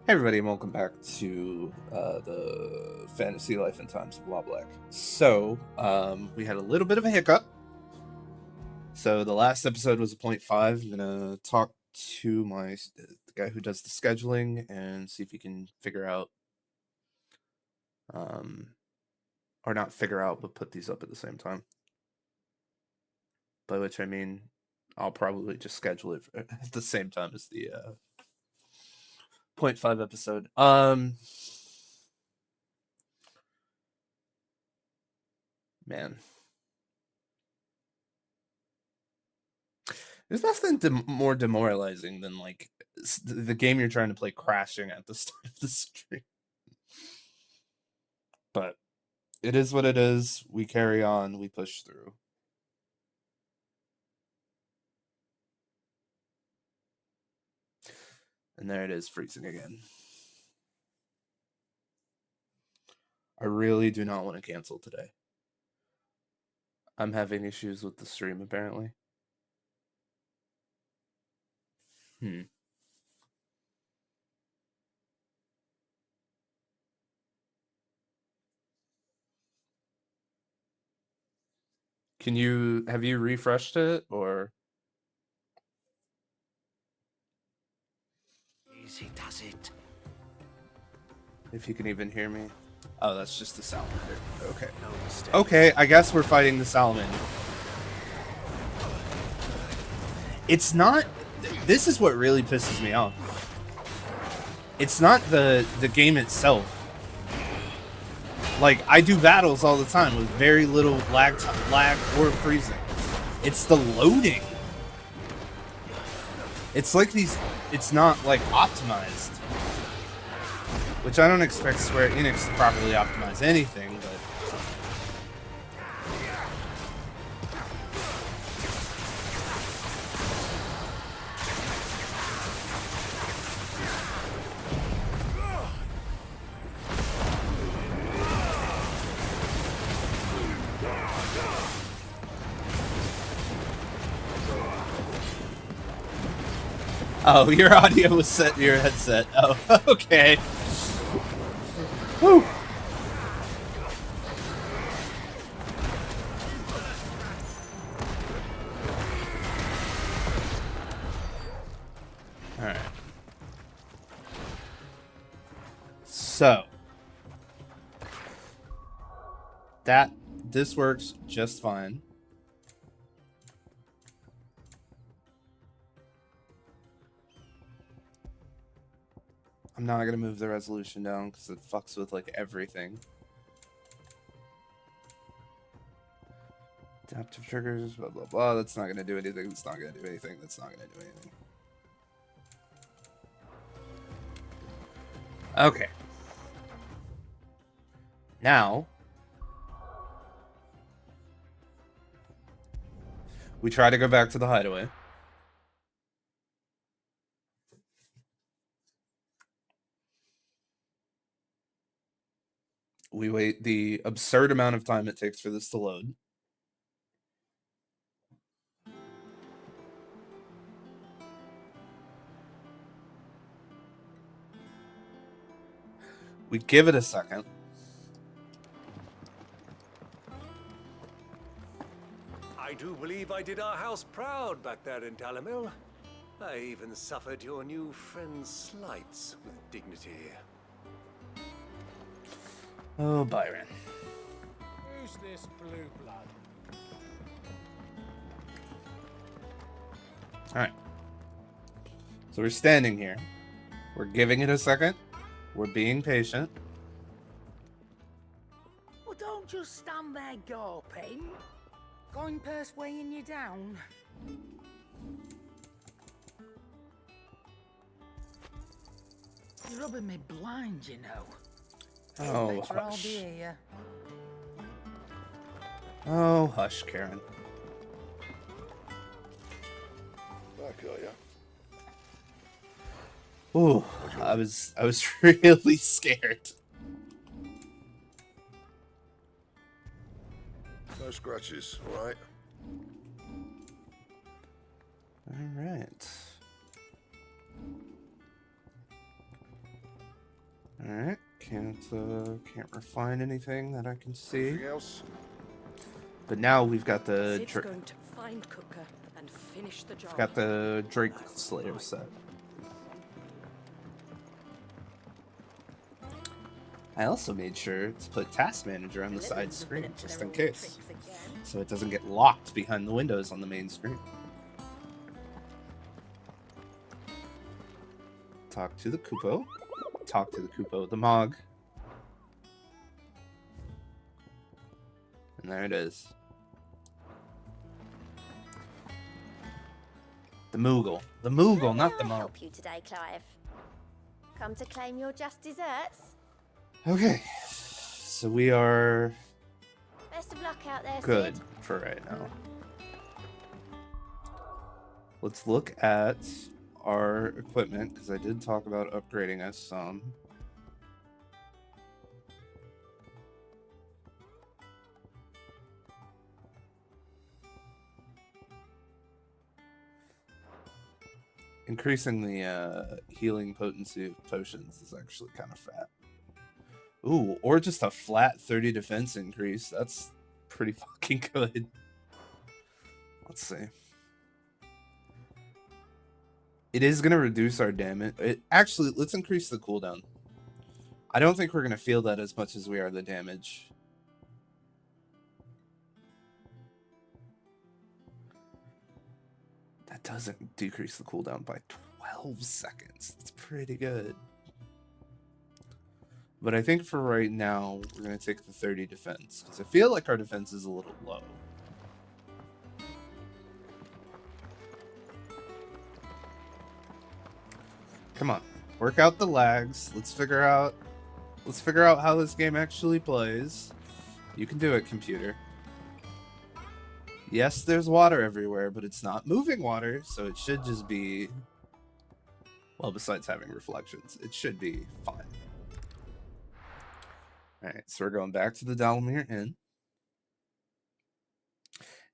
Hey everybody, and welcome back to the Fantasy Life and Times of Law Black. So, we had a little bit of a hiccup. So the last episode was a 0.5. I'm gonna talk to the guy who does the scheduling and see if he can figure out, or not figure out, but put these up at the same time. By which I mean, I'll probably just schedule it at the same time as the 0.5 episode. Man. There's nothing more demoralizing than like the game you're trying to play crashing at the start of the stream. But it is what it is. We carry on. We push through. And there it is, freezing again. I really do not want to cancel today. I'm having issues with the stream, apparently. Have you refreshed it, or? Easy does it. If you can even hear me. Oh, that's just the salamander. Okay. Okay, I guess we're fighting the salamander. It's not... This is what really pisses me off. It's not the game itself. Like, I do battles all the time with very little lag or freezing. It's the loading. It's like it's not, like, optimized. Which I don't expect Square Enix to properly optimize anything, but... Oh, your audio was set to your headset. Oh, okay. Whew. Alright. So. This works just fine. I'm not gonna move the resolution down because it fucks with like everything. Adaptive triggers, blah blah blah. That's not gonna do anything. That's not gonna do anything. That's not gonna do anything. Okay. Now we try to go back to the hideaway. We wait the absurd amount of time it takes for this to load. We give it a second. I do believe I did our house proud back there in Talamil. I even suffered your new friend's slights with dignity. Oh, Byron. Who's this blue blood? Alright. So we're standing here. We're giving it a second. We're being patient. Well, don't just stand there gawping. Going purse weighing you down. You're rubbing me blind, you know. Oh, Better I'll hush. be here. Oh, hush, Karen. Back, are ya? Ooh, I was really scared. No scratches, all right? All right. Alright, can't refine anything that I can see. Anything else? But now we've got the Sid's going to find Cooker and finish the job. got the Drake Slayer set. I also made sure to put Task Manager on the side screen, just in case, so it doesn't get locked behind the windows on the main screen. Talk to the Kupo. Talk to the Kupo, the Mog. And there it is. The Moogle. The Moogle, not the How may I Mog. help you today, Clive? Come to claim your just desserts? Okay, so we are Best of luck out there, good Sid. for right now. Let's look at our equipment, because I did talk about upgrading us some. Increasing the healing potency of potions is actually kind of fat. Ooh, or just a flat 30 defense increase. That's pretty fucking good. Let's see. It is going to reduce our damage. Actually, let's increase the cooldown. I don't think we're going to feel that as much as we are the damage. That doesn't decrease the cooldown by 12 seconds. That's pretty good. But I think for right now, we're going to take the 30 defense, because I feel like our defense is a little low. Come on, work out the lags. Let's figure out how this game actually plays. You can do it, computer. Yes, there's water everywhere, but it's not moving water, so it should just be, well, besides having reflections, it should be fine. Alright, so we're going back to the Dalamir Inn.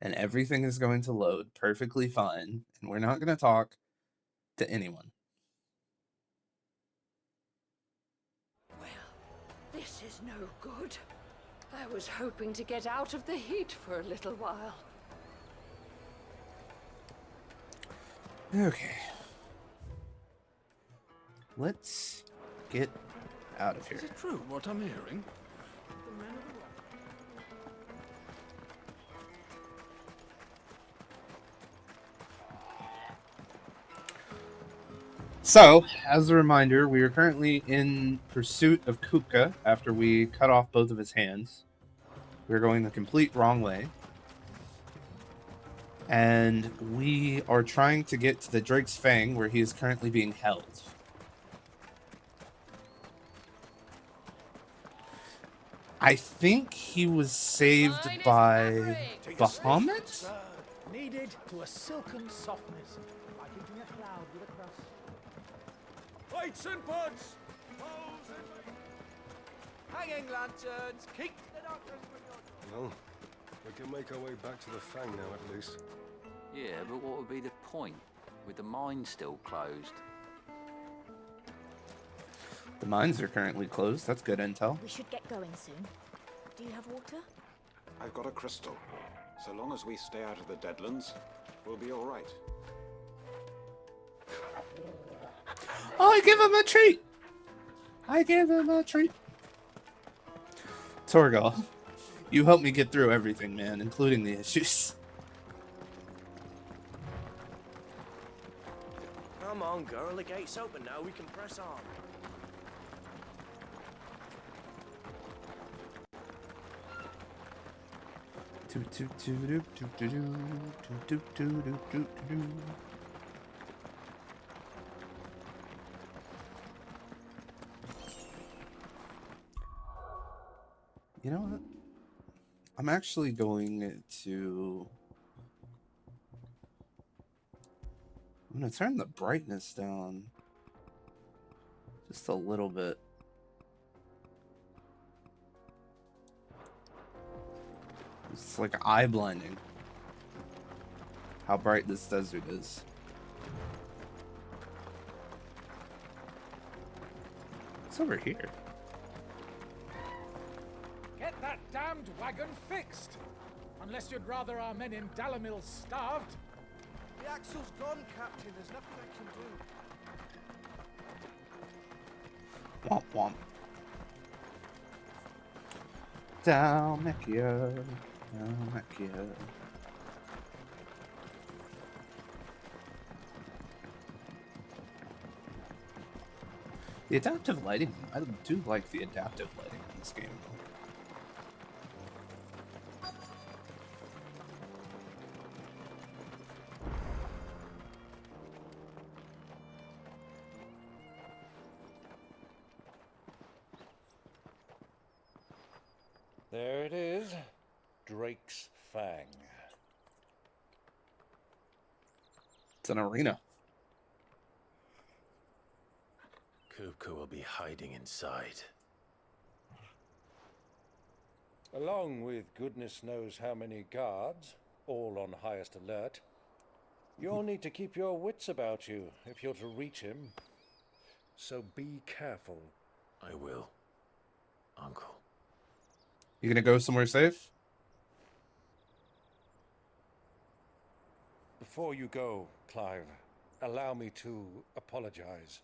And everything is going to load perfectly fine, and we're not going to talk to anyone. Well, this is no good. I was hoping to get out of the heat for a little while. Okay. Let's get out of here. Is it true what I'm hearing? So, as a reminder, we are currently in pursuit of Kupka after we cut off both of his hands. We're going the complete wrong way. And we are trying to get to the Drake's Fang, where he is currently being held. I think he was saved by Bahamut? Needed to a silken softness, like eating a cloud with a crust. Lights and pods! Poles and... Hanging lanterns, keep the darkness from your door. Well, we can make our way back to the Fang now, at least. Yeah, but what would be the point, with the mine still closed? The mines are currently closed. That's good intel. We should get going soon. Do you have water? I've got a crystal. So long as we stay out of the Deadlands, we'll be all right. Oh, I give him a treat! I gave him a treat. Torgal, you helped me get through everything, man, including the issues. Come on, girl, the gate's open now, we can press on. You know what? I'm actually going to... I'm going to turn the brightness down just a little bit. It's like eye blinding how bright this desert is. It's over here. damned wagon fixed. Unless you'd rather our men in Dalamil starved. The axle's gone, Captain. There's nothing I can do. Womp womp. Dalmacia. Dalmacia. The adaptive lighting, I do like the adaptive lighting in this game. There it is. Drake's Fang. It's an arena. Kupka will be hiding inside. Along with goodness knows how many guards, all on highest alert. You'll need to keep your wits about you if you're to reach him. So be careful. I will, Uncle. You gonna go somewhere safe? Before you go, Clive, allow me to apologize.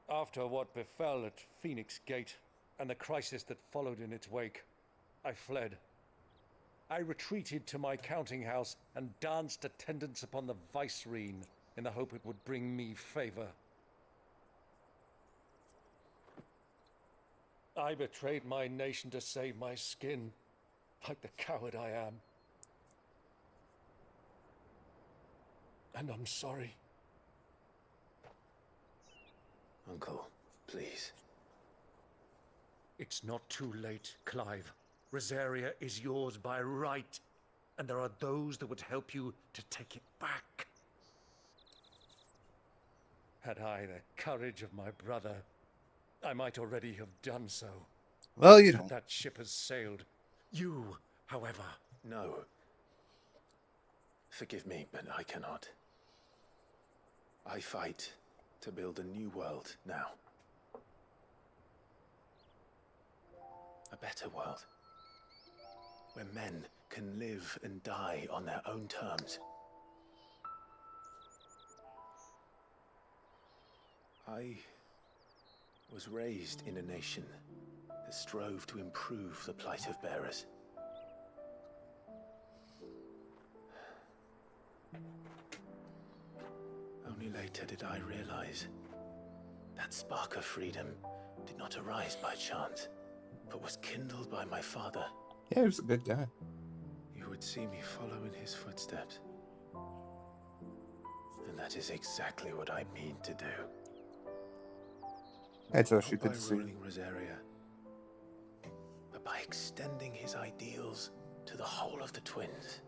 After what befell at Phoenix Gate and the crisis that followed in its wake, I fled. I retreated to my counting house and danced attendance upon the vicereine in the hope it would bring me favor. I betrayed my nation to save my skin, like the coward I am. And I'm sorry. Uncle, please. It's not too late, Clive. Rosaria is yours by right, and there are those that would help you to take it back. Had I the courage of my brother, I might already have done so. Well, you don't. That ship has sailed. You, however... No. Forgive me, but I cannot. I fight to build a new world now. A better world. Where men can live and die on their own terms. I was raised in a nation that strove to improve the plight of bearers. Only later did I realize that spark of freedom did not arise by chance, but was kindled by my father. Yeah, he was a good guy. You would see me follow in his footsteps. And that is exactly what I mean to do. It's actually Not by good to see. ruling Rosaria, but by extending his ideals to the whole of the twins.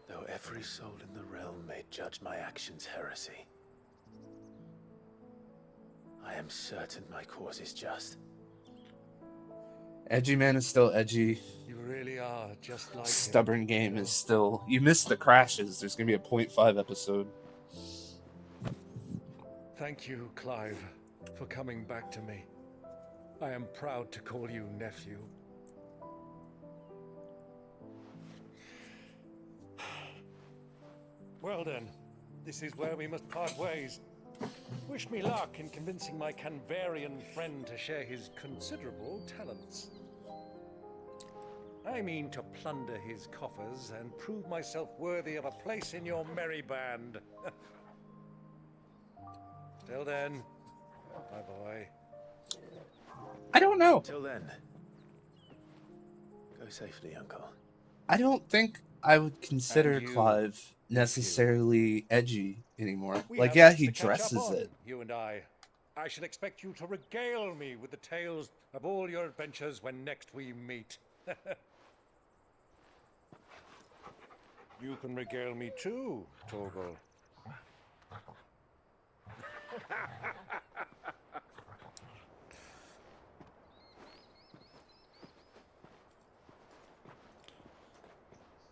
Though every soul in the realm may judge my actions heresy, I am certain my cause is just. Edgy man is still edgy. You really are just like Stubborn him. game is still... You missed the crashes. There's gonna be a 0.5 episode. Thank you, Clive, for coming back to me. I am proud to call you nephew. Well then, this is where we must part ways. Wish me luck in convincing my Canvarian friend to share his considerable talents. I mean to plunder his coffers and prove myself worthy of a place in your merry band. Till then, my boy. I don't know. Till then, go safely, Uncle. I don't think I would consider And you, Clive necessarily edgy anymore. We Like, have yeah, much he to catch up dresses on, it. You and I. I shall expect you to regale me with the tales of all your adventures when next we meet. You can regale me too, Torgal.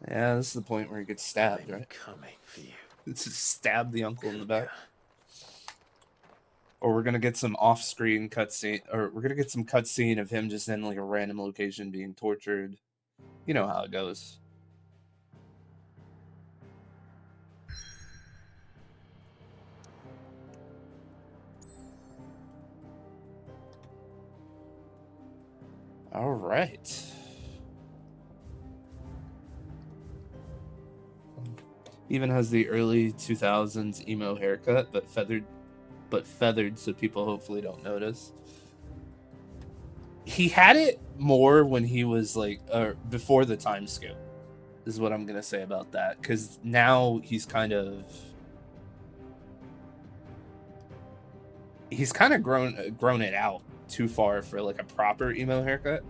Yeah, this is the point where he gets stabbed, I'm right? coming for you. It's just stab the uncle in the back. Or we're gonna get some off-screen cutscene, or we're gonna get some cutscene of him just in like a random location being tortured. You know how it goes. All right. Even has the early 2000s emo haircut, but feathered, so people hopefully don't notice. He had it more when he was like, before the time skip, is what I'm gonna say about that. Because now he's kind of grown it out too far for like a proper emo haircut.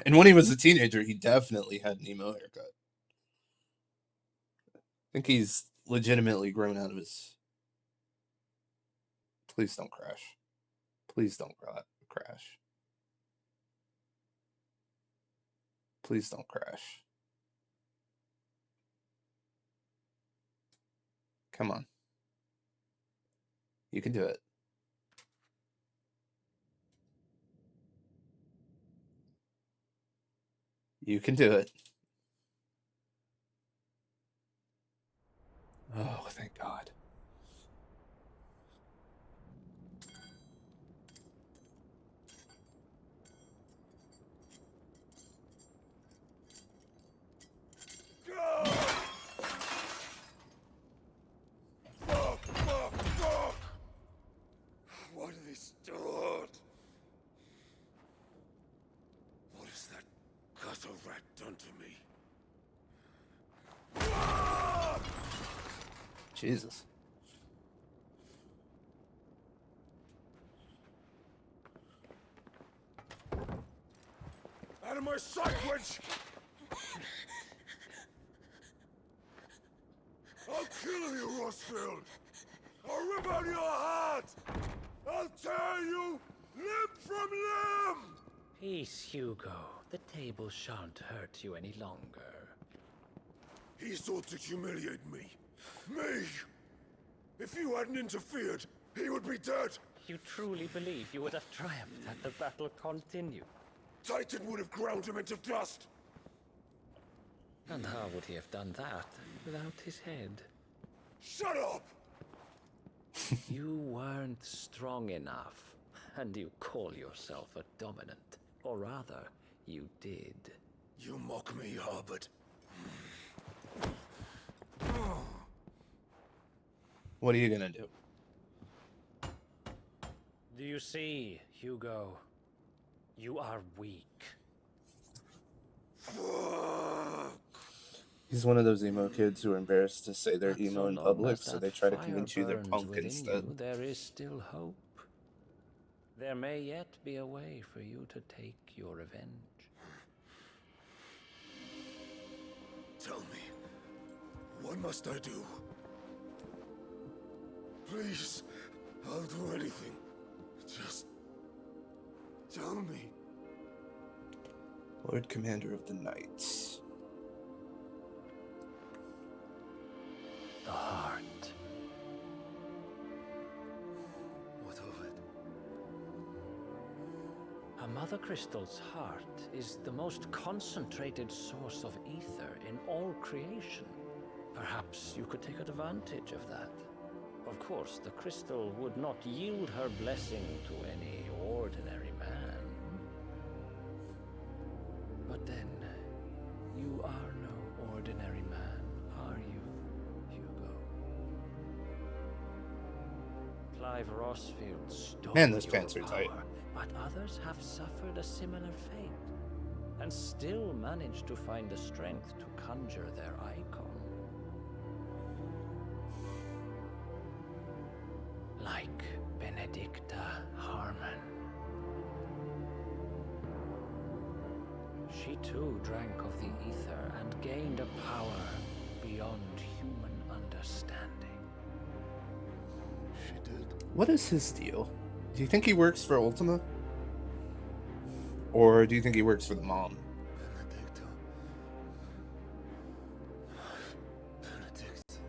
And when he was a teenager, he definitely had an emo haircut. I think he's legitimately grown out of his... Please don't crash. Please don't crash. Please don't crash. Come on. You can do it. You can do it. Oh, thank God. Fuck! Why do they still hurt? What has that gutter rat done to me? Jesus. Out of my sight, witch! I'll kill you, Rosfield! I'll rip out your heart! I'll tear you limb from limb! Peace, Hugo. The table shan't hurt you any longer. He sought to humiliate me. Me! If you hadn't interfered, he would be dead! You truly believe you would have triumphed had the battle continued? Titan would have ground him into dust! And how would he have done that without his head? Shut up! You weren't strong enough, and you call yourself a dominant. Or rather, you did. You mock me, Harbert. What are you gonna do? Do you see, Hugo? You are weak. He's one of those emo kids who are embarrassed to say they're emo in public, so they try to convince you they're punk instead. There is still hope. There may yet be a way for you to take your revenge. Tell me, what must I do? Please, I'll do anything. Just tell me. Lord Commander of the Knights. The heart. What of it? A Mother Crystal's heart is the most concentrated source of ether in all creation. Perhaps you could take advantage of that. Of course, the crystal would not yield her blessing to any ordinary man. But then, you are no ordinary man, are you, Hugo? Clive Rosfield stole Man, those your pants are tight. power, but others have suffered a similar fate, and still managed to find the strength to conjure their icon. Like Benedicta Harmon. She too drank of the ether and gained a power beyond human understanding. She did. What is his deal? Do you think he works for Ultima? Or do you think he works for the mom? Benedict.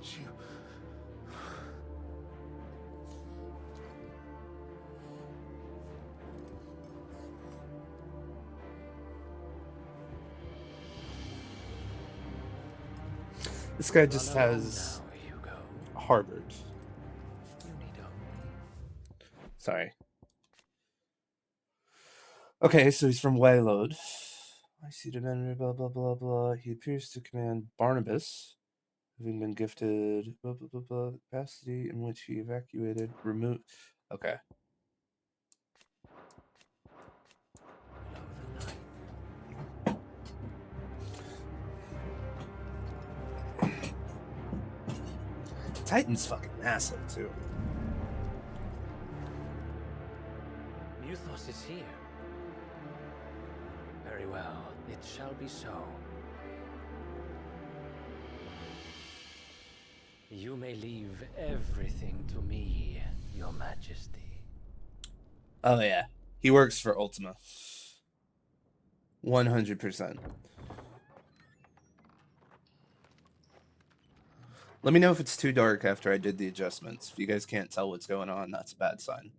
want you. This guy just has Harvard. Sorry. Okay, so he's from Waylode. I see the memory, blah, blah, blah, blah. He appears to command Barnabas, having been gifted, blah, blah, blah, blah, the capacity in which he evacuated, removed. Okay. Titan's fucking massive, too. Muthos is here. Very well, it shall be so. You may leave everything to me, Your Majesty. Oh, yeah. He works for Ultima. 100%. Let me know if it's too dark after I did the adjustments. If you guys can't tell what's going on, that's a bad sign.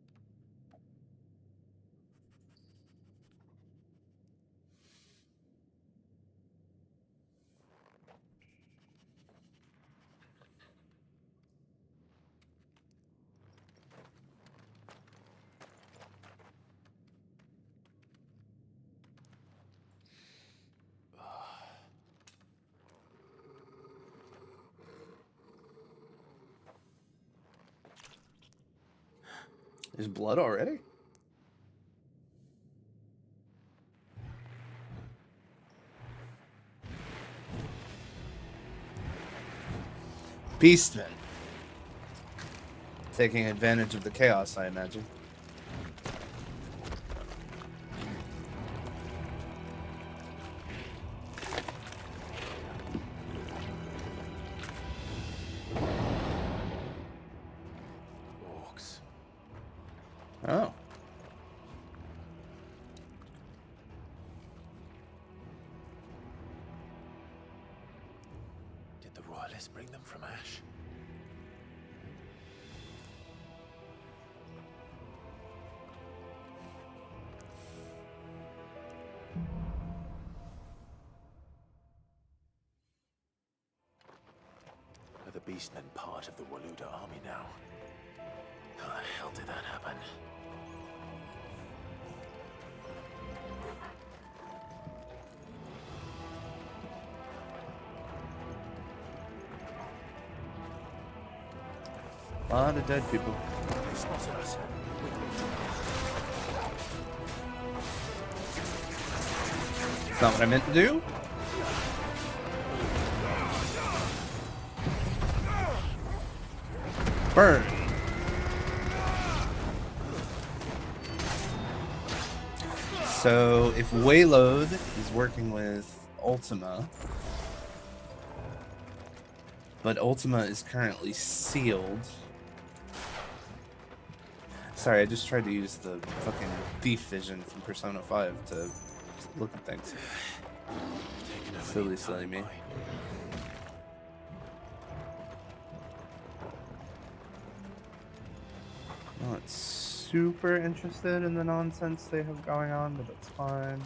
There's blood already? Beastmen. Taking advantage of the chaos, I imagine. Oh. Did the royalists bring them from Ash? Are the Beastmen part of the Waluda army now? How the hell did that happen? A lot of dead people. They spotted us. It's not what I meant to do. Burn. So if Waylode is working with Ultima, but Ultima is currently sealed. Sorry, I just tried to use the fucking thief vision from Persona 5 to look at things. Silly me. Not super interested in the nonsense they have going on, but that's fine.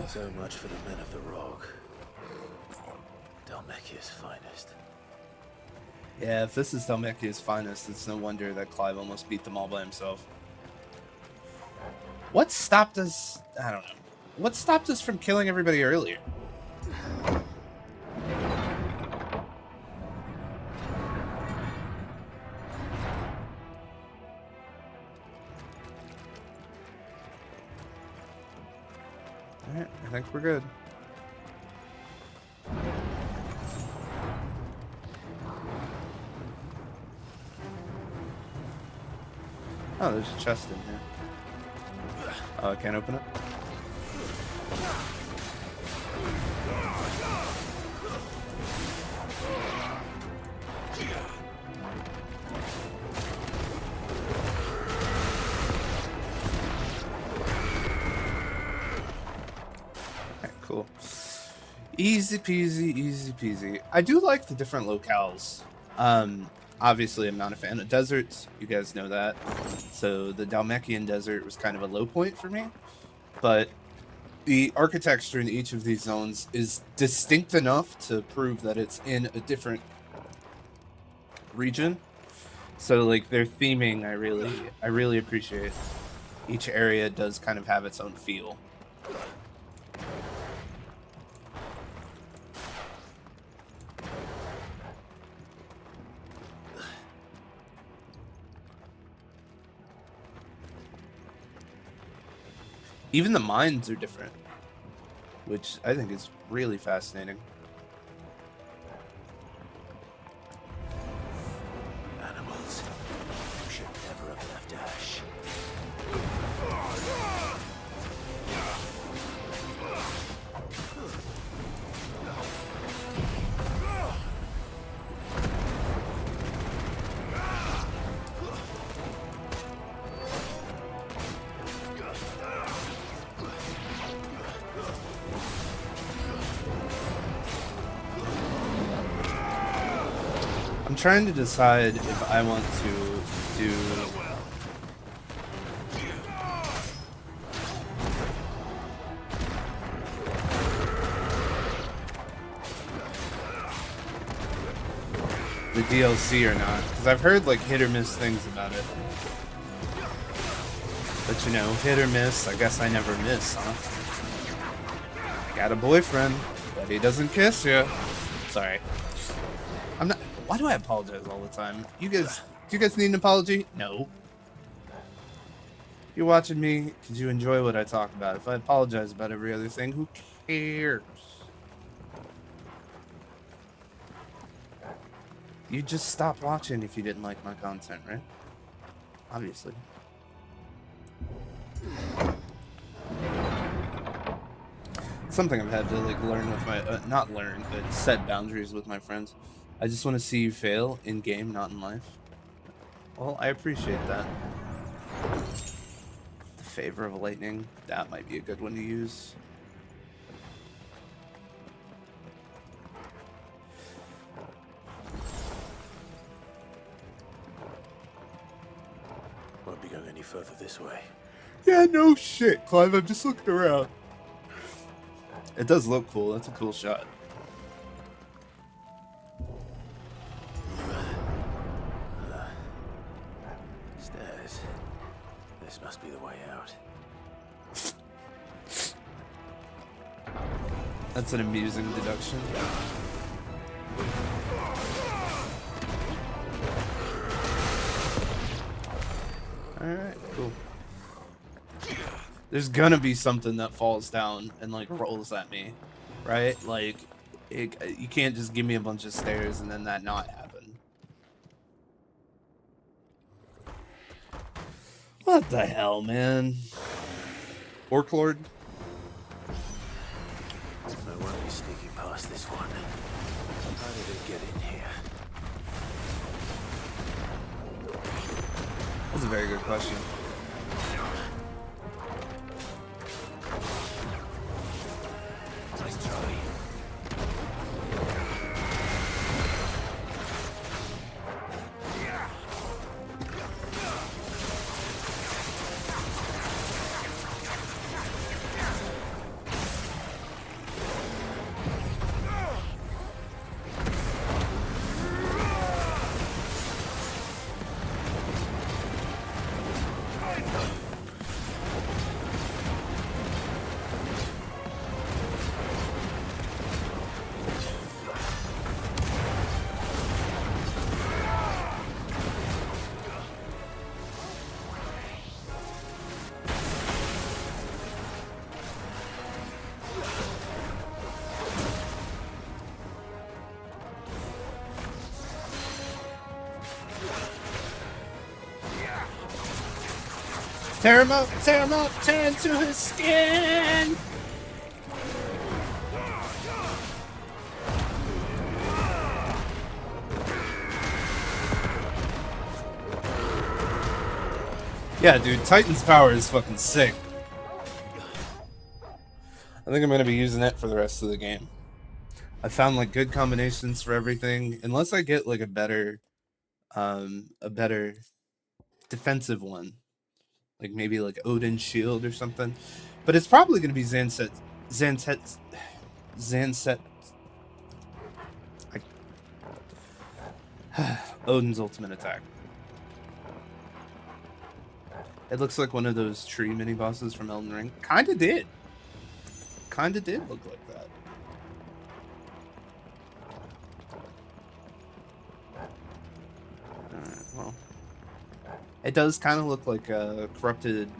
So much for the men of the Rock. Dhalmekia's finest. Yeah, if this is Dhalmekia's finest, it's no wonder that Clive almost beat them all by himself. What stopped us? I don't know. What stopped us from killing everybody earlier? Alright, I think we're good. Oh, there's a chest in here. Oh, I can't open it? Alright, cool. Easy peasy, easy peasy. I do like the different locales. Obviously, I'm not a fan of deserts. You guys know that. So the Dalmekian Desert was kind of a low point for me. But the architecture in each of these zones is distinct enough to prove that it's in a different region. So like their theming, I really appreciate. Each area does kind of have its own feel. Even the mines are different, which I think is really fascinating. Animals. You should never have left Ash. I'm trying to decide if I want to do the DLC or not, because I've heard like hit or miss things about it. But you know, hit or miss, I guess I never miss, huh? I got a boyfriend, but he doesn't kiss you. Sorry. I'm not. Why do I apologize all the time? Do you guys need an apology? No. You're watching me because you enjoy what I talk about. If I apologize about every other thing, who cares? You just stop watching if you didn't like my content, right? Obviously. It's something I've had to like learn with my not learn, but set boundaries with my friends. I just want to see you fail in game, not in life. Well, I appreciate that. The favor of lightning, that might be a good one to use. Won't be going any further this way. Yeah, no shit, Clive. I'm just looking around. It does look cool. That's a cool shot. Stairs. This must be the way out. That's an amusing deduction. Alright, cool. There's gonna be something that falls down and like rolls at me, right? Like, you can't just give me a bunch of stairs and then that not happen. What the hell, man? Orc Lord? I won't be sneaking past this one. How did it get in here? That's a very good question. Nice try. Tear him up, tear into his skin! Yeah, dude, Titan's power is fucking sick. I think I'm gonna be using it for the rest of the game. I found like good combinations for everything, unless I get like a better defensive one, like maybe like Odin's shield or something. But it's probably gonna be Zanset. Odin's ultimate attack. It looks like one of those tree mini bosses from Elden Ring. Kinda did look like that. Alright, well. It does kind of look like a corrupted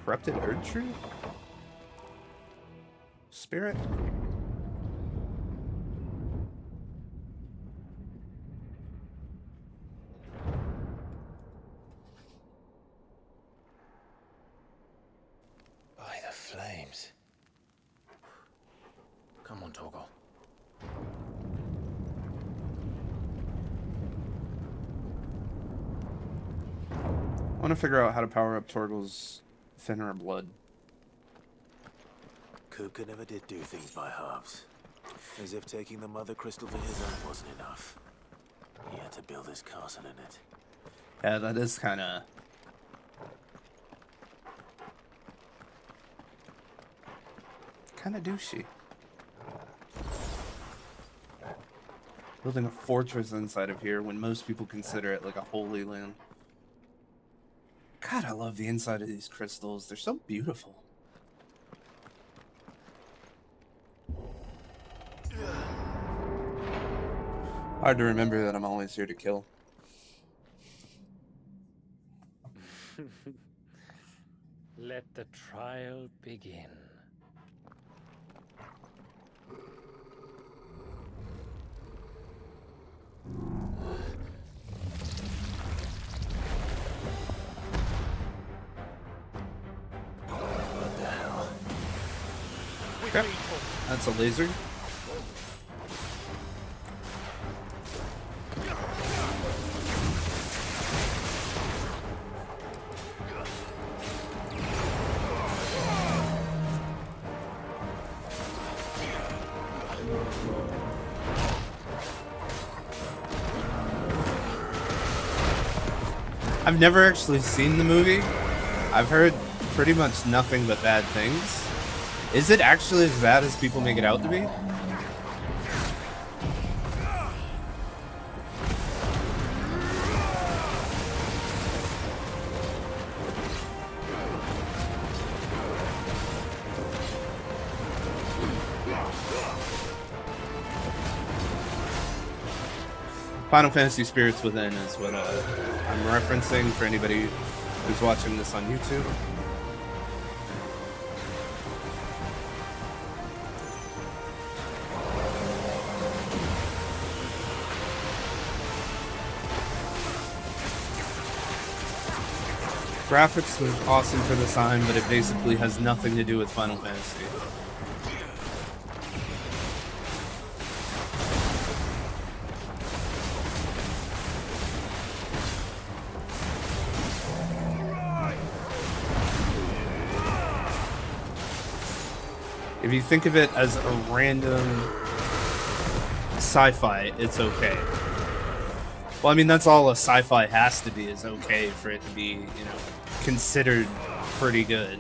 Erd Tree? Spirit? By the flames. Come on, Torgal. I want to figure out how to power up Torgal's Fenrir blood. Kupka never did do things by halves. As if taking the mother crystal to his own wasn't enough. He had to build his castle in it. Yeah, that is kind of... douchey. Building a fortress inside of here when most people consider it like a holy land. God, I love the inside of these crystals. They're so beautiful. Hard to remember that I'm always here to kill. Let the trial begin. What the hell? Okay. That's a laser. I've never actually seen the movie. I've heard pretty much nothing but bad things. Is it actually as bad as people make it out to be? Final Fantasy Spirits Within is what I'm referencing for anybody who's watching this on YouTube. Graphics was awesome for the time, but it basically has nothing to do with Final Fantasy. If you think of it as a random sci-fi, it's okay. Well, I mean, that's all a sci-fi has to be, is okay for it to be, you know, considered pretty good.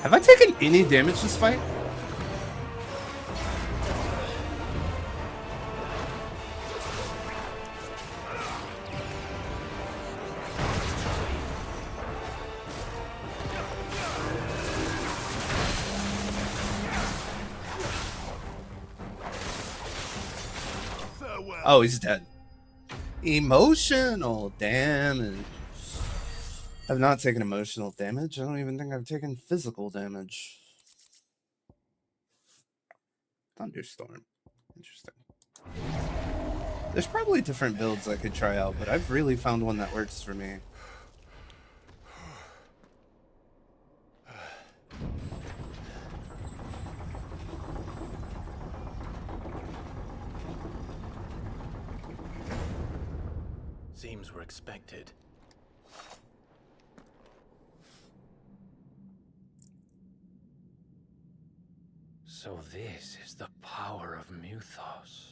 Have I taken any damage this fight? Oh, he's dead. Emotional damage. I've not taken emotional damage. I don't even think I've taken physical damage. Thunderstorm. Interesting. There's probably different builds I could try out, but I've really found one that works for me. Seems we're expected. So this is the power of Mythos.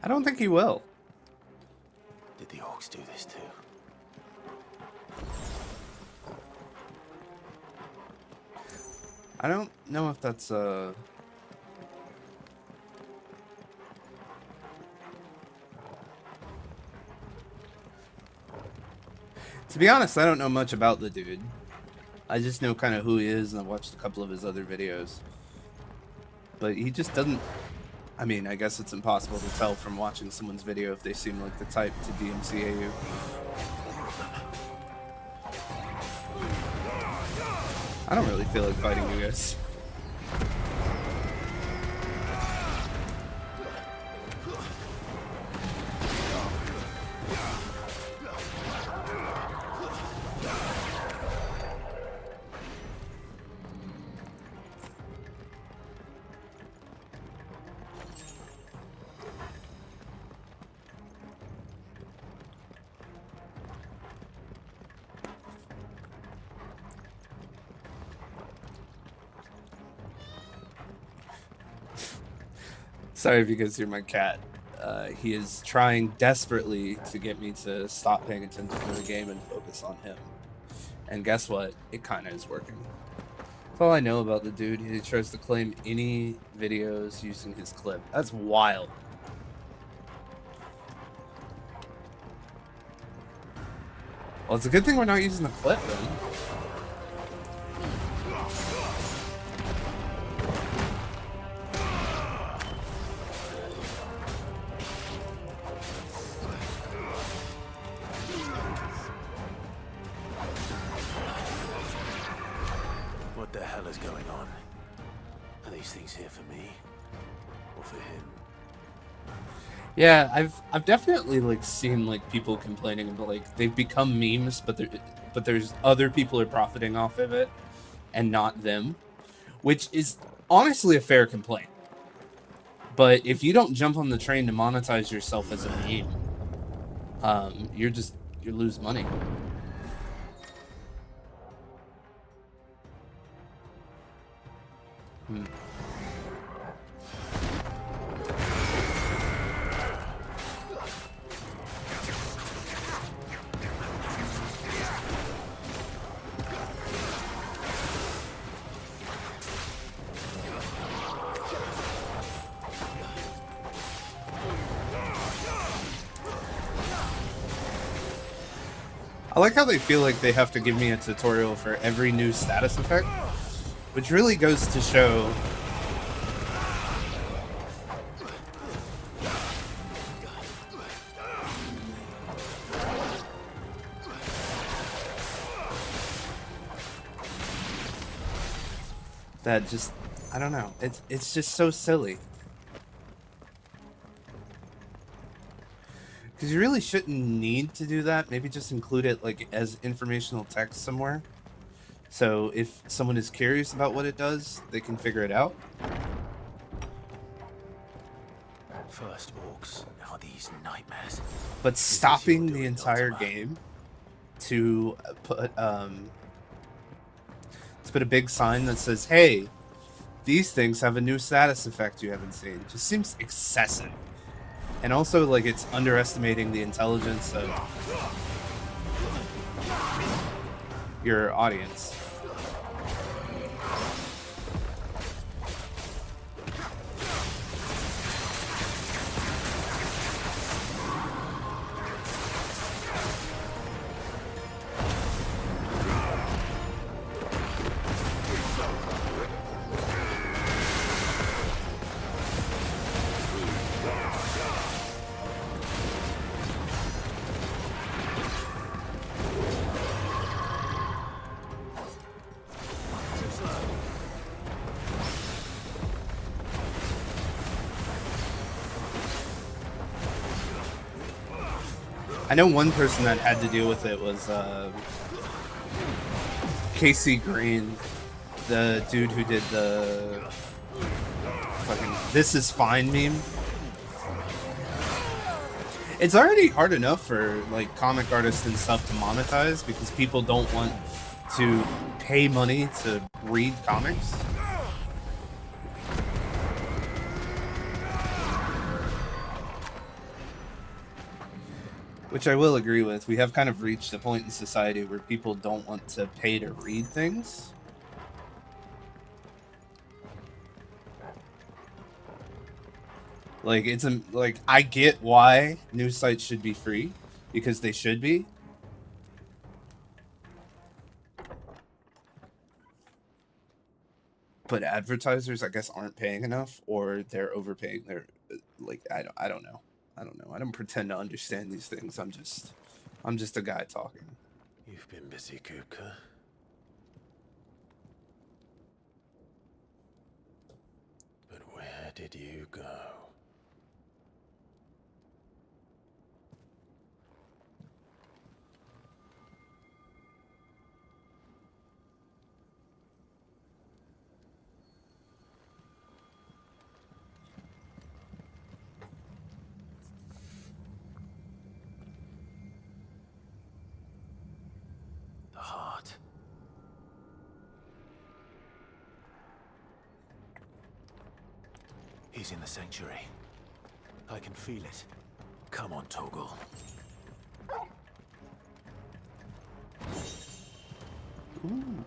I don't think he will. Did the orcs do this too? I don't know if that's To be honest, I don't know much about the dude. I just know kind of who he is, and I've watched a couple of his other videos. But he just doesn't... I mean, I guess it's impossible to tell from watching someone's video if they seem like the type to DMCA you. I don't really feel like fighting you guys. Sorry if you guys hear my cat. He is trying desperately to get me to stop paying attention to the game and focus on him. And guess what? It kind of is working. That's all I know about the dude. He tries to claim any videos using his clip. That's wild. Well, it's a good thing we're not using the clip then. What the hell is going on? Are these things here for me? Or for him? Yeah, I've definitely like seen like people complaining about like they've become memes, but there's other people are profiting off of it, and not them, which is honestly a fair complaint. But if you don't jump on the train to monetize yourself as a meme, you lose money. I like how they feel like they have to give me a tutorial for every new status effect, which really goes to show that just, I don't know, it's just so silly. Because you really shouldn't need to do that. Maybe just include it like as informational text somewhere. So if someone is curious about what it does, they can figure it out. First orcs, now these nightmares. But stopping the entire game to put a big sign that says, "Hey, these things have a new status effect you haven't seen," just seems excessive. And also, like, it's underestimating the intelligence of your audience. I know one person that had to deal with it was Casey Green, the dude who did the fucking "This Is Fine" meme. It's already hard enough for like comic artists and stuff to monetize because people don't want to pay money to read comics. Which I will agree with. We have kind of reached a point in society where people don't want to pay to read things. Like, it's like, I get why news sites should be free, because they should be. But advertisers, I guess, aren't paying enough, or they're overpaying. They're like, I don't know. I don't pretend to understand these things. I'm just a guy talking. You've been busy, Kupka. But where did you go? The heart. He's in the sanctuary. I can feel it. Come on, Toggle. Ooh.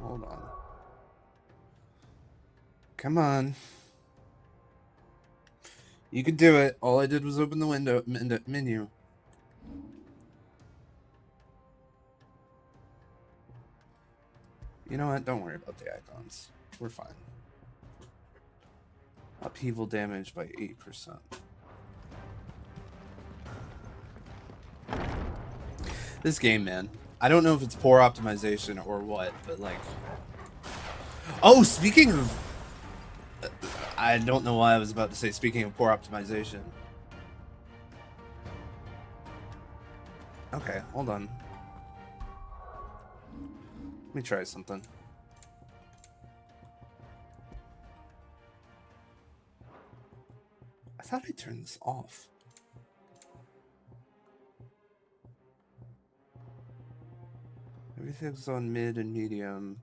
Hold on. Come on. You can do it. All I did was open the window menu. You know what? Don't worry about the icons. We're fine. Upheaval damage by 8%. This game, man. I don't know if it's poor optimization or what, but like... Oh, speaking of... I don't know why I was about to say speaking of poor optimization. Okay, hold on. Let me try something. I thought I turned this off. Everything's on mid and medium.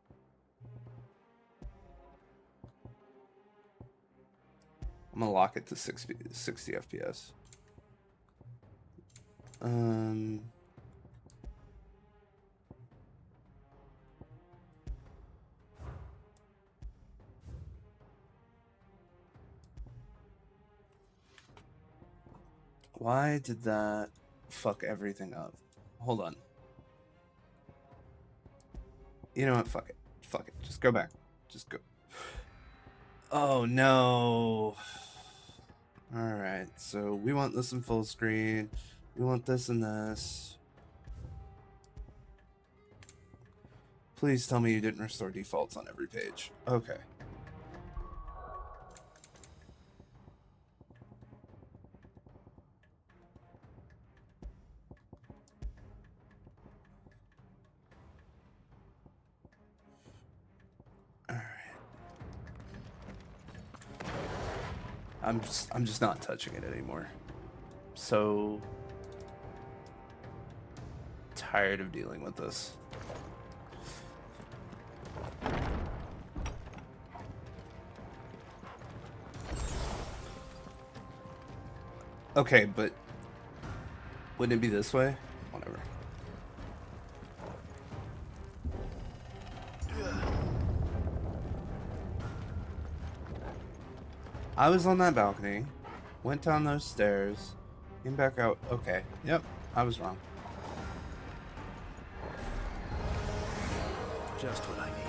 I'm gonna lock it to 60 FPS. Why did that fuck everything up? Hold on. You know what? Fuck it. Fuck it. Just go back. Just go. Oh, no. Alright, so we want this in full screen. We want this and this. Please tell me you didn't restore defaults on every page. Okay. I'm just not touching it anymore. So tired of dealing with this. Okay, but wouldn't it be this way? Whatever. I was on that balcony, went down those stairs, came back out. Okay, yep, I was wrong. Just what I needed.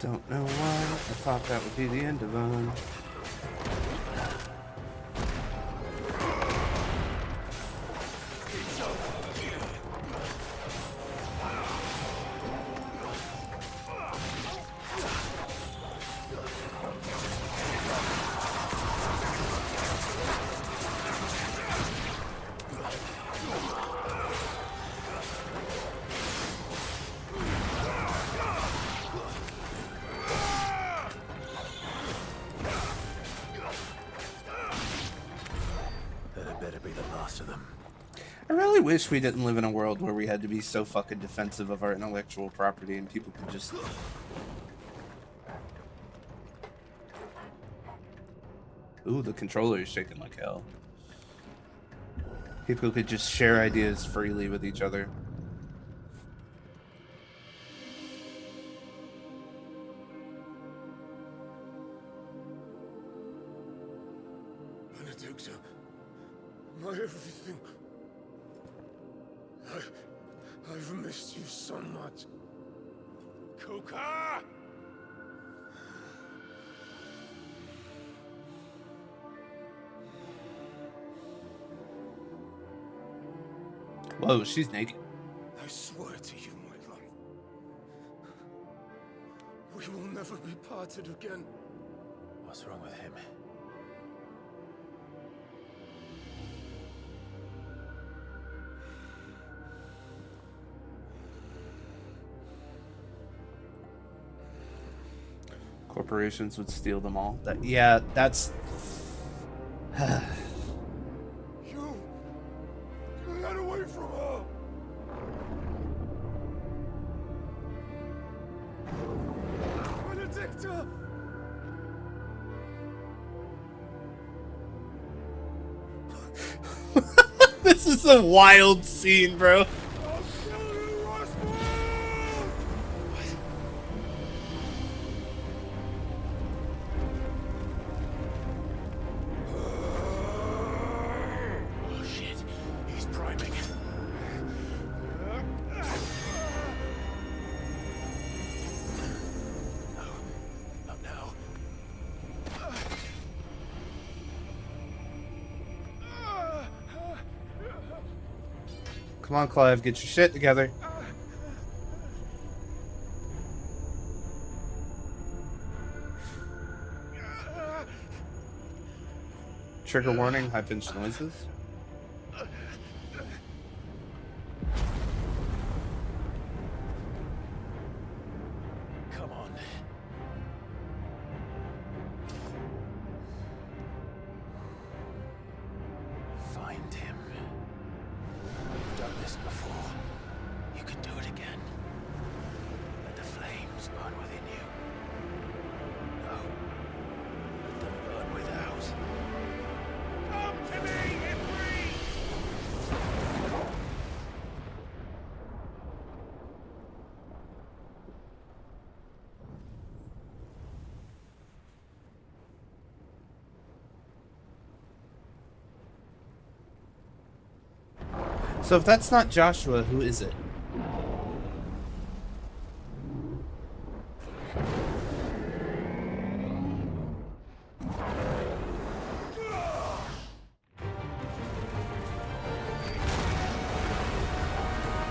Don't know why I thought that would be the end of them. I really wish we didn't live in a world where we had to be so fucking defensive of our intellectual property and people could just... Ooh, the controller is shaking like hell. People could just share ideas freely with each other. Benedicta, my everything. I've missed you so much. Coca! Whoa, she's naked. I swear to you, my love, we will never be parted again. What's wrong with him? Corporations would steal them all. Yeah, that's... You get away from her! Benedicta! This is a wild scene, bro. Come on, Clive, get your shit together. Trigger warning, high-pitched noises. Come on. Find him. You've done this before. You can do it again. Let the flames burn within you. No. Let them burn without. Come to me, Ifrit! So if that's not Joshua, who is it?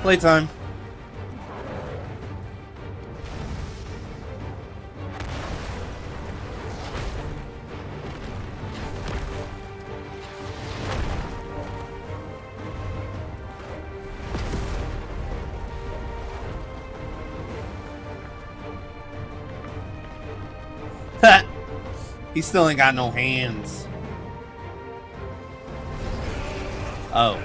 Playtime. He still ain't got no hands. Oh.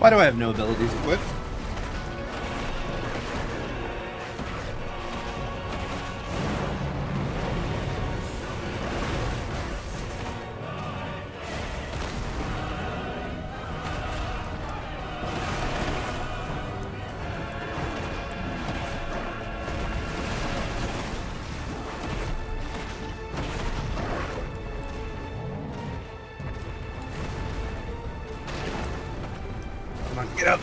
Why do I have no abilities equipped? Come on, get up.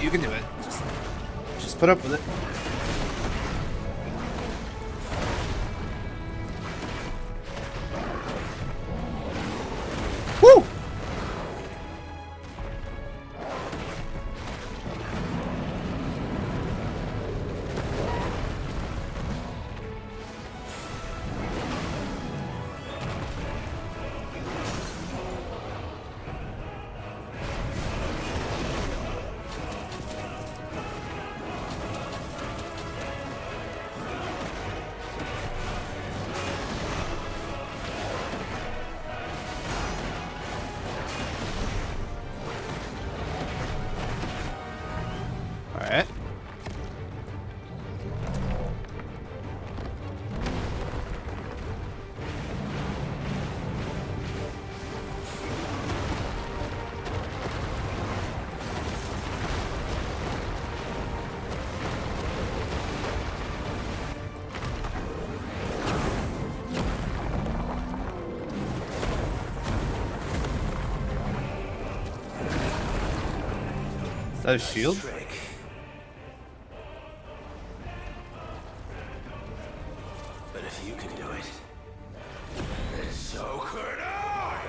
You can do it. Just put up with it. Woo! Alright. Is that a shield? But if you can do it, then so could I!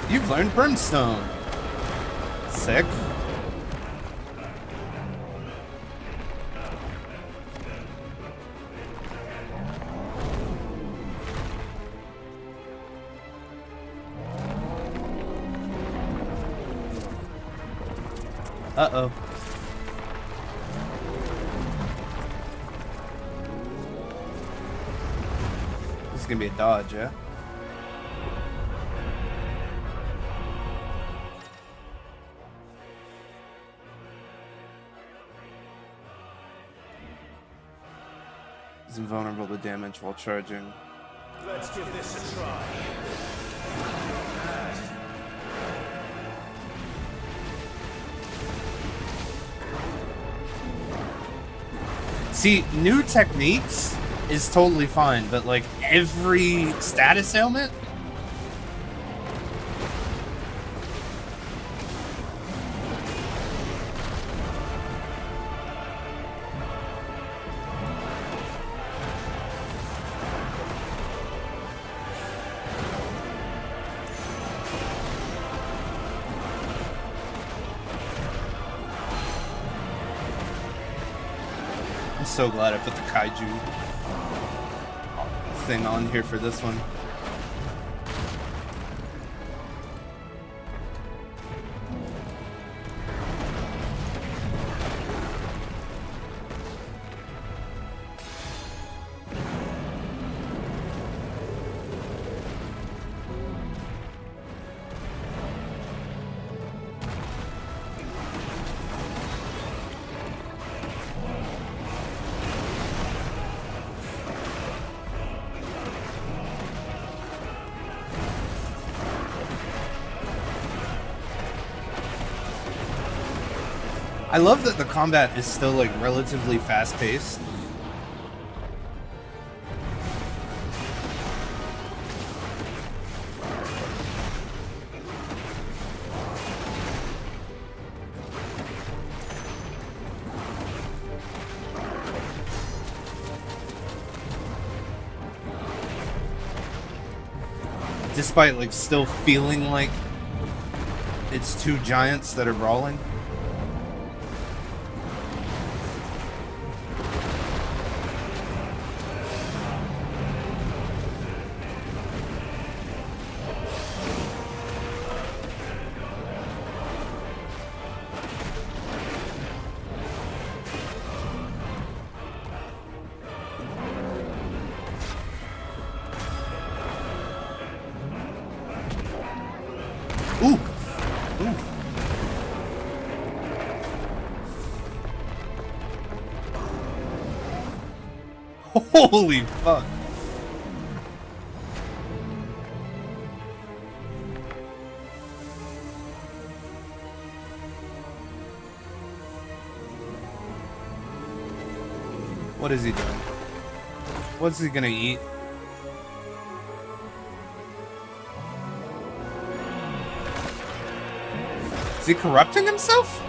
You've learned Brimstone. Sick. Uh-oh. This is gonna be a dodge, yeah? He's invulnerable to damage while charging. Let's give this a try. See, new techniques is totally fine, but like every status ailment? I'm so glad I put the kaiju thing on here for this one. I love that the combat is still like relatively fast-paced. Despite like still feeling like It's two giants that are brawling. Ooh! Ooh! Holy fuck! What is he doing? What's he gonna eat? Is he corrupting himself?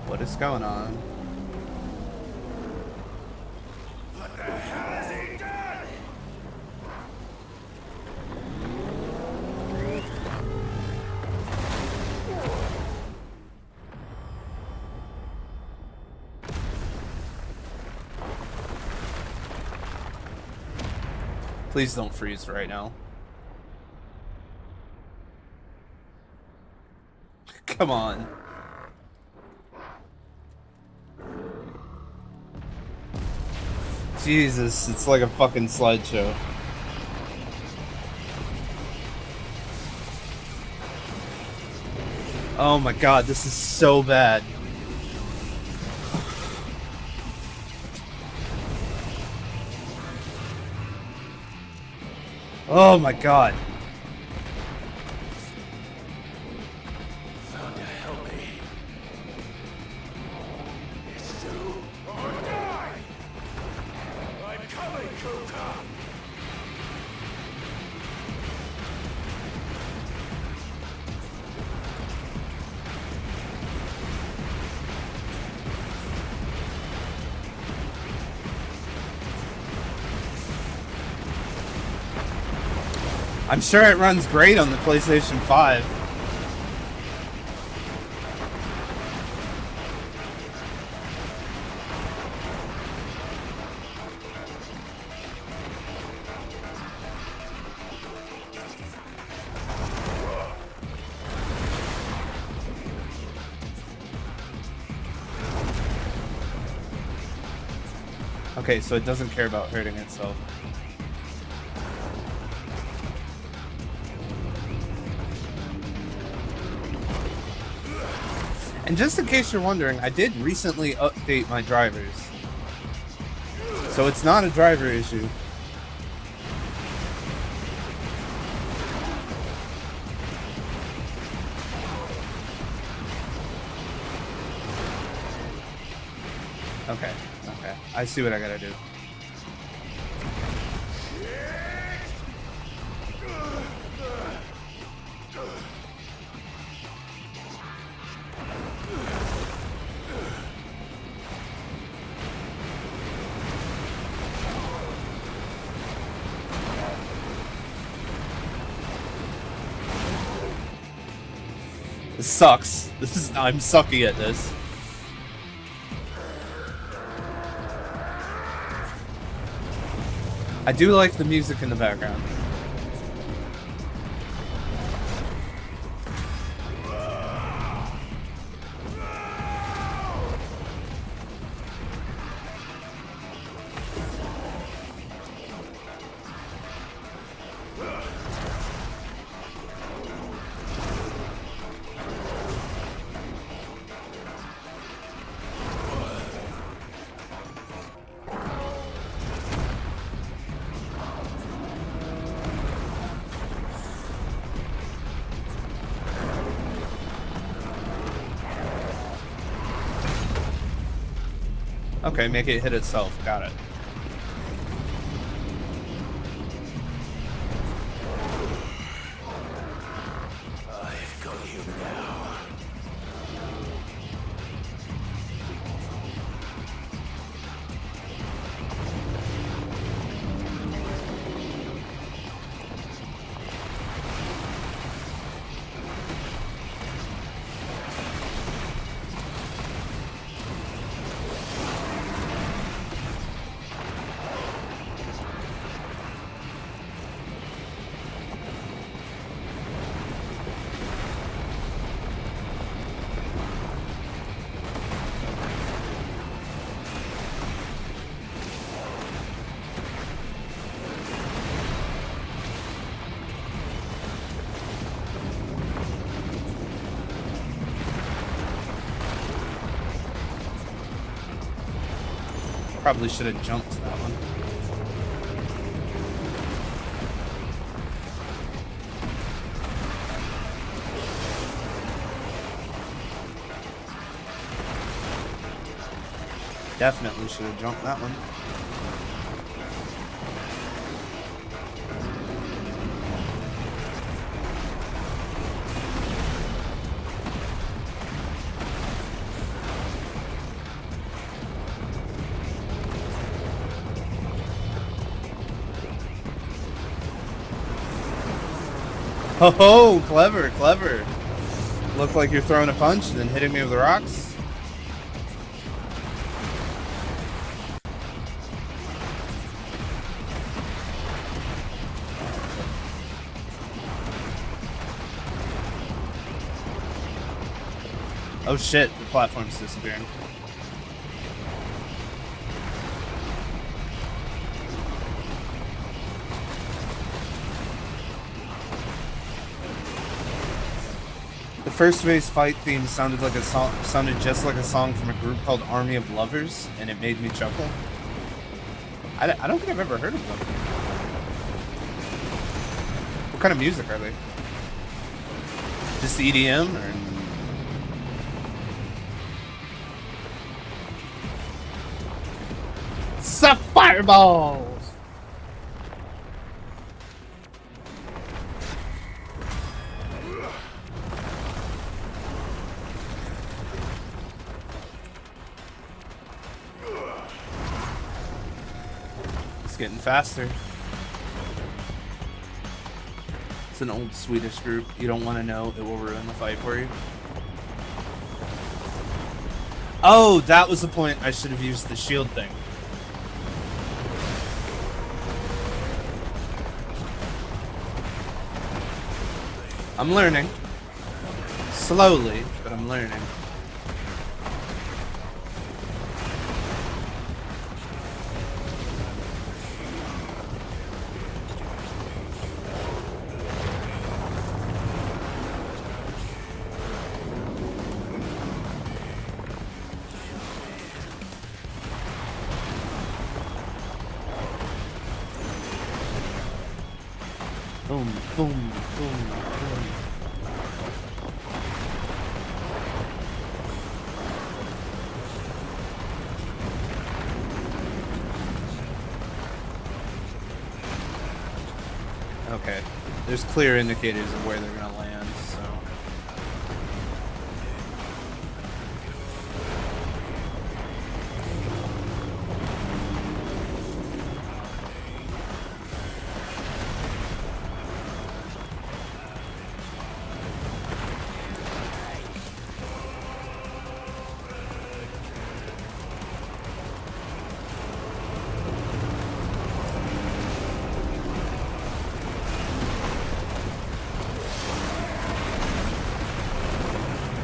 What is going on? What the hell has he done? Please don't freeze right now. Come on. Jesus, it's like a fucking slideshow. Oh my god, this is so bad. Oh my god. Thunder, help me. It's you Or die! I'm coming, Kuka! I'm sure it runs great on the PlayStation 5. Okay, so it doesn't care about hurting itself. And just in case you're wondering, I did recently update my drivers. So it's not a driver issue. Okay, okay. I see what I gotta do. This sucks. I'm sucky at this. I do like the music in the background. Okay, make it hit itself. Got it. Probably should have jumped that one. Definitely should have jumped that one. Oh, clever, clever. Look like you're throwing a punch and then hitting me with the rocks. Oh shit, the platform's disappearing. The first phase fight theme sounded like a song, sounded just like a song from a group called Army of Lovers, and it made me chuckle. I don't think I've ever heard of them. What kind of music are they? Just EDM or? Suck fireballs! It's getting faster. It's an old Swedish group. You don't want to know, it will ruin the fight for you. Oh, that was the point. I should have used the shield thing. I'm learning. Slowly, but I'm learning. Boom, boom, boom, boom. Okay, there's clear indicators of where they're gonna land, so.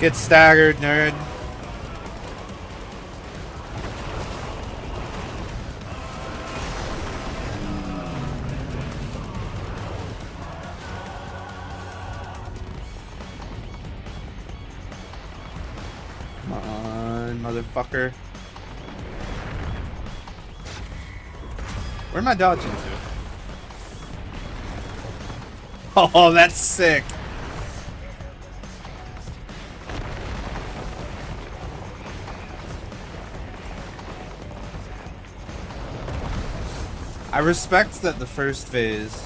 Get staggered, nerd. Come on, motherfucker. Where am I dodging to? Oh, that's sick. I respect that the first phase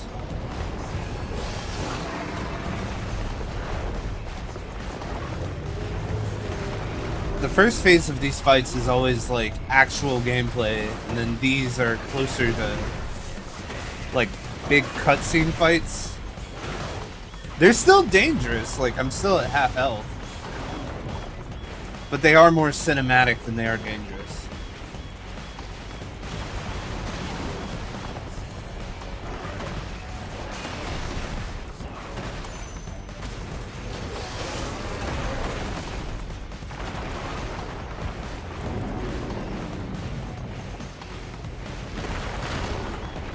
of these fights is always like actual gameplay, and then these are closer to like big cutscene fights. They're still dangerous, like I'm still at half health, but they are more cinematic than they are dangerous.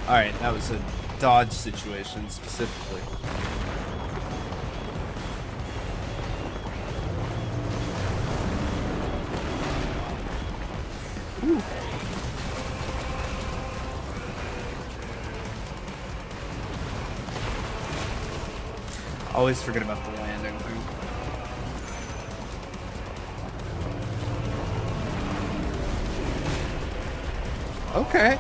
Alright, that was a dodge situation specifically. Ooh. Always forget about the landing thing. Okay.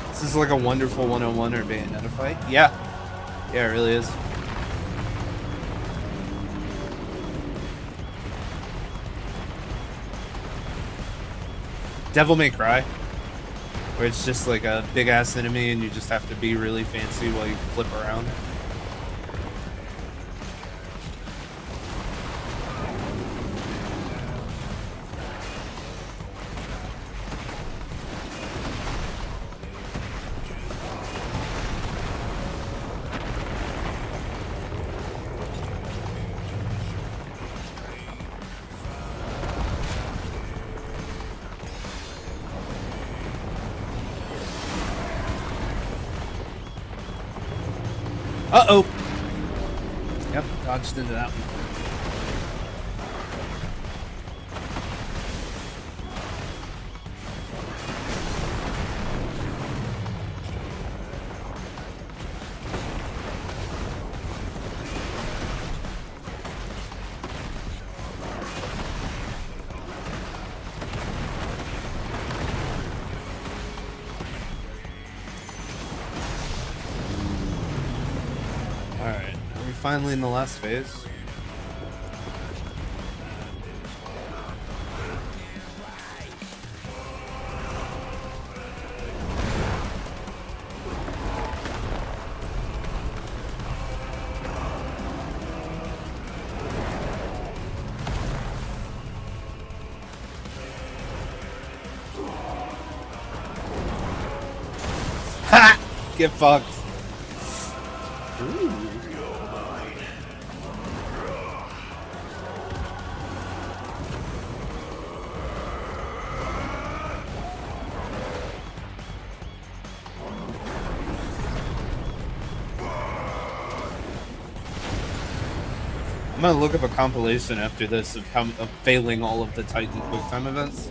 This is like a wonderful 101 or Bayonetta fight. Yeah. Yeah, it really is. Devil May Cry, where it's just like a big ass enemy and you just have to be really fancy while you flip around. Uh-oh. Yep, dodged into that one. Finally in the last phase. Ha! Get fucked. Ooh. I'm gonna look up a compilation after this of failing all of the Titan quick time events.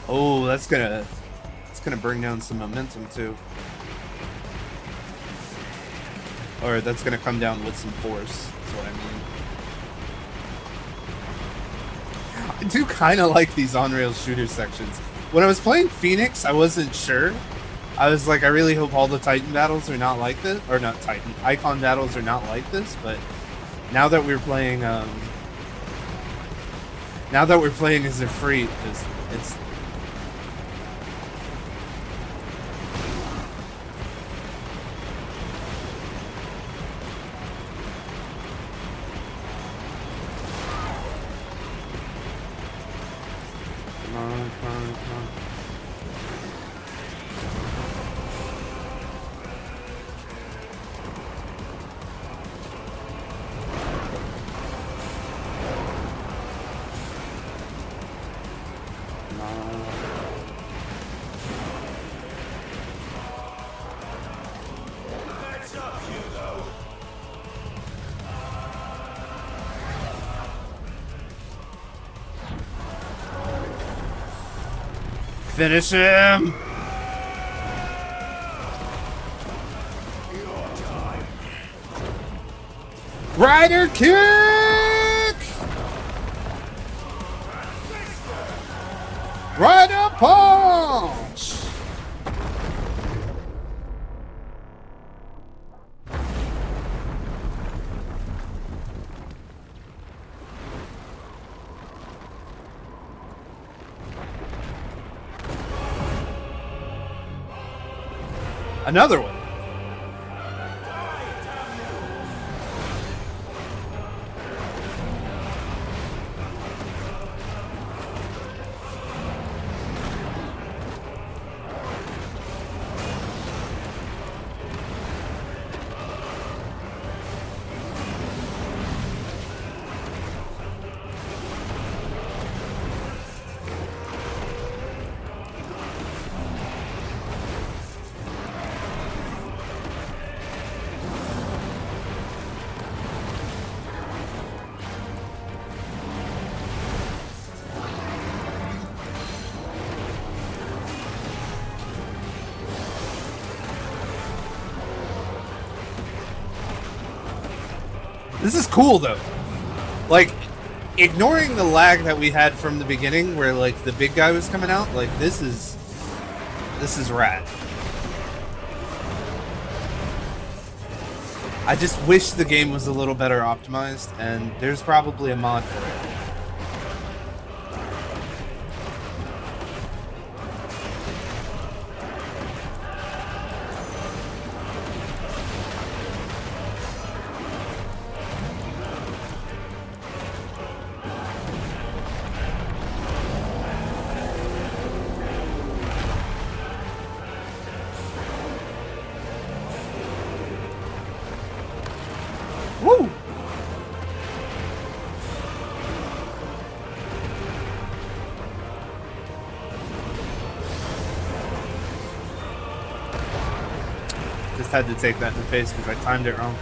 Oh, that's gonna bring down some momentum too. Or that's gonna come down with some force, is what I mean. I do kind of like these on-rail shooter sections. When I was playing Phoenix, I wasn't sure. I was like, I really hope all the Titan battles are not like this. Or not Titan. Icon battles are not like this, but now that we're playing, as a free, it's finish him! Rider kick! Rider punch! Another one. This is cool though. Like, ignoring the lag that we had from the beginning, where like the big guy was coming out, like this is rad. I just wish the game was a little better optimized, and there's probably a mod for it. Woo! Just had to take that in the face because I timed it wrong.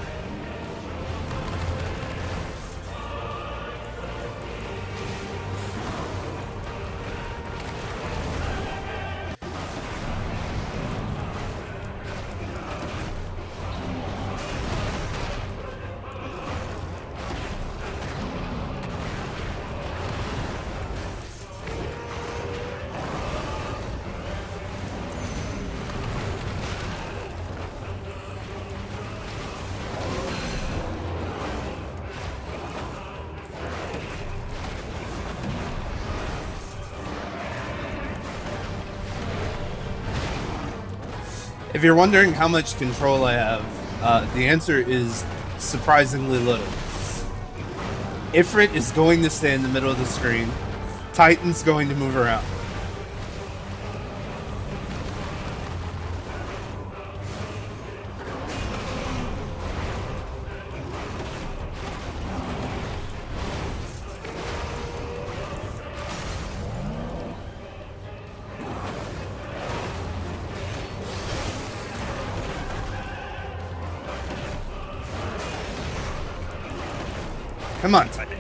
If you're wondering how much control I have, the answer is surprisingly little. Ifrit is going to stay in the middle of the screen. Titan's going to move around. Come on, Titan.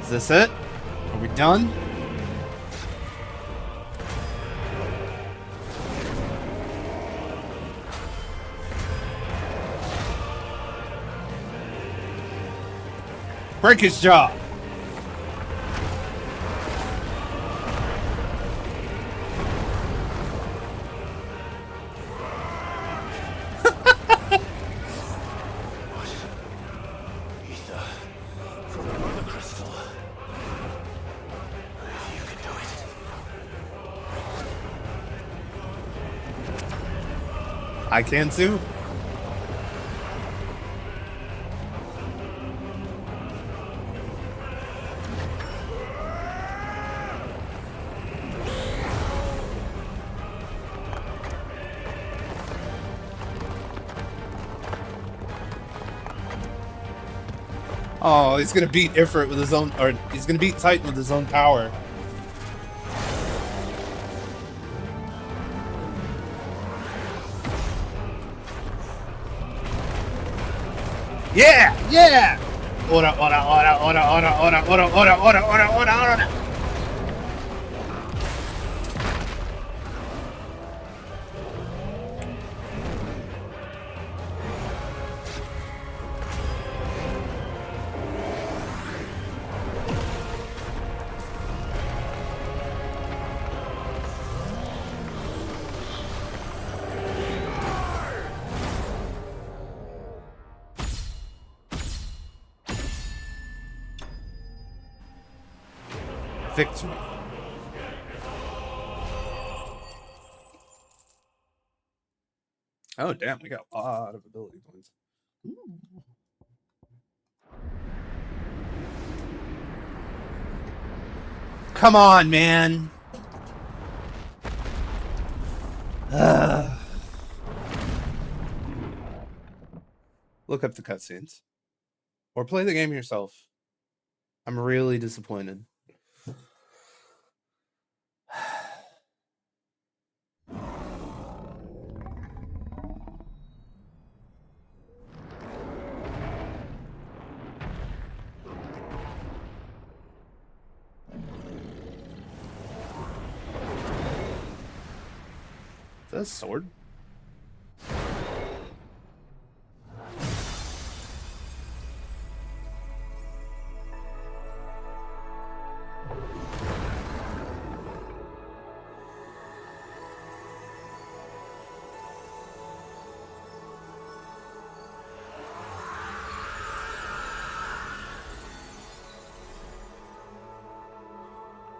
Is this it? Are we done? Break his jaw. Ether from the mother crystal. You can do it. I can too. Oh, he's gonna beat Ifrit with his own, or he's gonna beat Titan with his own power. Yeah, yeah. Ora, ora, ora, ora, ora, ora, ora, ora, ora, ora, ora, ora. Victory. Oh, damn, we got a lot of ability points. Ooh. Come on, man. Look up the cutscenes. Or play the game yourself. I'm really disappointed. That's a sword.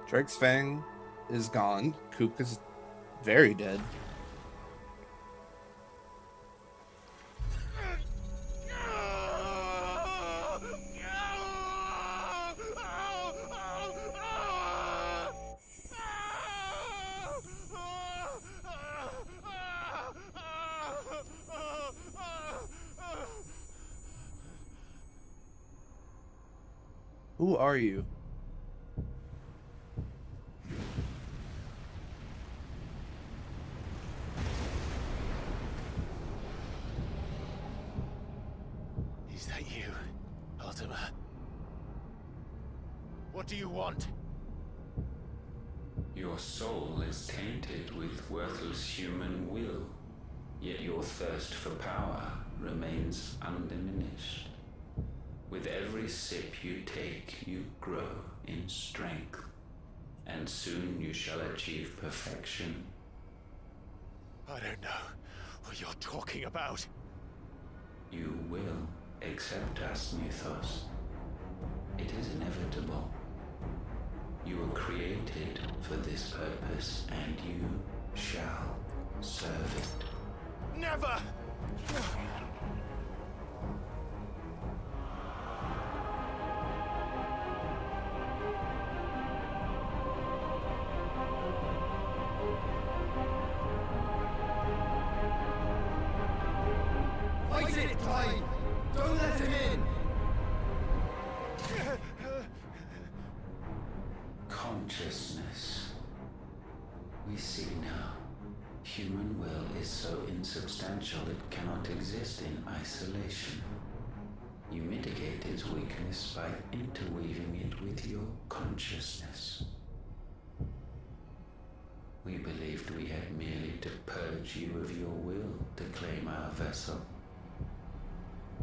Drake's Fang is gone. Kook is very dead. Who are you? Is that you, Ultima? What do you want? Your soul is tainted with worthless human will, yet your thirst for power remains undiminished. With every sip you take, you grow in strength, and soon you shall achieve perfection. I don't know what you're talking about. You will accept us, Mythos. It is inevitable. You were created for this purpose, and you shall serve it. Never! Fight it, Clive! Don't let him in! Consciousness. We see now. Human will is so insubstantial it cannot exist in isolation. You mitigate its weakness by interweaving it with your consciousness. We believed we had merely to purge you of your will to claim our vessel.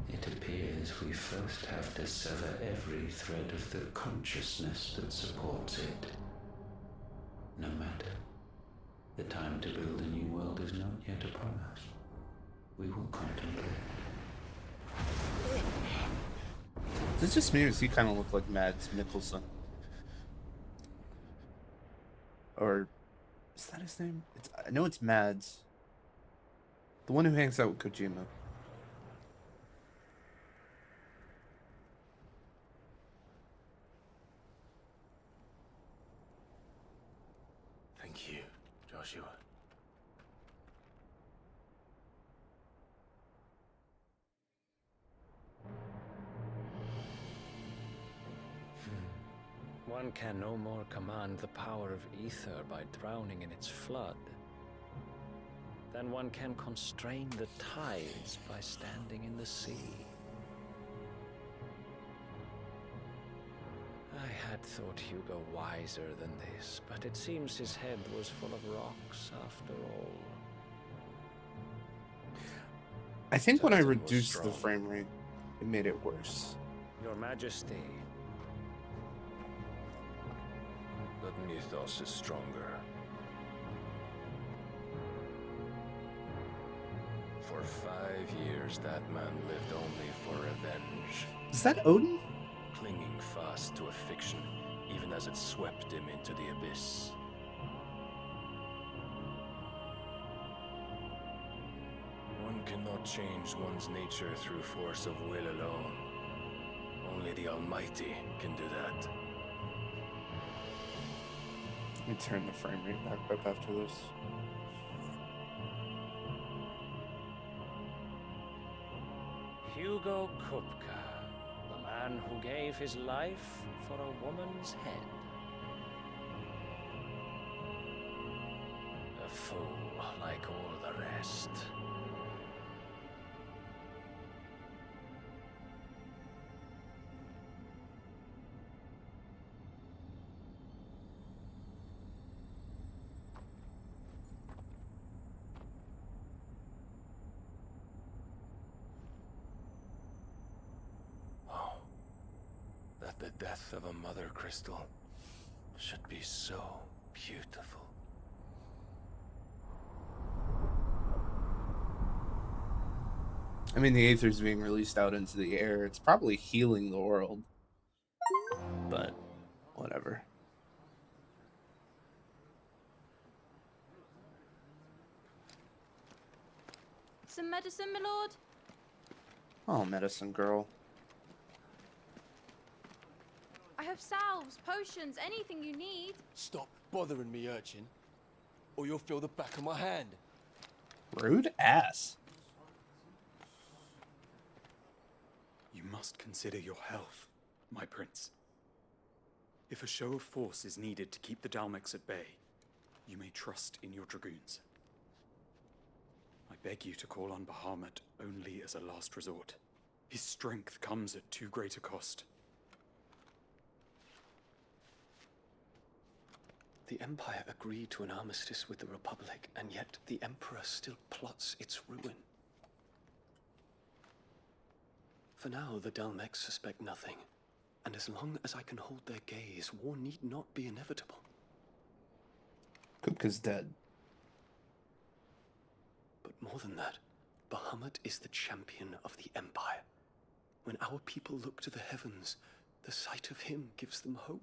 It appears we first have to sever every thread of the consciousness that supports it. No matter. The time to build a new world is not yet upon us. We will contemplate. Is it just me, or does he kind of look like Mads Mikkelsen? Or is that his name? I know it's Mads. The one who hangs out with Kojima. Thank you, Joshua. One can no more command the power of ether by drowning in its flood than one can constrain the tides by standing in the sea. I had thought Hugo wiser than this, but it seems his head was full of rocks after all. I think when I reduced the frame rate, it made it worse. Your Majesty. But Mythos is stronger. For 5 years, that man lived only for revenge. Is that Odin? Clinging fast to a fiction, even as it swept him into the abyss. One cannot change one's nature through force of will alone. Only the Almighty can do that. Let me turn the frame rate back up after this. Hugo Kupka, the man who gave his life for a woman's head. A fool like all the rest. The death of a mother crystal should be so beautiful. I mean, the Aether's being released out into the air. It's probably healing the world. But, whatever. Some medicine, my lord? Oh, medicine girl. I have salves, potions, anything you need. Stop bothering me, urchin, or you'll feel the back of my hand. Rude ass. You must consider your health, my prince. If a show of force is needed to keep the Dalmex at bay, you may trust in your dragoons. I beg you to call on Bahamut only as a last resort. His strength comes at too great a cost. The Empire agreed to an armistice with the Republic, and yet the Emperor still plots its ruin. For now, the Dalmex suspect nothing, and as long as I can hold their gaze, war need not be inevitable. Kupka's dead. But more than that, Bahamut is the champion of the Empire. When our people look to the heavens, the sight of him gives them hope.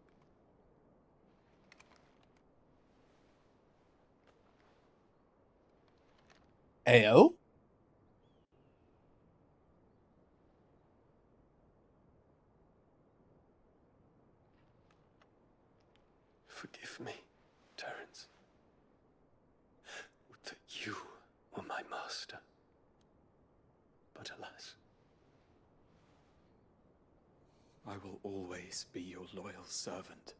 Ayo? Forgive me, Terence. Would that you were my master. But alas. I will always be your loyal servant.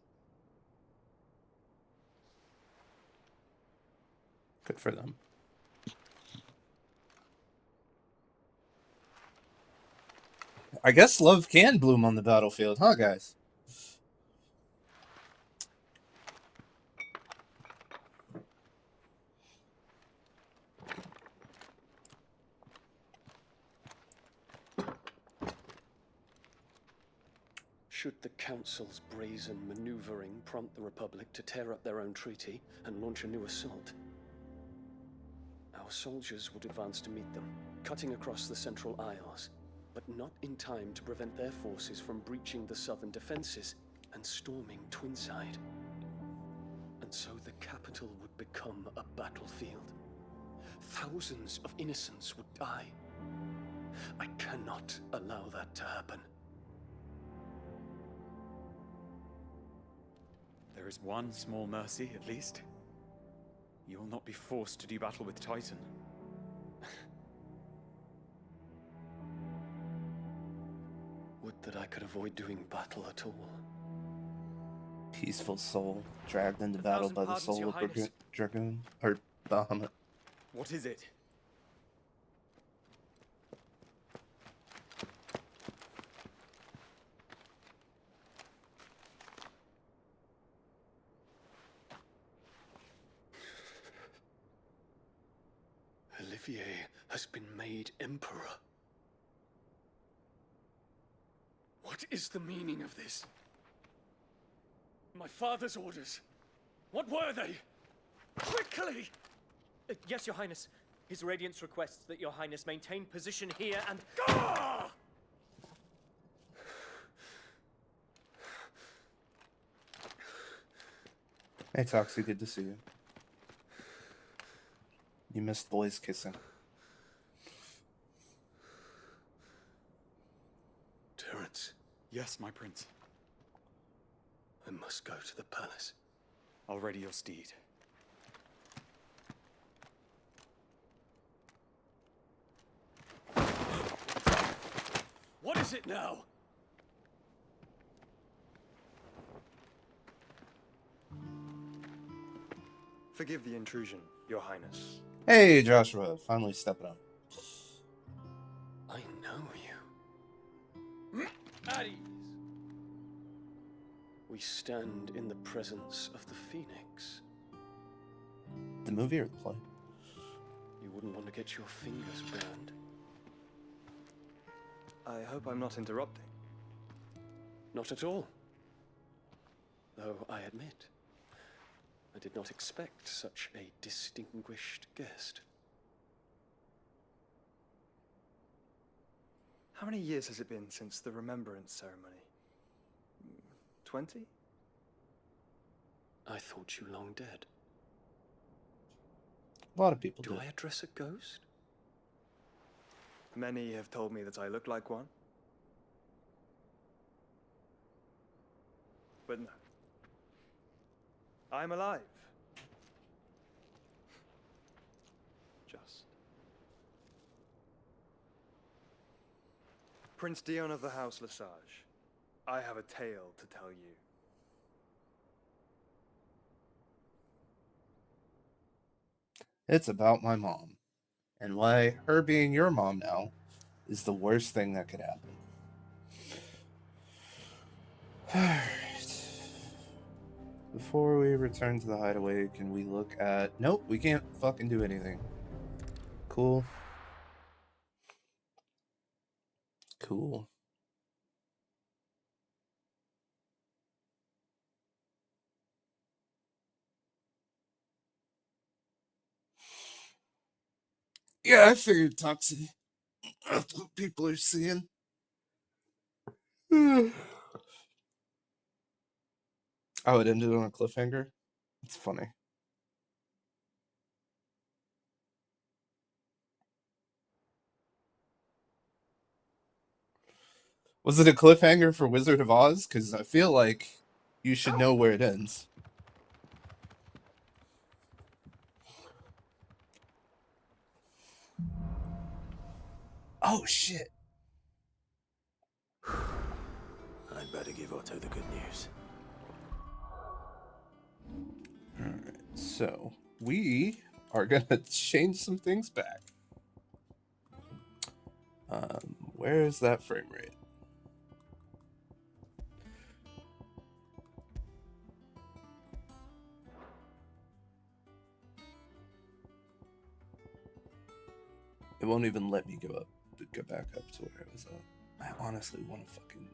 Good for them. I guess love can bloom on the battlefield, huh, guys? Should the Council's brazen maneuvering prompt the Republic to tear up their own treaty and launch a new assault, our soldiers would advance to meet them, cutting across the Central Isles, but not in time to prevent their forces from breaching the southern defenses and storming Twinside. And so the capital would become a battlefield. Thousands of innocents would die. I cannot allow that to happen. There is one small mercy, at least. You will not be forced to do battle with Titan. Would that I could avoid doing battle at all. Peaceful soul, dragged into battle by the soul of Dragoon, or Bahamut. What is it? Olivier has been made Emperor. What is the meaning of this? My father's orders. What were they? Quickly! Yes, Your Highness. His Radiance requests that Your Highness maintain position here and... Gah! Hey, Toxie, good to see you. You missed boys kissing. Terence. Yes, my prince. I must go to the palace. I'll ready your steed. What is it now? Forgive the intrusion, Your Highness. Hey, Joshua, finally stepping up. I know you. At ease. We stand in the presence of the Phoenix. The movie or the play? You wouldn't want to get your fingers burned. I hope I'm not interrupting. Not at all. Though I admit, I did not expect such a distinguished guest. How many years has it been since the Remembrance ceremony? 20? I thought you long dead. A lot of people do. Do I address a ghost? Many have told me that I look like one. But no. I'm alive. Just. Prince Dion of the House Lesage, I have a tale to tell you. It's about my mom, and why her being your mom now is the worst thing that could happen. Alright. Before we return to the hideaway, can we look at... Nope, we can't fucking do anything. Cool. Cool. Yeah, I figured toxic. That's what people are seeing. Oh, it ended on a cliffhanger? It's funny. Was it a cliffhanger for Wizard of Oz? Because I feel like you should know where it ends. Oh, shit. I'd better give Otto the good news. Alright, so we are gonna change some things back. Where is that frame rate? It won't even let me go back up to where it was at. I honestly want to fucking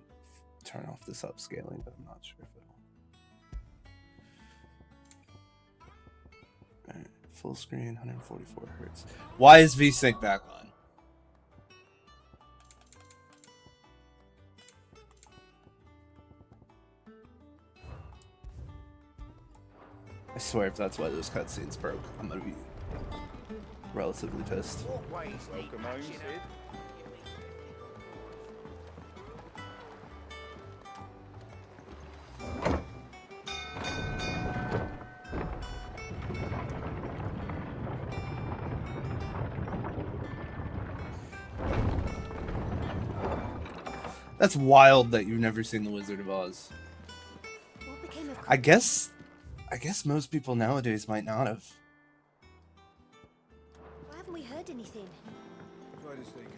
turn off this upscaling, but I'm not sure if it'll. Alright, full screen, 144 hertz. Why is VSync back on? I swear if that's why those cutscenes broke, I'm gonna be relatively pissed. Welcome home, Sid. That's wild that you've never seen The Wizard of Oz. I guess most people nowadays might not have. Why haven't we heard anything? Quite as they come.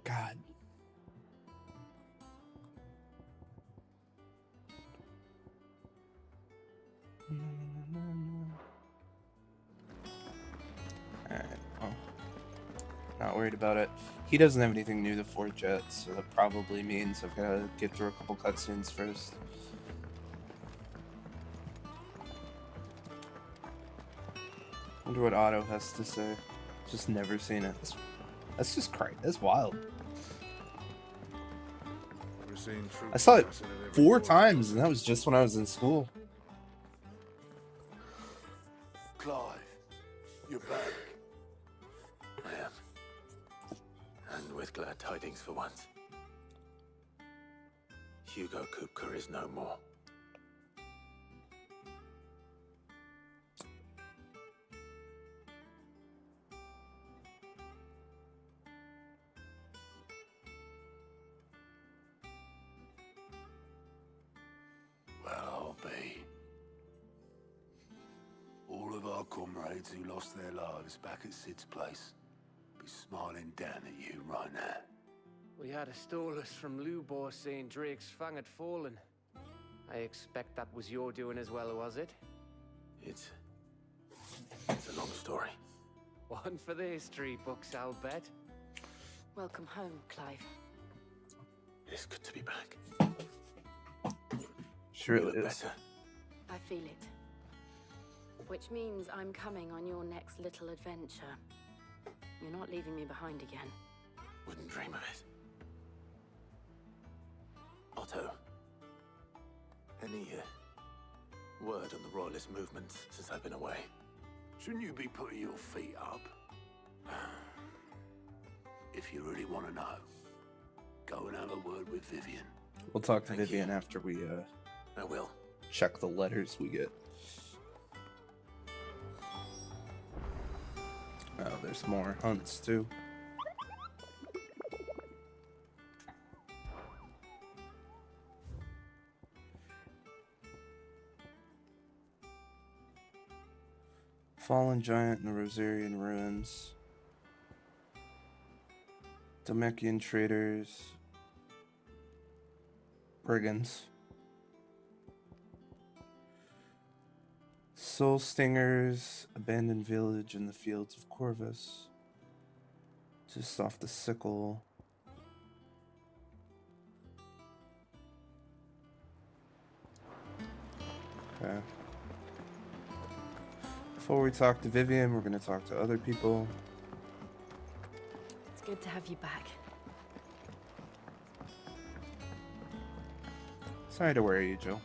God. Alright, well, not worried about it. He doesn't have anything new to forge yet, so that probably means I've got to get through a couple cutscenes first. Wonder what Otto has to say. Just never seen it. That's just crazy. That's wild. I saw it 4 times, and that was just when I was in school. Clive, you're back. I am. And with glad tidings for once. Hugo Kupka is no more. Well, I'll be. All of our comrades who lost their lives back at Sid's place be smiling down at you right now. We had a stolus from Lubor saying Drake's fang had fallen. I expect that was your doing as well, was it? It's a long story. One for the history books, I'll bet. Welcome home, Clive. It's good to be back. Sure You look it is. better. I feel it. Which means I'm coming on your next little adventure. You're not leaving me behind again. Wouldn't dream of it. Otto, any word on the Royalist movement since I've been away? Shouldn't you be putting your feet up? If you really want to know, go and have a word with Vivian. We'll talk to Vivian after we I will. check the letters we get. Oh, there's more hunts too. Fallen giant in the Rosarian ruins. Damekian traders. Brigands. Soul Stingers, abandoned village in the fields of Corvus. Just off the sickle. Okay. Before we talk to Vivian, we're going to talk to other people. It's good to have you back. Sorry to worry you, Jill.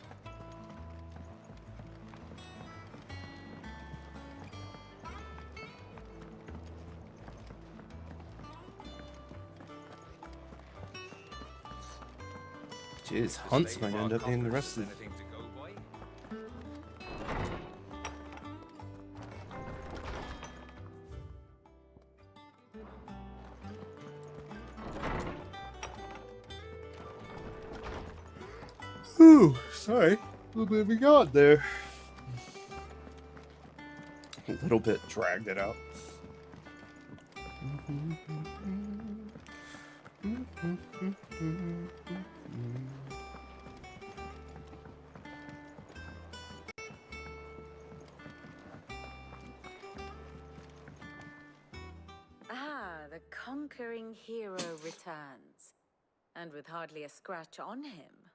Jeez, hunts might end up being the rest of the... Ooh, sorry. A little bit we got there. A little bit dragged it out. The conquering hero returns. And with hardly a scratch on him.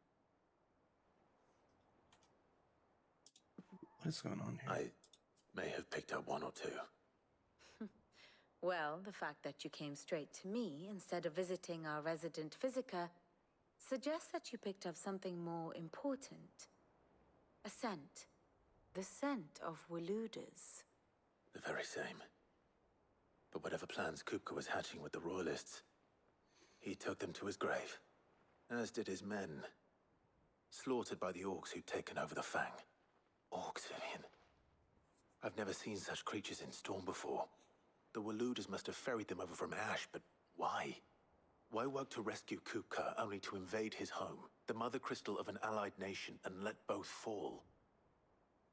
What is going on here? I may have picked up one or two. Well, the fact that you came straight to me instead of visiting our resident physiker suggests that you picked up something more important. A scent. The scent of Waludas. The very same. But whatever plans Kupka was hatching with the Royalists, he took them to his grave, as did his men, slaughtered by the orcs who'd taken over the Fang. Orcs, Vivian. I've never seen such creatures in Storm before. The Waludas must have ferried them over from Ash, but why? Why work to rescue Kupka only to invade his home, the mother crystal of an allied nation, and let both fall?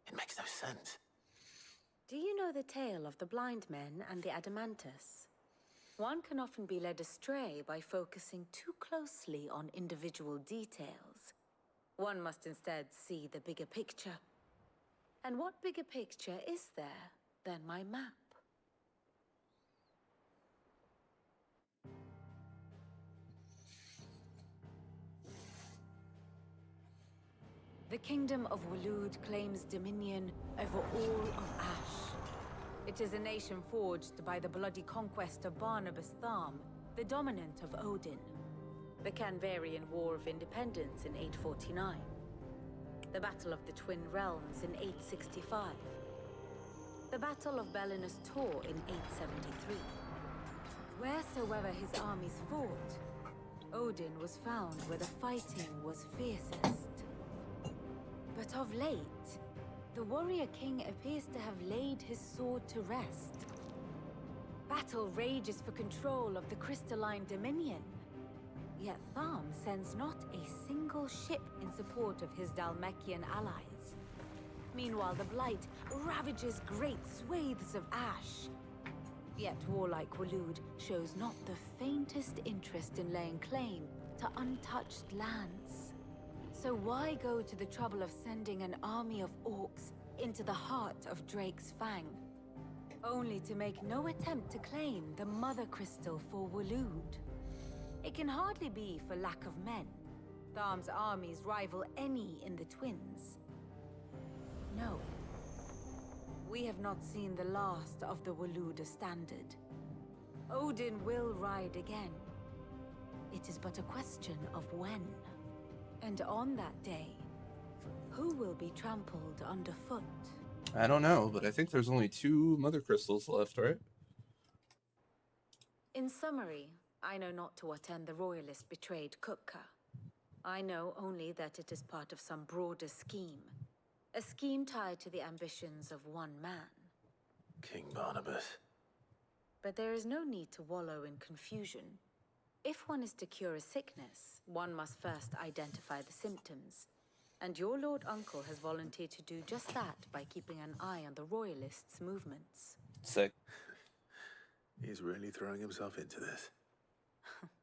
It makes no sense. Do you know the tale of the blind men and the Adamantus? One can often be led astray by focusing too closely on individual details. One must instead see the bigger picture. And what bigger picture is there than my map? The kingdom of Walud claims dominion over all of Ash. It is a nation forged by the bloody conquest of Barnabas Tharm, the dominant of Odin. The Canvarian War of Independence in 849. The Battle of the Twin Realms in 865. The Battle of Belinus Tor in 873. Wheresoever his armies fought, Odin was found where the fighting was fiercest. But of late, the warrior king appears to have laid his sword to rest. Battle rages for control of the crystalline dominion. Yet Tharm sends not a single ship in support of his Dhalmekian allies. Meanwhile, the Blight ravages great swathes of Ash. Yet warlike Waloed shows not the faintest interest in laying claim to untouched lands. So why go to the trouble of sending an army of orcs into the heart of Drake's Fang, only to make no attempt to claim the Mother Crystal for Waloed? It can hardly be for lack of men. Tharm's armies rival any in the Twins. No. We have not seen the last of the Waloed standard. Odin will ride again. It is but a question of when. And on that day, who will be trampled underfoot? I don't know, but I think there's only 2 Mother Crystals left, right? In summary, I know not to what end the royalist betrayed Kupka. I know only that it is part of some broader scheme. A scheme tied to the ambitions of one man. King Barnabas. But there is no need to wallow in confusion. If one is to cure a sickness, one must first identify the symptoms. And your Lord Uncle has volunteered to do just that by keeping an eye on the royalists' movements. Sick. He's really throwing himself into this.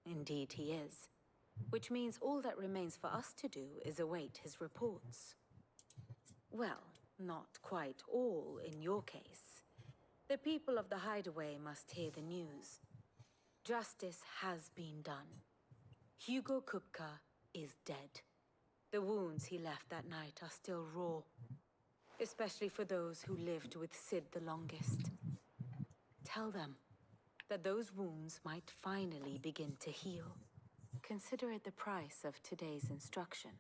Indeed he is. Which means all that remains for us to do is await his reports. Well, not quite all in your case. The people of the Hideaway must hear the news. Justice has been done. Hugo Kupka is dead. The wounds he left that night are still raw, especially for those who lived with Sid the longest. Tell them that those wounds might finally begin to heal. Consider it the price of today's instruction.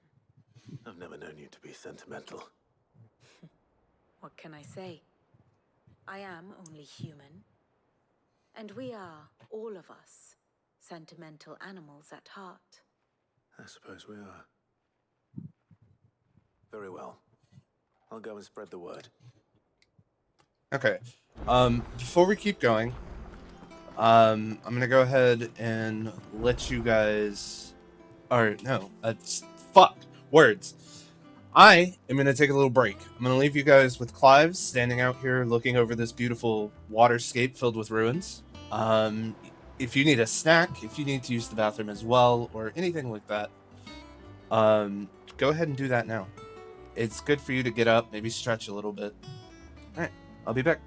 I've never known you to be sentimental. What can I say? I am only human. And we are, all of us, sentimental animals at heart. I suppose we are. Very well. I'll go and spread the word. Okay. Before we keep going, I'm gonna go ahead and let you guys... Or, no. Fuck. Words. I am going to take a little break. I'm going to leave you guys with Clive standing out here looking over this beautiful waterscape filled with ruins. If you need a snack, if you need to use the bathroom as well, or anything like that, go ahead and do that now. It's good for you to get up, maybe stretch a little bit. Alright, I'll be back.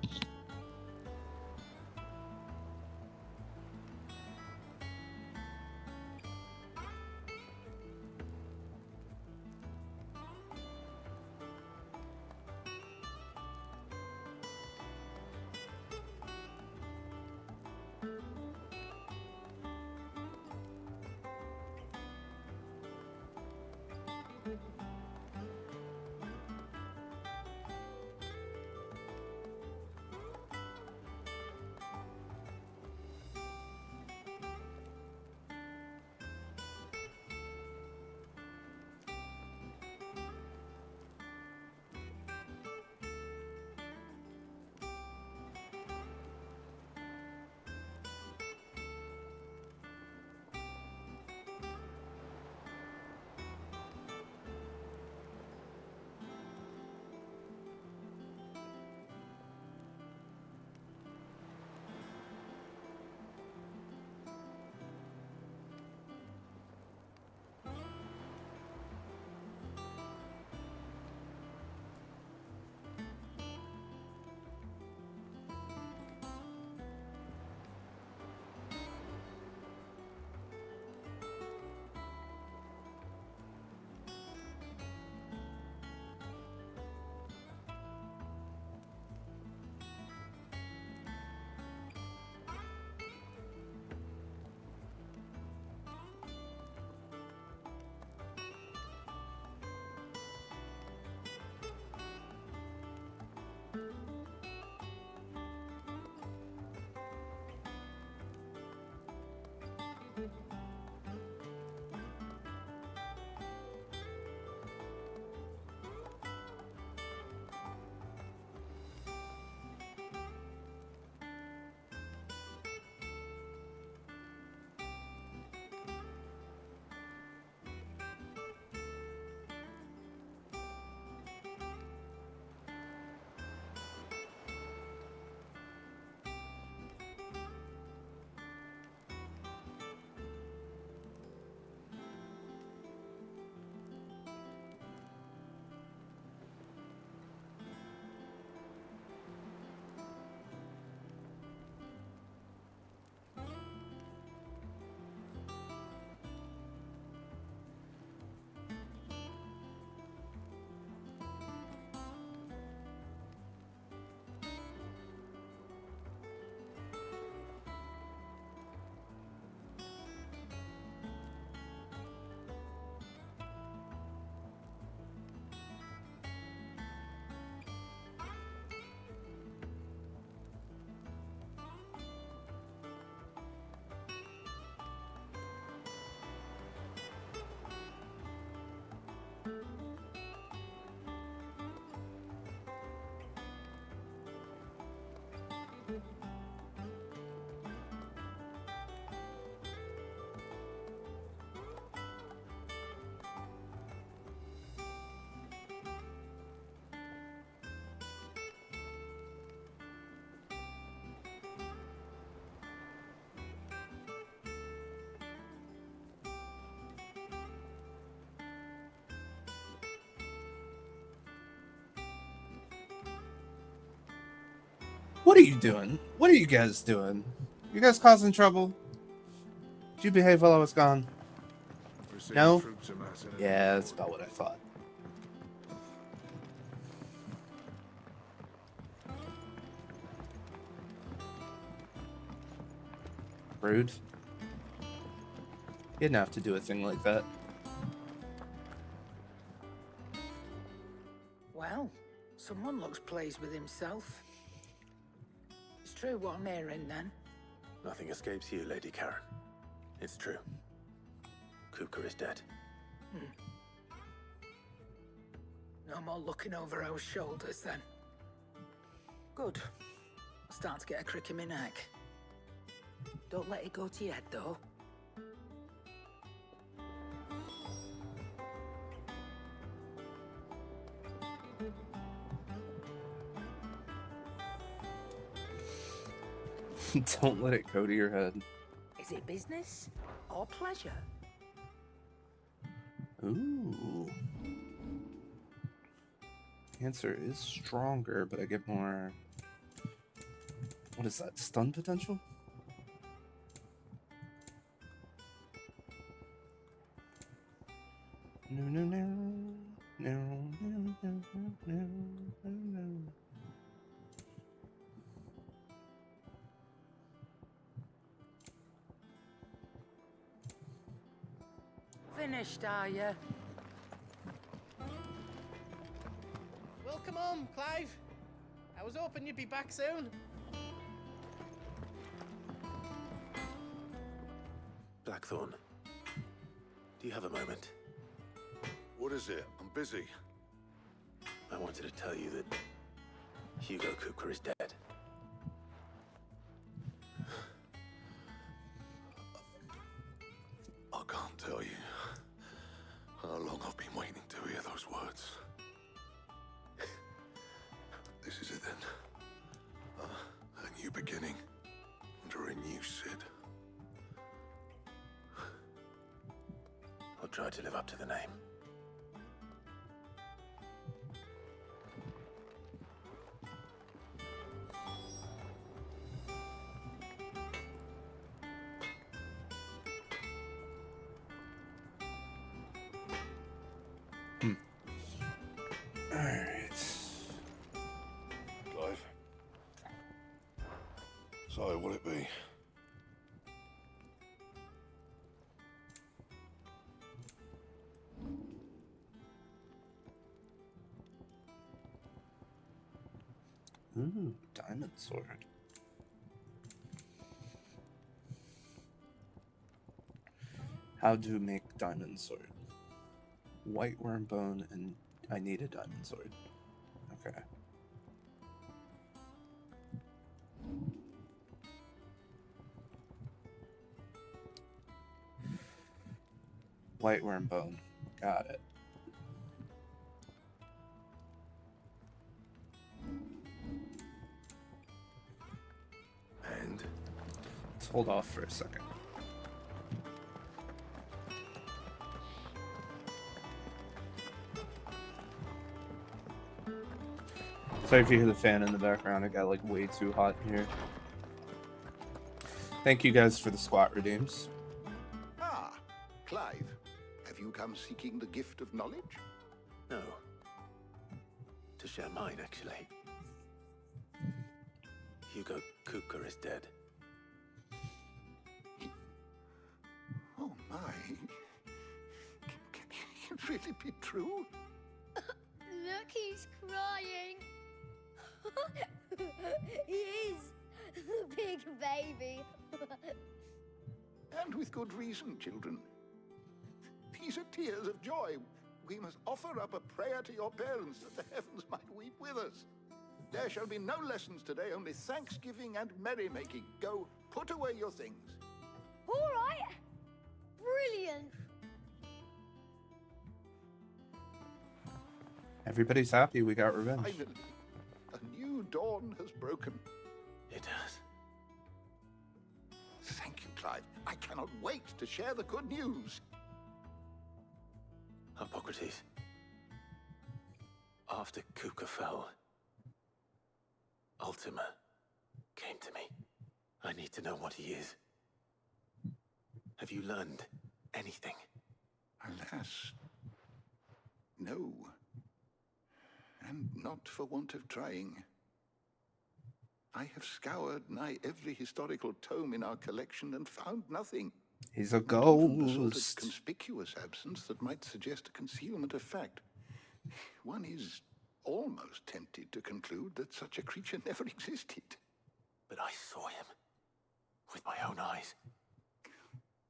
What are you doing? What are you guys doing? You guys causing trouble? Did you behave while I was gone? No? Yeah, that's about what I thought. Rude. You didn't have to do a thing like that. Well, someone looks pleased with himself. It's true what I'm hearing, then. Nothing escapes you, Lady Karen. It's true. Kupka is dead. No more looking over our shoulders, then. Good. I'm starting to get a crick in my neck. Don't let it go to your head, though. Don't let it go to your head. Is it business or pleasure? Ooh. Answer is stronger, but I get more... What is that? Stun potential? No, no, no. No, no, no, no, no, no. Finished, are you? Welcome home, Clive. I was hoping you'd be back soon. Blackthorn, do you have a moment? What is it? I'm busy. I wanted to tell you that Hugo Kupka is dead. I can't tell you how long I've been waiting to hear those words. This is it then. A new beginning under a new Sid. I'll try to live up to the name. Alright. Clive. So, what'll it be? Ooh, diamond sword. How to make diamond sword? White worm bone, and I need a diamond sword. Okay. White worm bone. Got it. And? Let's hold off for a second. Sorry if you hear the fan in the background. It got like way too hot in here. Thank you guys for the squat redeems. Ah, Clive, have you come seeking the gift of knowledge? No. To share mine, actually. Hugo Kupka is dead. Oh my. Can it really be true? Look, he's crying. He is. The big baby. And with good reason, children. These are tears of joy. We must offer up a prayer to your parents that the heavens might weep with us. There shall be no lessons today, only thanksgiving and merrymaking. Go, put away your things. All right. Brilliant. Everybody's happy we got revenge. Finally, a new dawn has broken. It has. Thank you, Clive. I cannot wait to share the good news. Hippocrates. After Kupka fell, Ultima came to me. I need to know what he is. Have you learned anything? Alas, no. And not for want of trying. I have scoured nigh every historical tome in our collection and found nothing. He's a Not even the sort of ghost. conspicuous absence that might suggest a concealment of fact. One is almost tempted to conclude that such a creature never existed. But I saw him with my own eyes.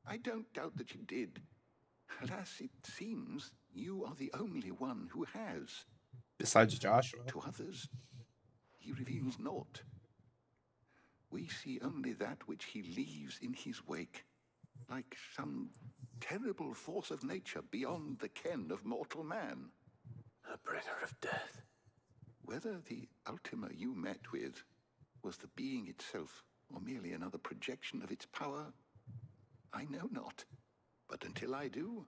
I don't doubt that you did. Alas, it seems you are the only one who has. Besides Joshua. To others, he reveals naught. We see only that which he leaves in his wake, like some terrible force of nature beyond the ken of mortal man. A bringer of death. Whether the Ultima you met with was the being itself, or merely another projection of its power, I know not. But until I do,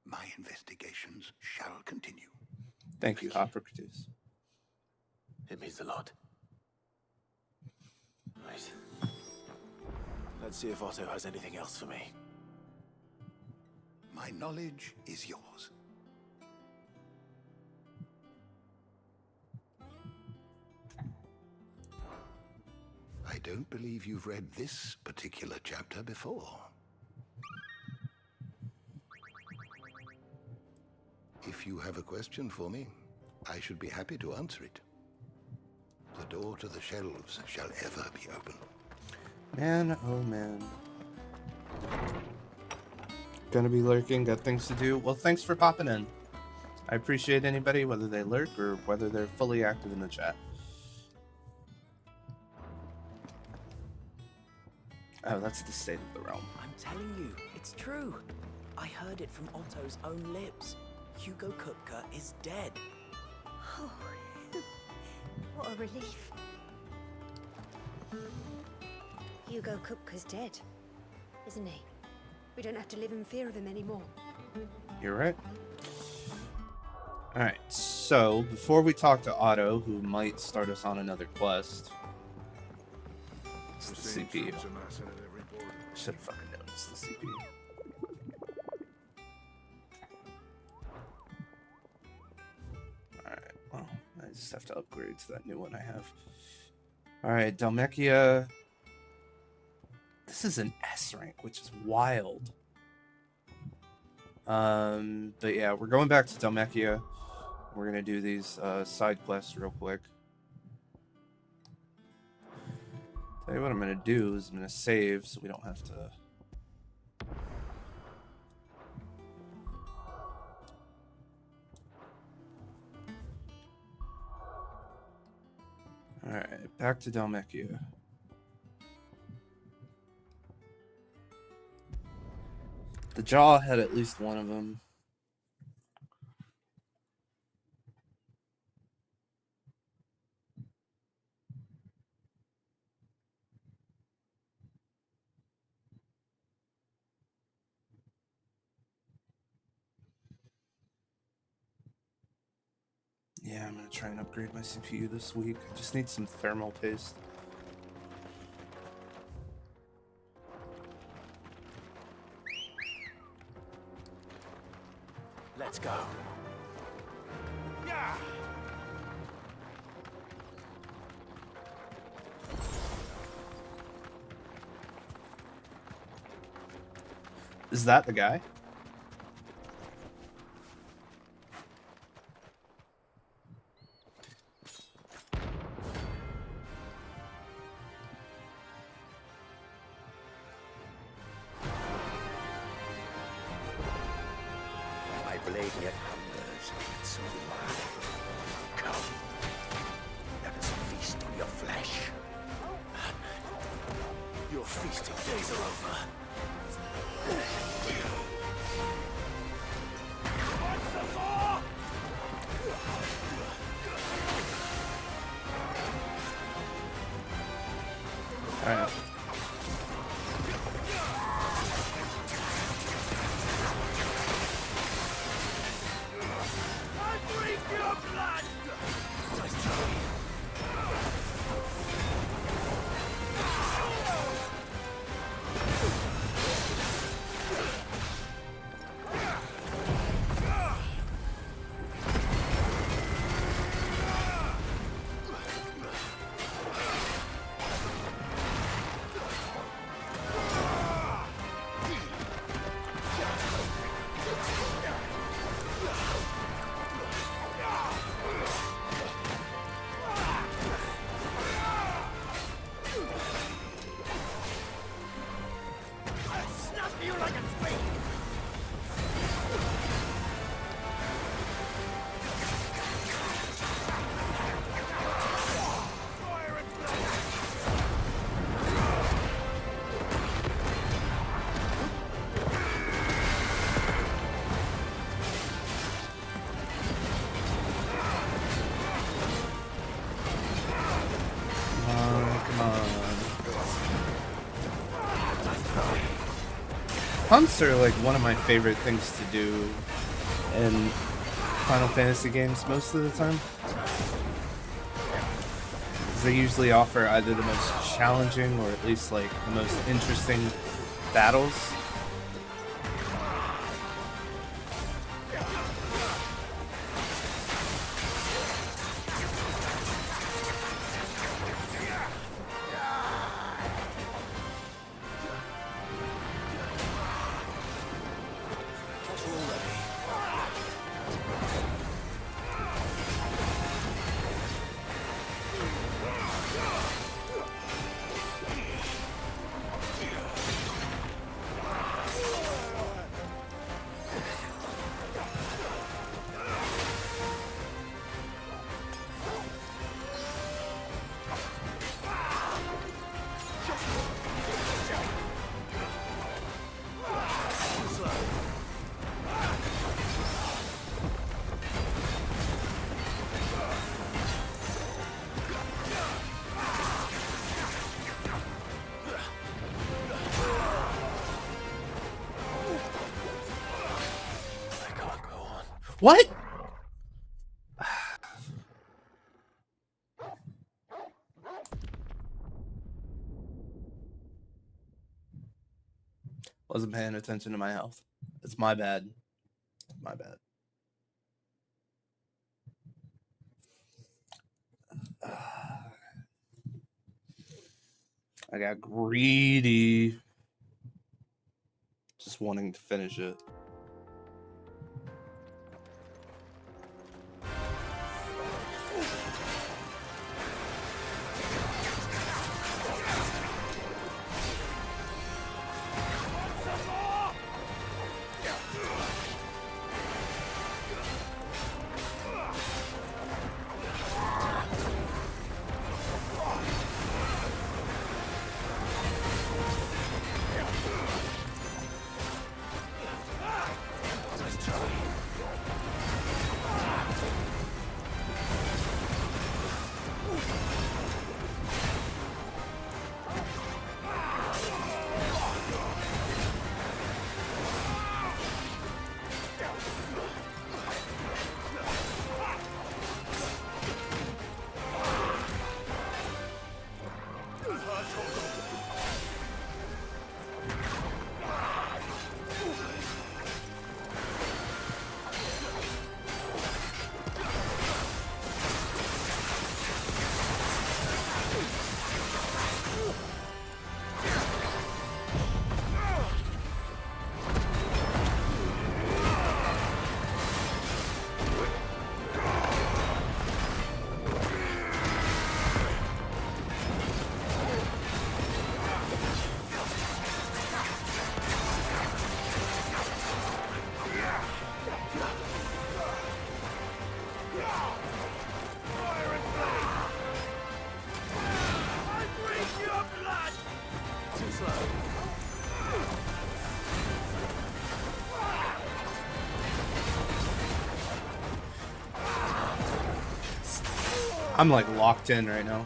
my investigations shall continue. Thank you, Hippocrates. It means a lot. Right. Let's see if Otto has anything else for me. My knowledge is yours. I don't believe you've read this particular chapter before. If you have a question for me, I should be happy to answer it. The door to the shelves shall ever be open. Man, oh man. Gonna be lurking, got things to do. Well, thanks for popping in. I appreciate anybody, whether they lurk or whether they're fully active in the chat. Oh, that's the state of the realm. I'm telling you, it's true. I heard it from Otto's own lips. Hugo Kupka is dead. Oh, what a relief. Hugo Kupka's dead, isn't he? We don't have to live in fear of him anymore. You're right. Alright, so before we talk to Otto, who might start us on another quest, it's the CPU. Should have fucking known it's the CPU. Alright, well, I just have to upgrade to that new one I have. Alright, Dhalmekia. This is an S rank, which is wild. But yeah, we're going back to Dhalmekia. We're gonna do these side quests real quick. Tell you what I'm gonna do is I'm gonna save so we don't have to. Alright, back to Dhalmekia. The jaw had at least one of them. Yeah, I'm gonna try and upgrade my CPU this week. I just need some thermal paste. Let's go. Yeah. Is that the guy? My blade yet hungers, and so do I. Come, let us feast on your flesh. Your feasting days are over. Alright. hunts are like one of my favorite things to do in Final Fantasy games most of the time. They usually offer either the most challenging or at least like the most interesting battles. What? Wasn't paying attention to my health. It's my bad. My bad. I got greedy. Just wanting to finish it. I'm like locked in right now.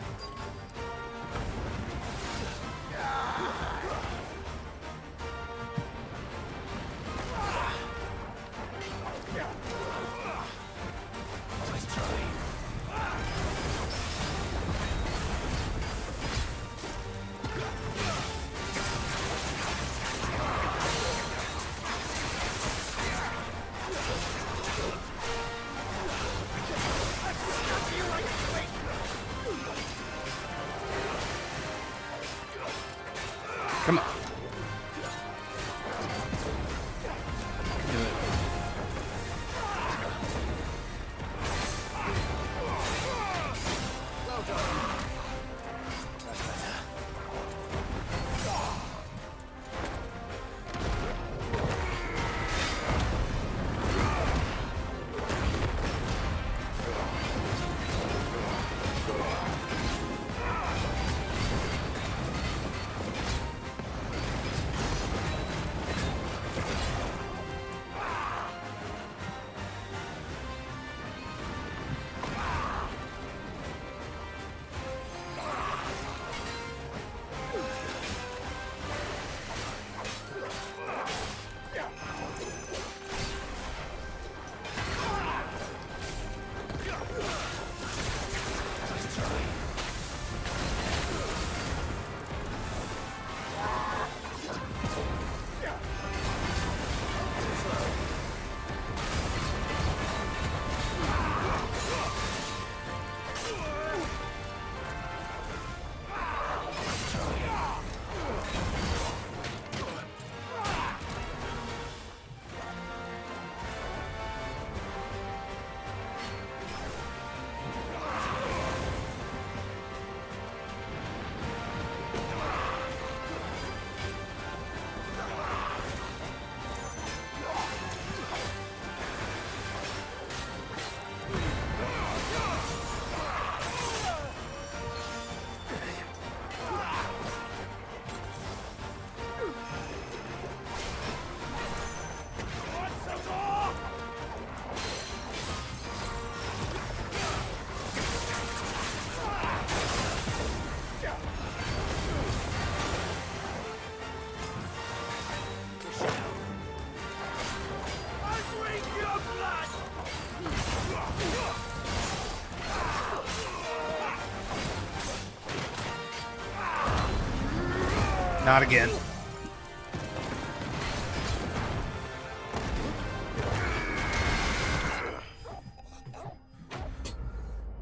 Not again.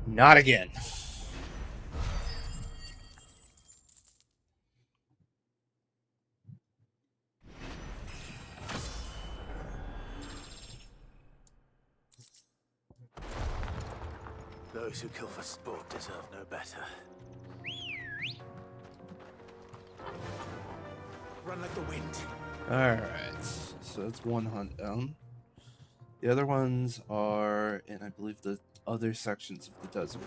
Not again. Those who kill for sport deserve no better. Run like the wind. Alright, so that's one hunt down. The other ones are in, I believe, the other sections of the desert.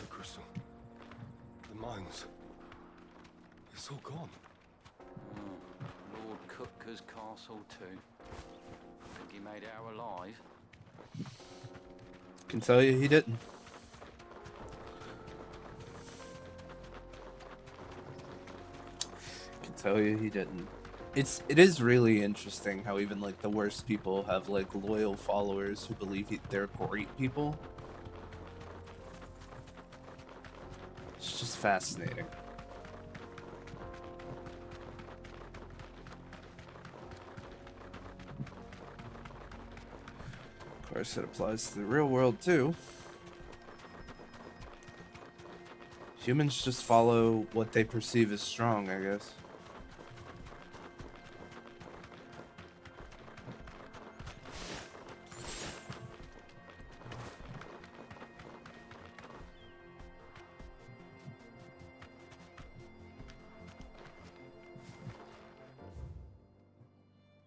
The crystal. The mines. It's all gone. Lord Kupka's castle too. Think he made it out alive? Can tell you he didn't. Can tell you he didn't. It is really interesting how even like the worst people have like loyal followers who believe they're great people. It's just fascinating. Of course, it applies to the real world too. Humans just follow what they perceive as strong, I guess.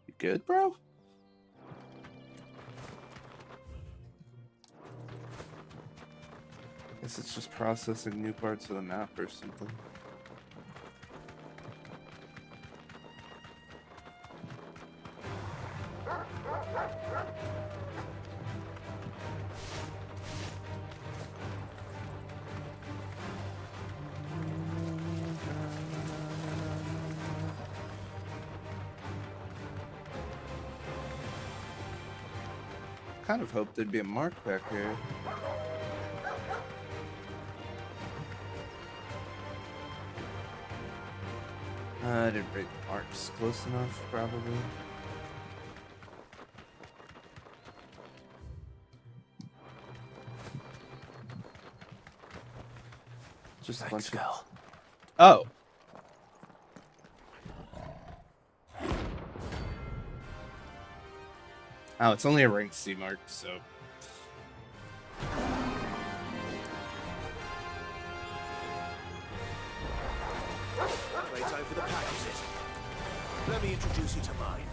You good, bro? Guess it's just processing new parts of the map or something. Kind of hoped there'd be a mark back here. I didn't break the marks close enough, probably. Just a bunch of... Oh! Oh, it's only a rank C mark, so... Playtime for the pack, is it? Let me introduce you to mine.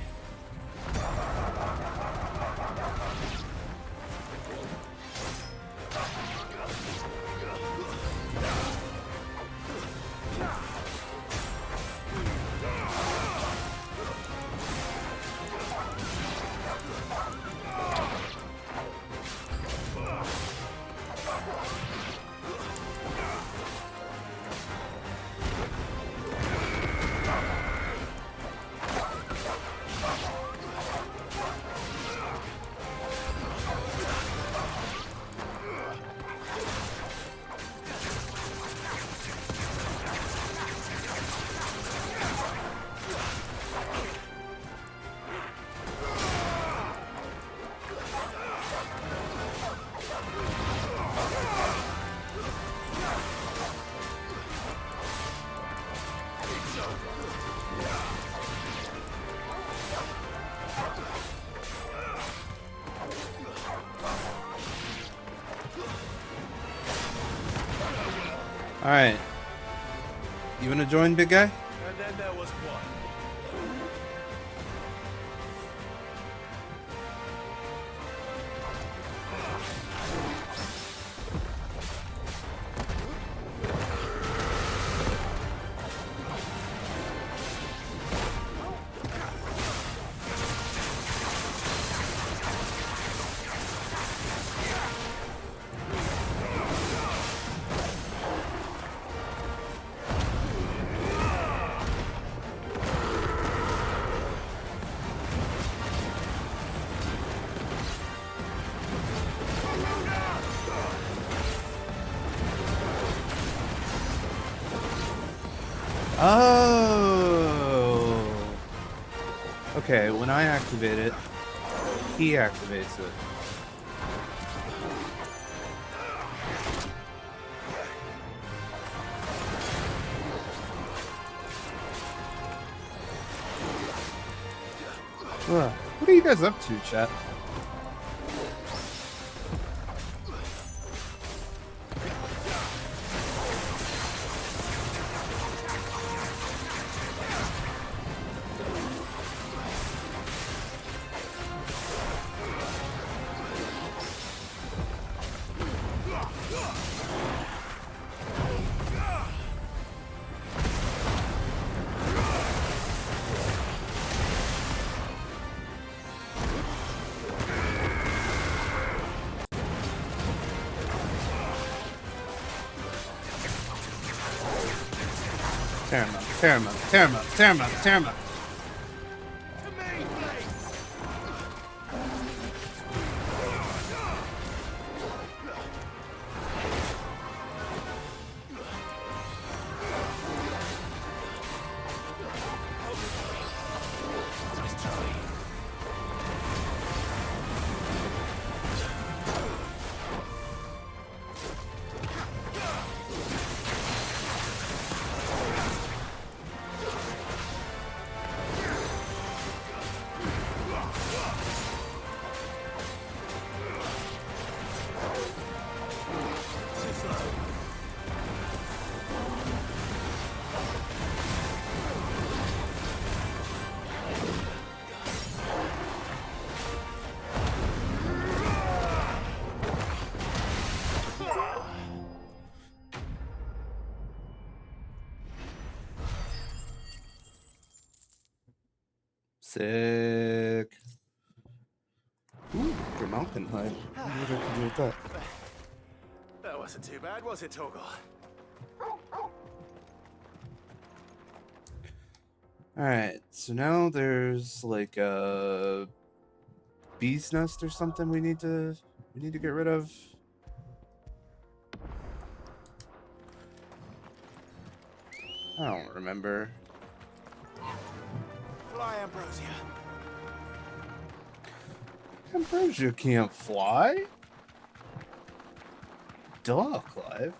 Alright. You wanna join, big guy? And then there was one. Okay, when I activate it, he activates it. Ugh. What are you guys up to, chat? Tear him up, tear him up, tear him up, tear him up, tear him up. Sick. Ooh, your mountain height. I wonder what I can do with that. That wasn't too bad, was it, Torgal? Alright, so now there's like a bee's nest or something we need to get rid of. I don't remember. Fly, Ambrosia. Ambrosia can't fly. Duh, Clive.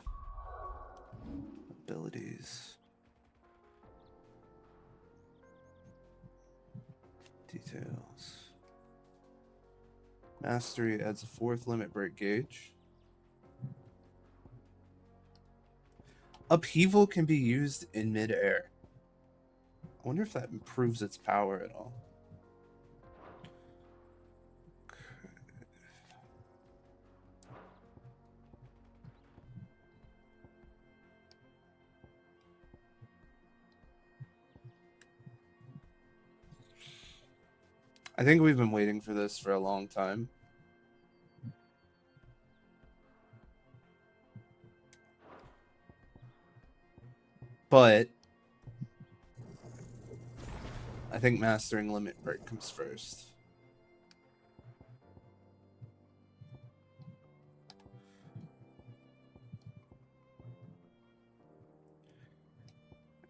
Abilities. Details. Mastery adds a 4th limit break gauge. Upheaval can be used in midair. I wonder if that improves its power at all. Okay. I think we've been waiting for this for a long time. But I think mastering limit break comes first.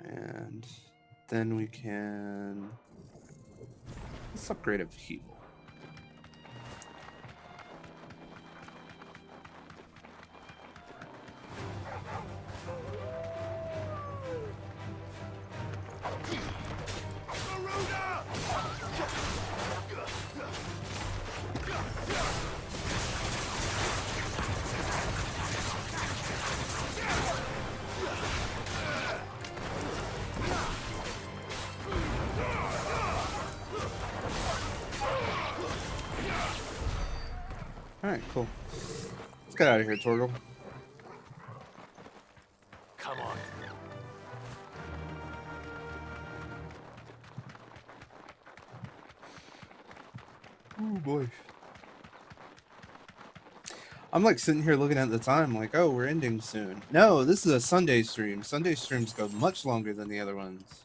And then we can... Let's upgrade Upheaval. Alright, cool. Let's get out of here, Torgal. Come on. Oh boy. I'm like sitting here looking at the time like, oh, we're ending soon. No, this is a Sunday stream. Sunday streams go much longer than the other ones.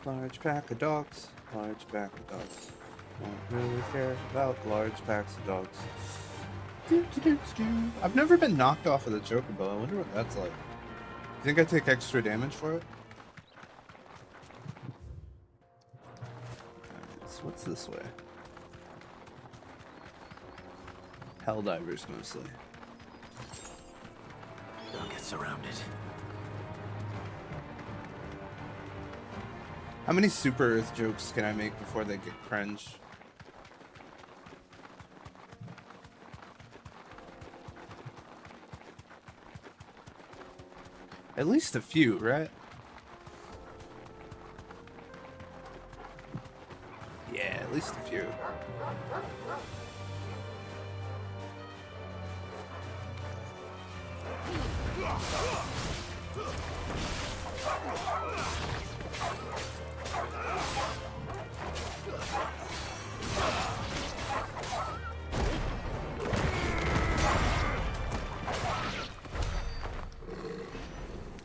Large pack of dogs. Large pack of dogs. Don't really care about large packs of dogs. I've never been knocked off of the chocobo. I wonder what that's like. You think I take extra damage for it? Alright, so what's this way? Helldivers mostly. Don't get surrounded. How many Super Earth jokes can I make before they get cringe? At least a few, right? Yeah, at least a few.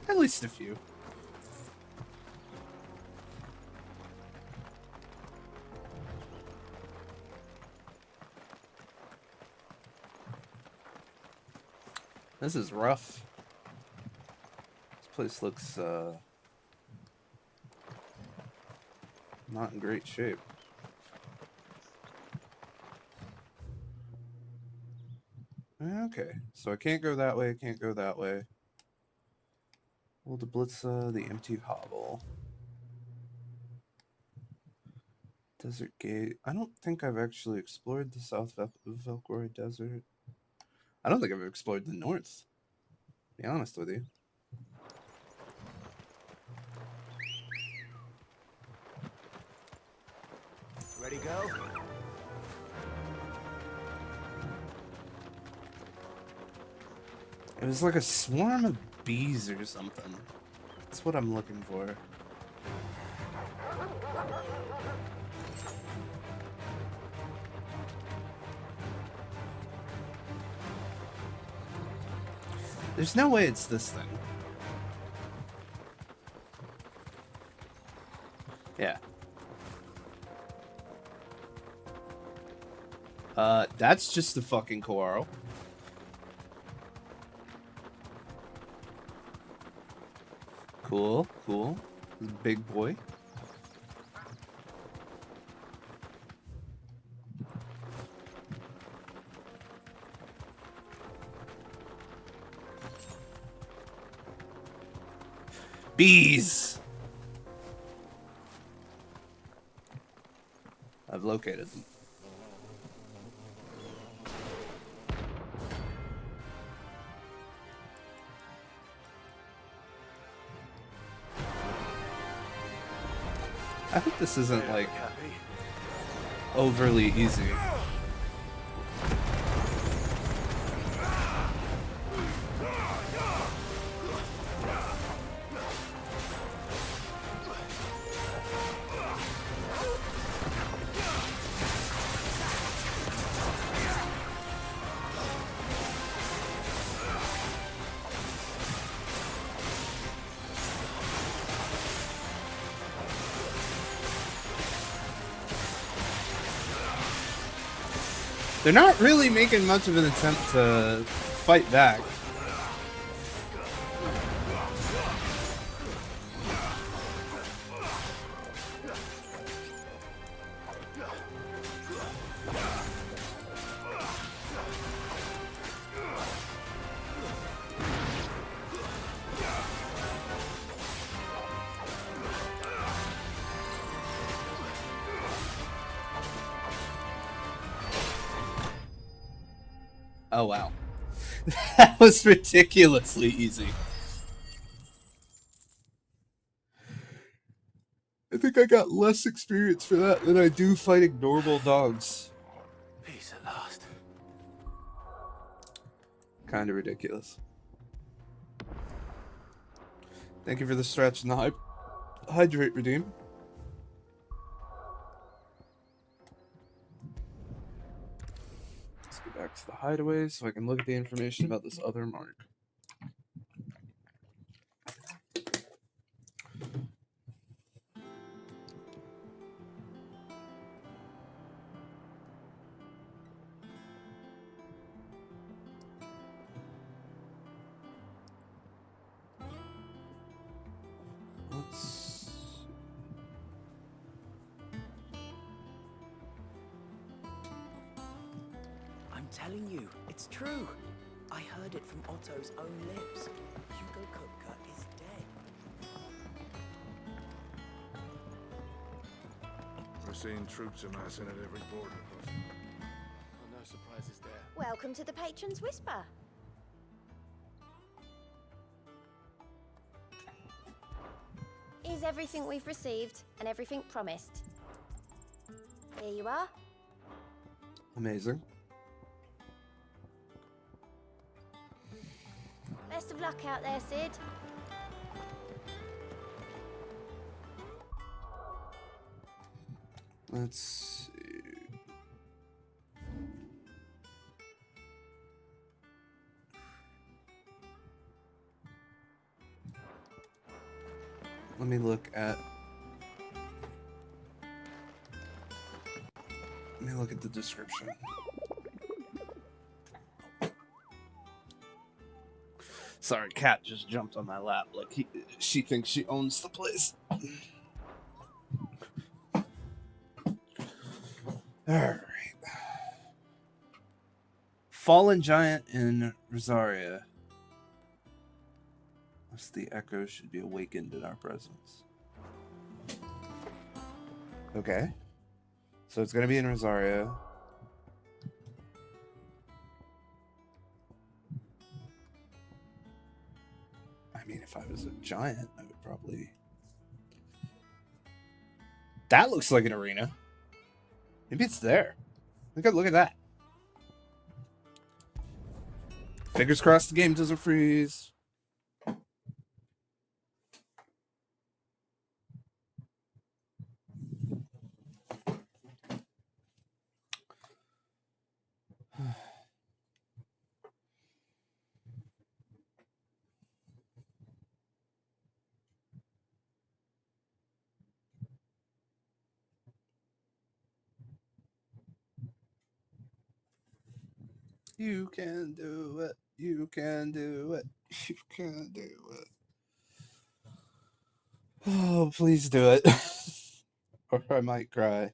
At least a few. This is rough. This place looks not in great shape. Okay, so I can't go that way, I can't go that way. Well, the Blitza, the empty hovel. Desert Gate. I don't think I've actually explored the South Velcroy Desert. I don't think I've explored the North, to be honest with you. Ready, go? It was like a swarm of bees or something. That's what I'm looking for. There's no way it's this thing. Yeah. That's just a fucking coral. Cool, cool. Big boy. Bees! I've located them. I hope this isn't like overly easy. They're not really making much of an attempt to fight back. Oh, wow. That was ridiculously easy. I think I got less experience for that than I do fighting normal dogs. Peace at last. Kind of ridiculous. Thank you for the stretch and the hydrate redeem. Let's go back to the hideaway so I can look at the information about this other mark. telling you, it's true. I heard it from Otto's own lips. Hugo Kupka is dead. We're seeing troops amassing at every border crossing. Oh, no surprises there. Welcome to the Patron's Whisper. Is everything we've received and everything promised? Here you are. Amazing. Best of luck out there, Sid. Let's see. Let me look at the description. Sorry, Cat just jumped on my lap like she thinks she owns the place. Alright. Fallen giant in Rosaria. Thus the echo should be awakened in our presence. Okay. So it's gonna be in Rosaria. I mean, if I was a giant, I would probably... That looks like an arena. Maybe it's there. Look at that. Fingers crossed the game doesn't freeze. You can do it. You can do it. You can do it. Oh, please do it. Or I might cry.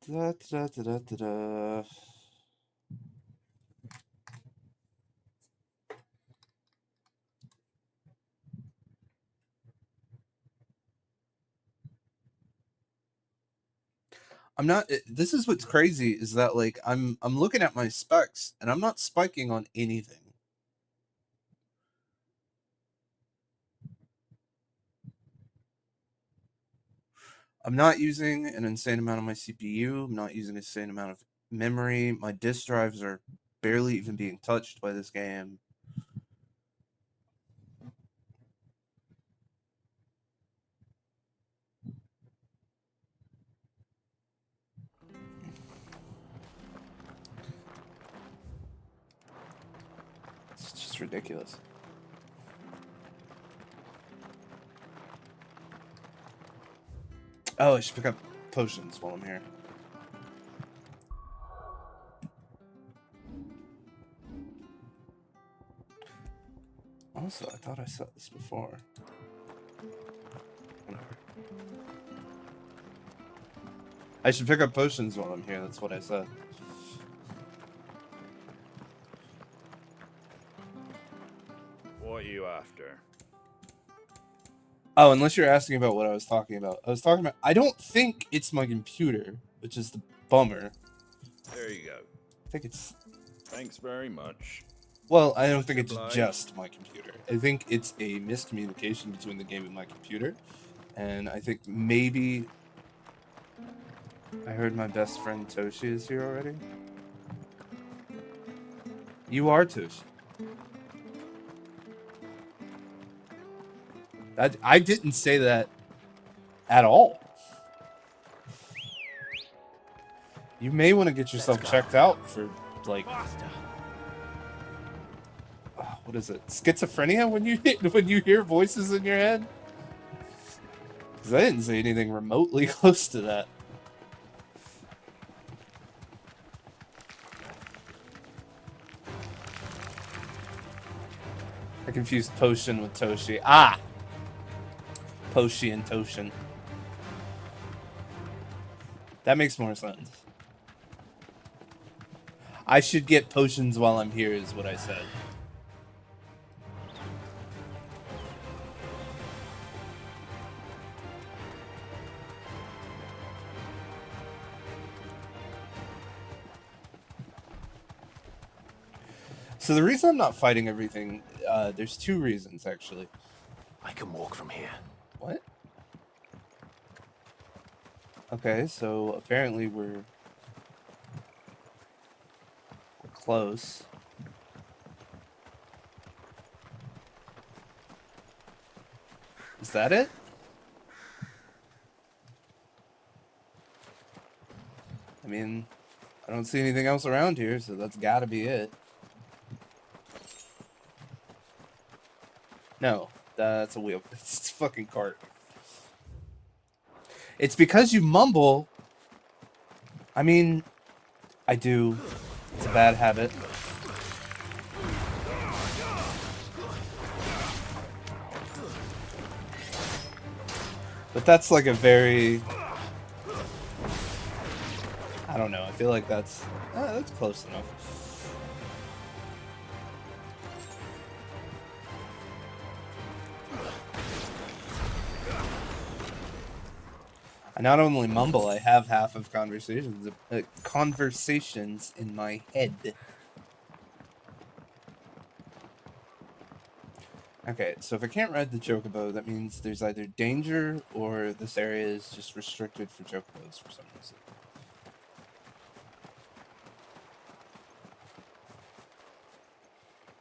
Da, da, da, da, da, da. I'm not. This is what's crazy is that like I'm looking at my specs and I'm not spiking on anything. I'm not using an insane amount of my CPU. I'm not using an insane amount of memory. My disk drives are barely even being touched by this game. It's just ridiculous. Oh, I should pick up potions while I'm here. Also, I thought I saw this before. Whatever. I should pick up potions while I'm here, that's what I said. What are you after? Oh, unless you're asking about what I was talking about. I don't think it's my computer, which is the bummer. There you go. I think it's... Thanks very much. Well, I don't think it's just my computer. I think it's a miscommunication between the game and my computer. And I think maybe... I heard my best friend Toshi is here already. You are Toshi. I didn't say that at all. You may want to get yourself checked out for, like, what is it? Schizophrenia when you hear voices in your head? Because I didn't say anything remotely close to that. I confused potion with Toshi. Ah! Poshi and Toshin. That makes more sense. I should get potions while I'm here is what I said. So the reason I'm not fighting everything, there's two reasons, actually. I can walk from here. What? Okay, so apparently we're close. Is that it? I mean, I don't see anything else around here, so that's gotta be it. No, that's a wheel. It's a fucking cart. It's because you mumble. I mean, I do. It's a bad habit. But that's like a very... I don't know. I feel like that's close enough. I not only mumble, I have half of conversations in my head. Okay, so if I can't ride the chocobo, that means there's either danger or this area is just restricted for chocobos for some reason.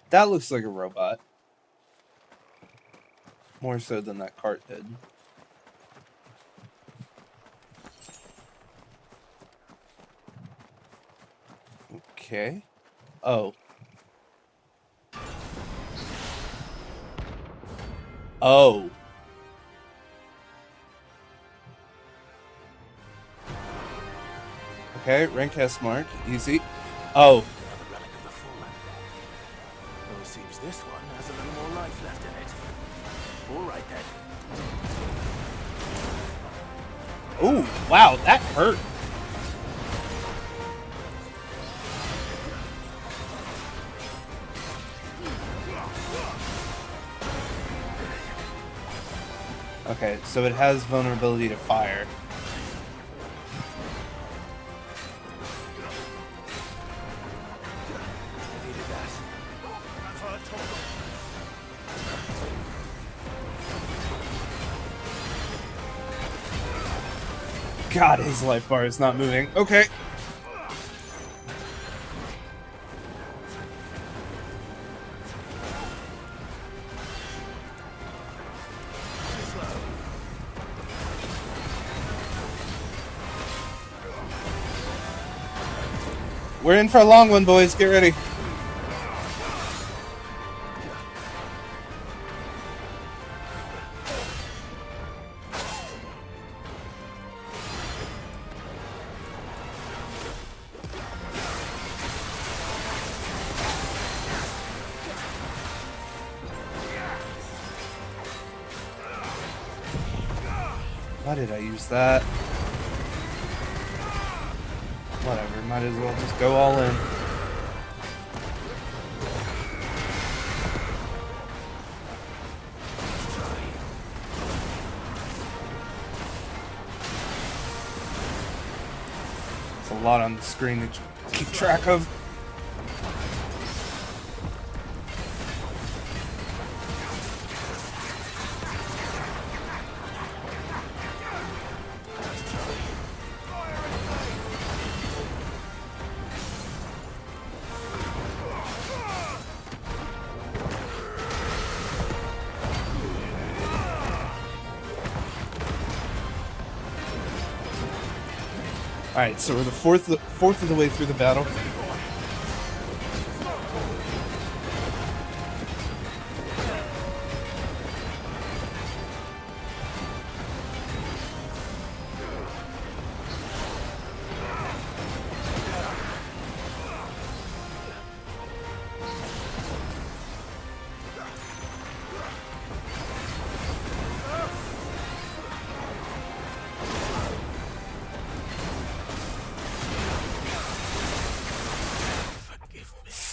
That looks like a robot. More so than that cart did. Okay. Oh. Oh. Okay, rank S mark. Easy. Oh. Well, it seems this one has a little more life left in it. All right then. Ooh, wow, that hurt. Okay, so it has vulnerability to fire. God, his life bar is not moving. Okay. We're in for a long one, boys. Get ready. Why did I use that? Whatever, might as well just go all in. It's a lot on the screen to keep track of. Alright, so we're the fourth of the way through the battle.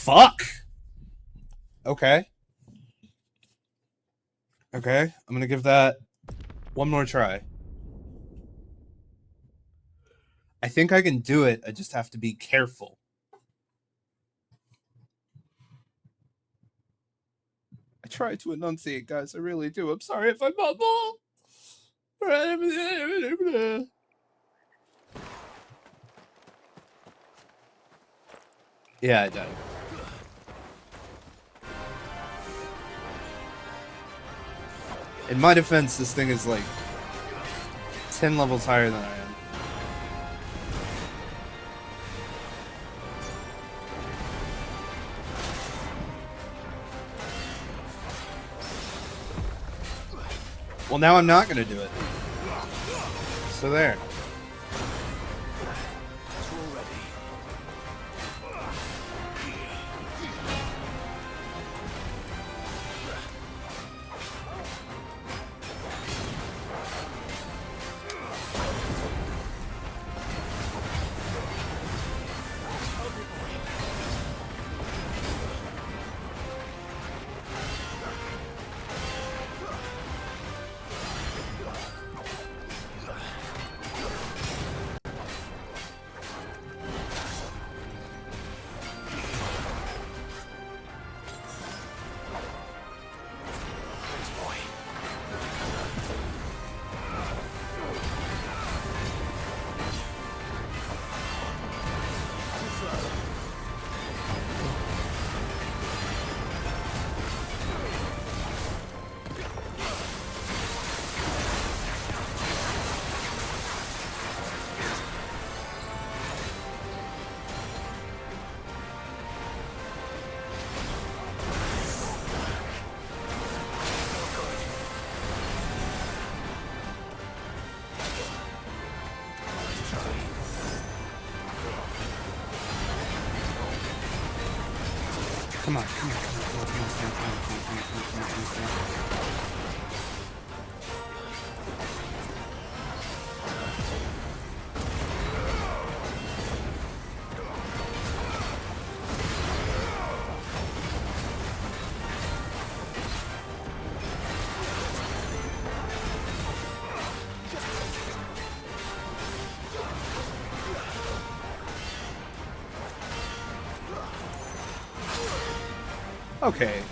fuck? Okay. Okay, I'm gonna give that one more try. I think I can do it. I just have to be careful. I try to enunciate, guys. I really do. I'm sorry if I mumble. Yeah, I died. In my defense, this thing is like 10 levels higher than I am. Well, now I'm not going to do it. So there. Come on, come on, come on, come on, come on, come on, come on, come on, come on, come on. Okay.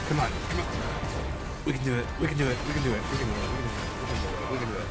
Come on, come on. We can do it. We can do it. We can do it. We can do it. We can do it. We can do it.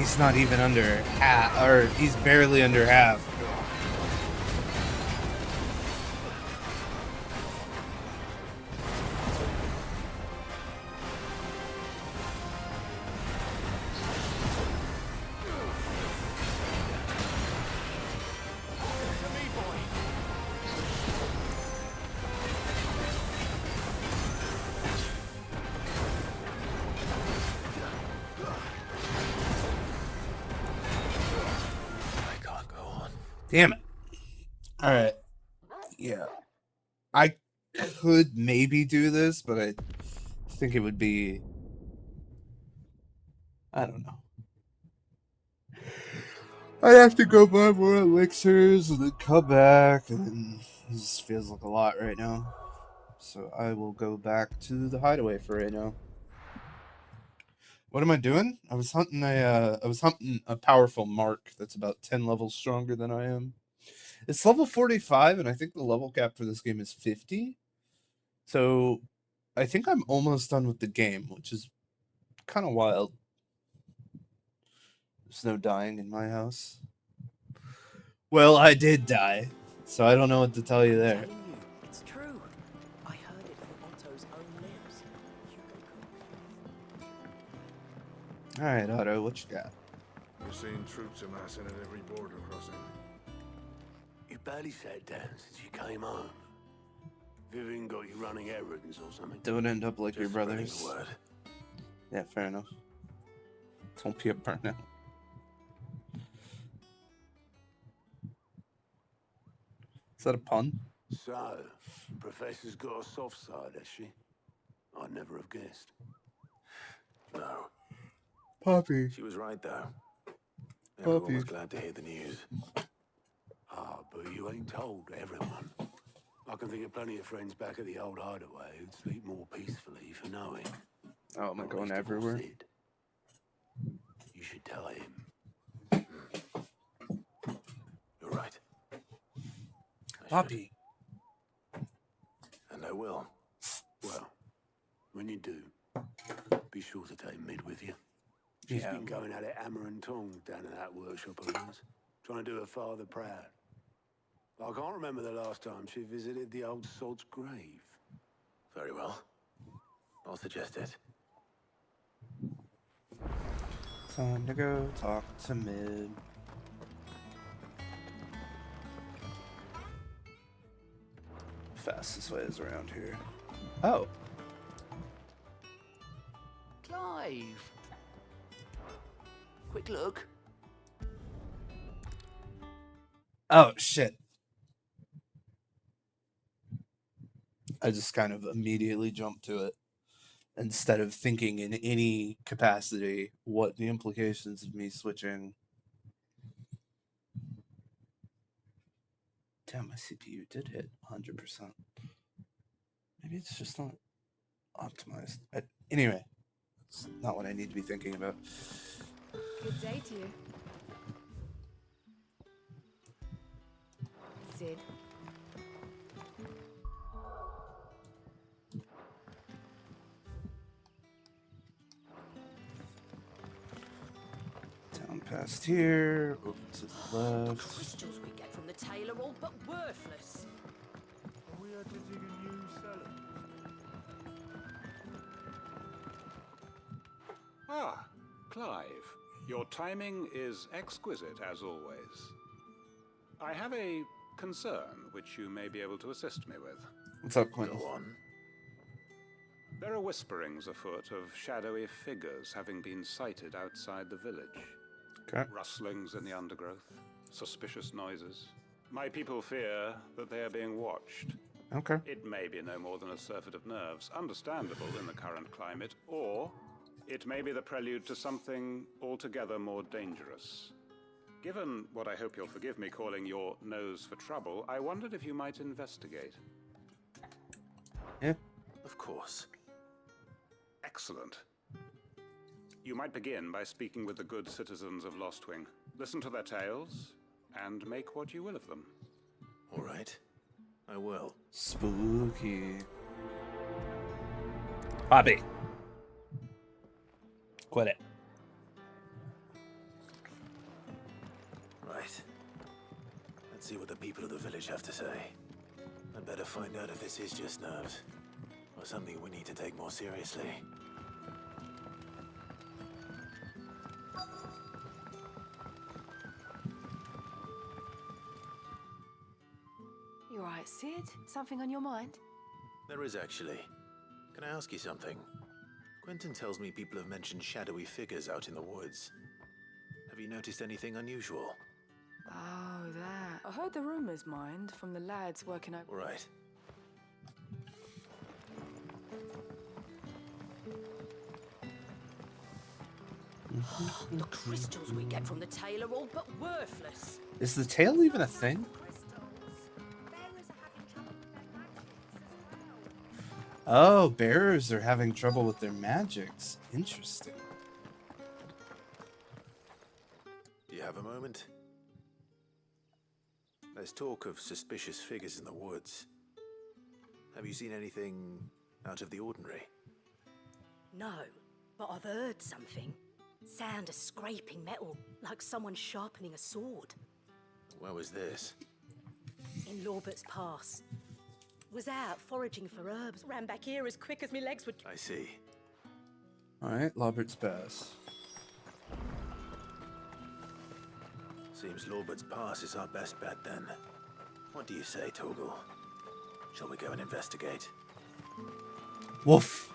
he's not even under half, or he's barely under half. Damn it. Alright. Yeah. I could maybe do this, but I think it would be... I don't know. I'd have to go buy more elixirs and then come back, and this feels like a lot right now. So I will go back to the hideaway for right now. What am I doing? I was hunting a powerful mark that's about 10 levels stronger than I am. It's level 45, and I think the level cap for this game is 50. So I think I'm almost done with the game, which is kind of wild. There's no dying in my house. Well, I did die, so I don't know what to tell you there. It's true. I heard it from Otto's own lips. Alright, Otto, what you got? We're seeing troops amassing at every border crossing. You barely sat down since you came home. Vivian got you running errands or something. Don't end up like your Just spreading brothers. the word. Yeah, fair enough. Don't be a burnout. Is that a pun? So, Professor's got a soft side, has she? I'd never have guessed. No. Poppy. She was right, though. Everyone Poppy. was glad to hear the news. Ah, but you ain't told everyone. I can think of plenty of friends back at the old hideaway who'd sleep more peacefully for knowing. Oh, am I going everywhere? Sid. You should tell him. You're right. Poppy. And I will. Well, when you do, be sure to take Mid with you. She's been going at it hammer and tongs down in that workshop of hers, trying to do her father proud. I can't remember the last time she visited the old sod's grave. Very well. I'll suggest it. Time to go talk to Mid. Fastest way is around here. Oh. Clive! Quick look. Oh, shit. I just kind of immediately jumped to it instead of thinking in any capacity what the implications of me switching. Damn, my CPU did hit 100%. Maybe it's just not optimized. Anyway, it's not what I need to be thinking about. Good day to you. Sid. Down past here, over to the left. The crystals we get from the tail are all but worthless. We had to dig a new cellar. Ah, Clive. Your timing is exquisite, as always. I have a concern which you may be able to assist me with. What's up, Quentin? Go on. There are whisperings afoot of shadowy figures having been sighted outside the village. Okay. Rustlings in the undergrowth, suspicious noises. My people fear that they are being watched. Okay. It may be no more than a surfeit of nerves, understandable in the current climate, or it may be the prelude to something altogether more dangerous. Given what I hope you'll forgive me calling your nose for trouble, I wondered if you might investigate. Yeah. Of course. Excellent. You might begin by speaking with the good citizens of Lostwing. Listen to their tales, and make what you will of them. All right. I will. Spooky. Poppy. Quit it. Let's see what the people of the village have to say. I'd better find out if this is just nerves, or something we need to take more seriously. You alright, Sid? Something on your mind? There is actually. Can I ask you something? Quentin tells me people have mentioned shadowy figures out in the woods. Have you noticed anything unusual? Oh, that. I heard the rumours, mind, from the lads working over... Right. The crystals we get from the tail are all but worthless. Is the tail even a thing? Oh, bearers are having trouble with their magics. Interesting. Do you have a moment? There's talk of suspicious figures in the woods. Have you seen anything out of the ordinary? No, but I've heard something. Sound of scraping metal, like someone sharpening a sword. Where was this? In Lorbert's Pass. Was out foraging for herbs, ran back here as quick as my legs would... I see. Alright, Lobert's Pass. Seems Lorbert's Pass is our best bet then. What do you say, Torgal? Shall we go and investigate? Woof!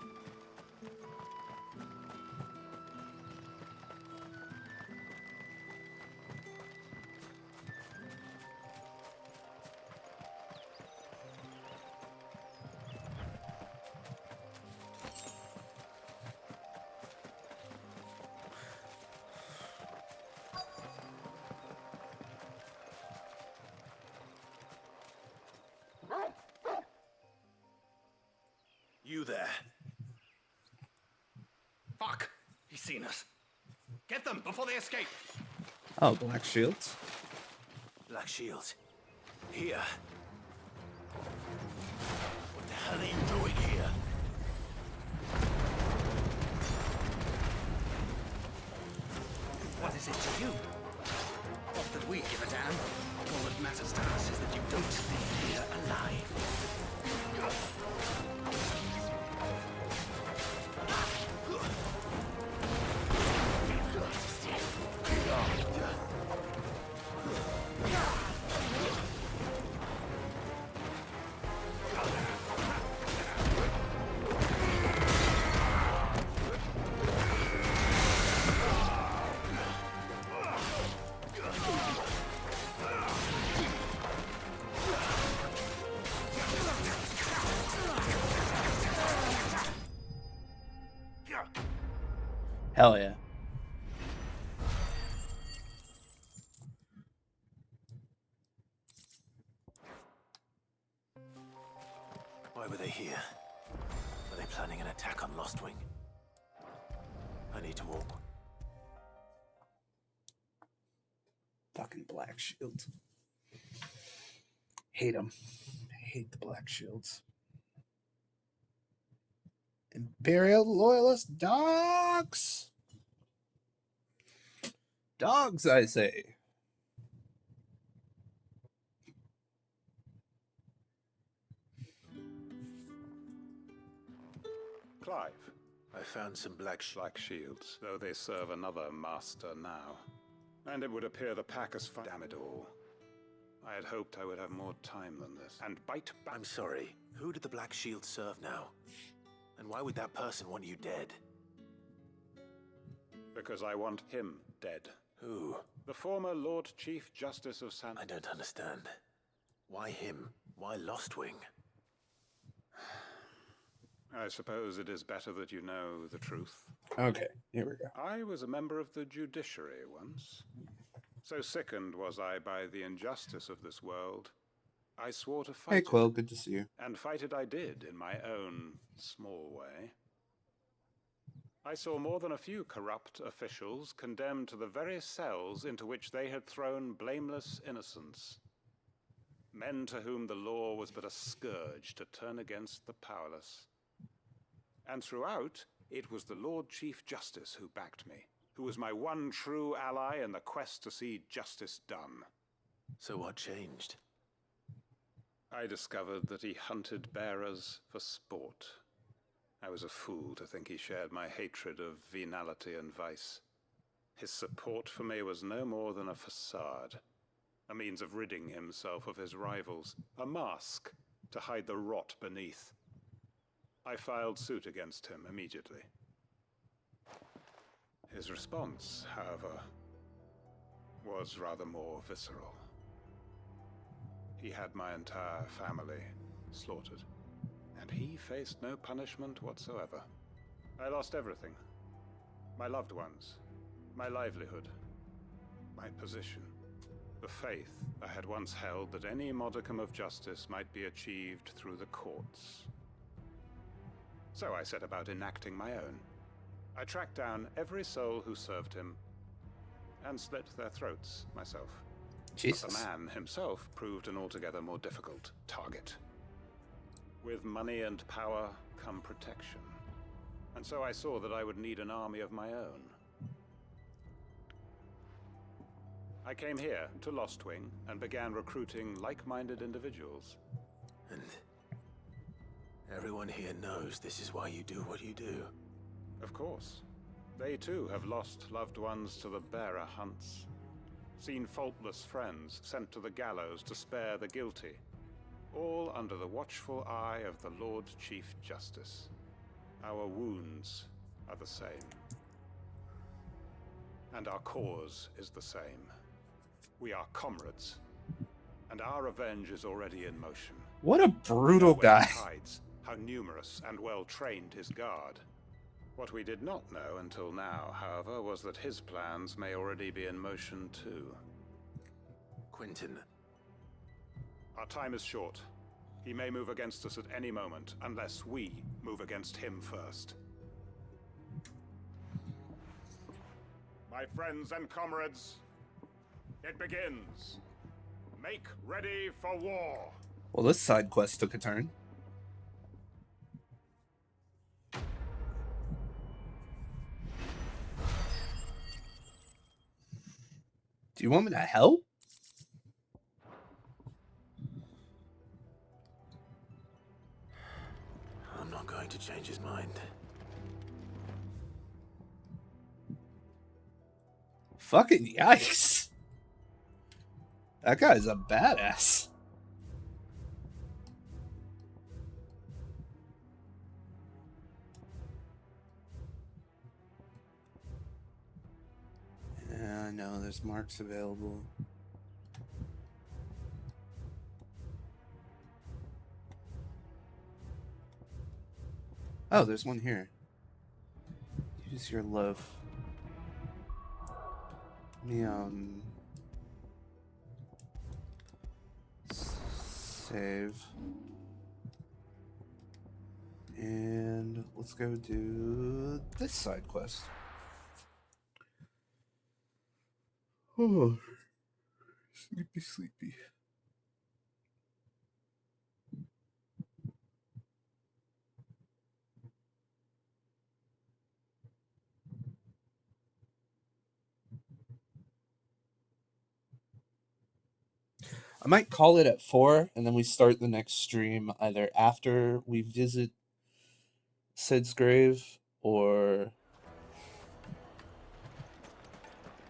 You there. Fuck! He's seen us. Get them before they escape. Oh, black shields. Black shields. Here. What the hell are you doing here? What is it to you? Not that we give a damn. All that matters to us is that you don't leave here alive. Hell yeah. Why were they here? Were they planning an attack on Lostwing? I need to walk. Fucking black shield. Hate them. Hate the black shields. Imperial loyalist dogs. Dogs, I say. Clive. I found some black shields, though they serve another master now. And it would appear the pack has damn it all. I had hoped I would have more time than this. And bite back. I'm sorry. Who did the black shield serve now? And why would that person want you dead? Because I want him dead. Who? The former Lord Chief Justice of San... I don't understand. Why him? Why Lostwing? I suppose it is better that you know the truth. Okay, here we go. I was a member of the judiciary once. So sickened was I by the injustice of this world, I swore to fight Hey, Quill, good to see you. And fight it I did, in my own small way. I saw more than a few corrupt officials condemned to the very cells into which they had thrown blameless innocents. Men to whom the law was but a scourge to turn against the powerless. And throughout, it was the Lord Chief Justice who backed me, who was my one true ally in the quest to see justice done. So what changed? I discovered that he hunted bearers for sport. I was a fool to think he shared my hatred of venality and vice. His support for me was no more than a facade, a means of ridding himself of his rivals, a mask to hide the rot beneath. I filed suit against him immediately. His response, however, was rather more visceral. He had my entire family slaughtered, and he faced no punishment whatsoever. I lost everything. My loved ones, my livelihood, my position, the faith I had once held that any modicum of justice might be achieved through the courts. So I set about enacting my own. I tracked down every soul who served him and slit their throats myself. Jesus. But the man himself proved an altogether more difficult target. With money and power come protection. And so I saw that I would need an army of my own. I came here to Lostwing and began recruiting like-minded individuals. And everyone here knows this is why you do what you do. Of course. They too have lost loved ones to the bearer hunts. Seen faultless friends sent to the gallows to spare the guilty. All under the watchful eye of the Lord Chief Justice. Our wounds are the same. And our cause is the same. We are comrades. And our revenge is already in motion. What a brutal guy. Hides how numerous and well-trained his guard. What we did not know until now, however, was that his plans may already be in motion too. Quentin. Our time is short. He may move against us at any moment, unless we move against him first. My friends and comrades, it begins. Make ready for war. Well, this side quest took a turn. Do you want me to help? I'm not going to change his mind. Fucking yikes. That guy's a badass. Yeah, I know there's marks available. Oh, there's one here. Use your love. Let me, save. And let's go do this side quest. Oh, sleepy, sleepy. I might call it at 4, and then we start the next stream either after we visit Sid's grave or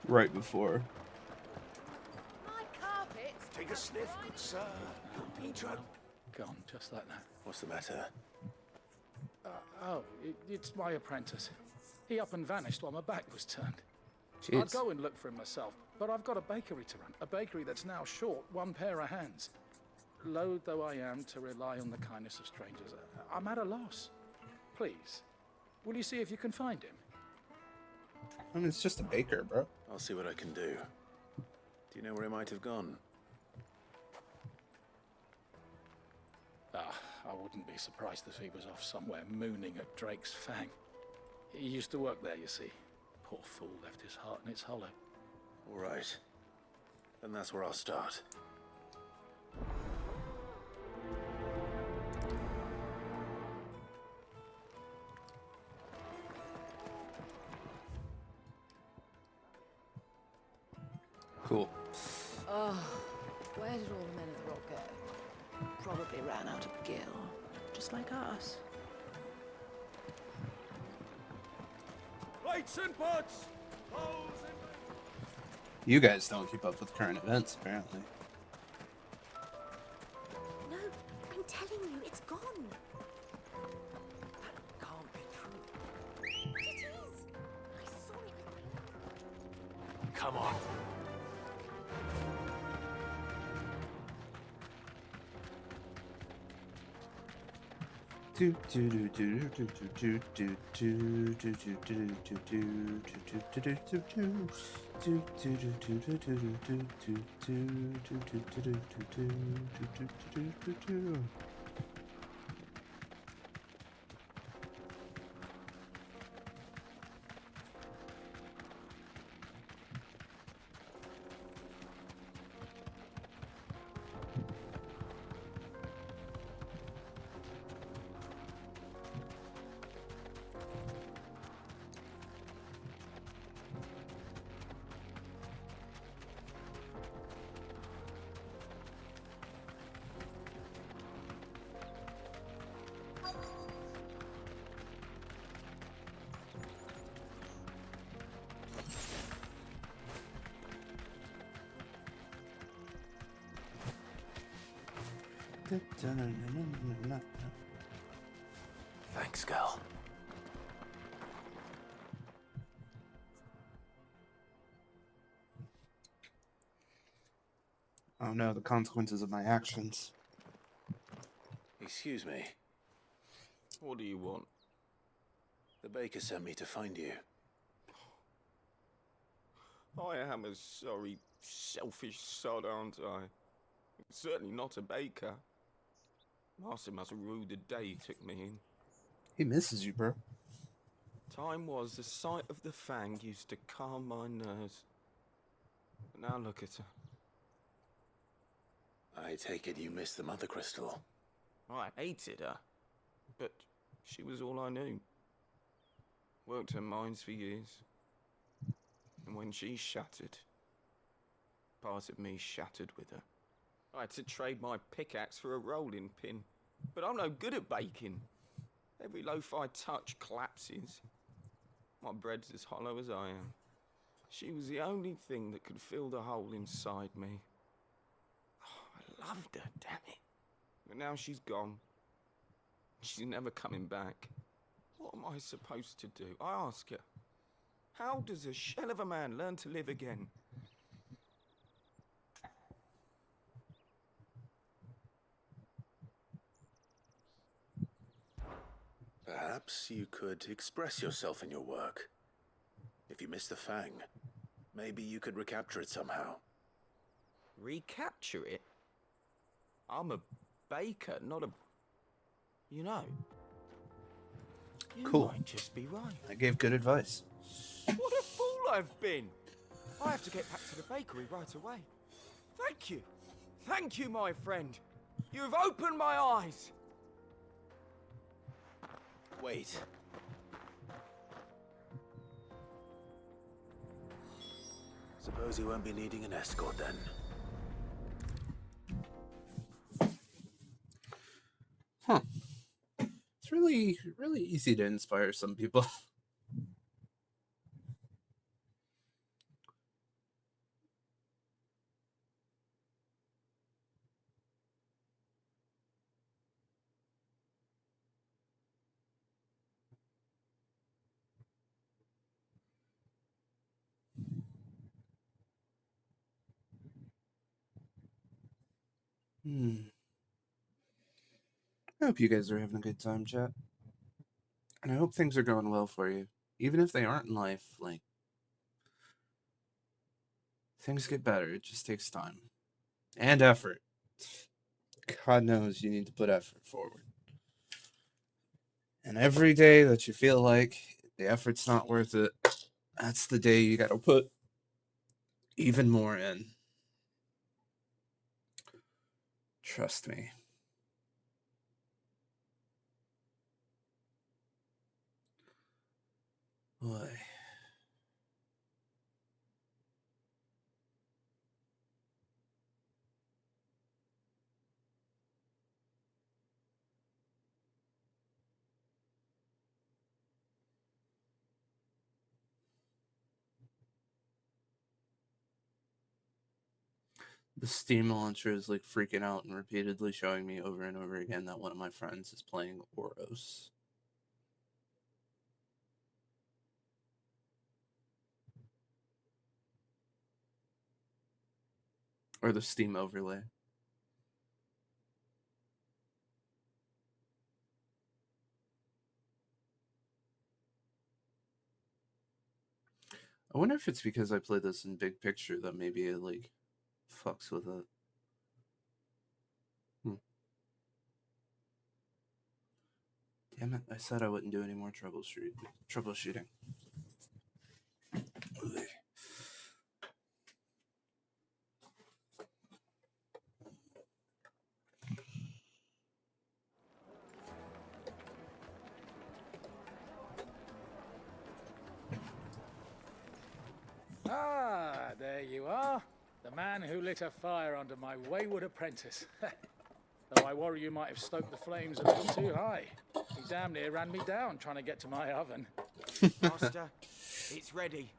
right before. My carpet. Take a sniff, good sir. You'll be drunk. Gone, just like that. What's the matter? It's my apprentice. He up and vanished while my back was turned. Jeez. I'd go and look for him myself, but I've got a bakery to run. A bakery that's now short one pair of hands. Loath though I am to rely on the kindness of strangers, I'm at a loss. Please, will you see if you can find him? I mean, it's just a baker, bro. I'll see what I can do. Do you know where he might have gone? I wouldn't be surprised if he was off somewhere mooning at Drake's Fang. He used to work there, you see. Poor fool left his heart in its hollow. All right. Then that's where I'll start. Cool. Oh, Where did all the men of the rock go? Probably ran out of gill, just like us. Plates and pots! Bowls and... You guys don't keep up with current events, apparently. No, I'm telling you, it's gone. That can't be true. But it is. I saw it with my Come on. Thanks, girl. Oh no, the consequences of my actions. Excuse me. What do you want? The baker sent me to find you. I am a sorry, selfish sod, aren't I? Certainly not a baker. Master must have ruled the day he took me in. He misses you, bro. Time was the sight of the fang used to calm my nerves. But now look at her. I take it you missed the Mother Crystal. I hated her, but she was all I knew. Worked her mines for years. And when she shattered, part of me shattered with her. I had to trade my pickaxe for a rolling pin, but I'm no good at baking. Every loaf I touch collapses. My bread's as hollow as I am. She was the only thing that could fill the hole inside me. Oh, I loved her, damn it. But now she's gone. She's never coming back. What am I supposed to do? I ask her. How does a shell of a man learn to live again? Perhaps you could express yourself in your work. If you miss the fang, maybe you could recapture it somehow. Recapture it? I'm a baker, not a... You know. You Cool. might just be right. I gave good advice. What a fool I've been! I have to get back to the bakery right away. Thank you. Thank you, my friend. You've opened my eyes. Wait. Suppose you won't be needing an escort then. Huh. It's really easy to inspire some people. I hope you guys are having a good time, chat. And I hope things are going well for you. Even if they aren't in life, like, things get better. It just takes time. And effort. God knows you need to put effort forward. And every day that you feel like the effort's not worth it, that's the day you gotta put even more in. Trust me. Boy. The Steam launcher is like freaking out and repeatedly showing me over and over again that one of my friends is playing Oros. Or the Steam overlay. I wonder if it's because I play this in big picture that maybe it like fucks with it. Damn it, I said I wouldn't do any more troubleshooting. Ah, there you are. The man who lit a fire under my wayward apprentice. Though I worry you might have stoked the flames a little too high. He damn near ran me down trying to get to my oven. Master, it's ready.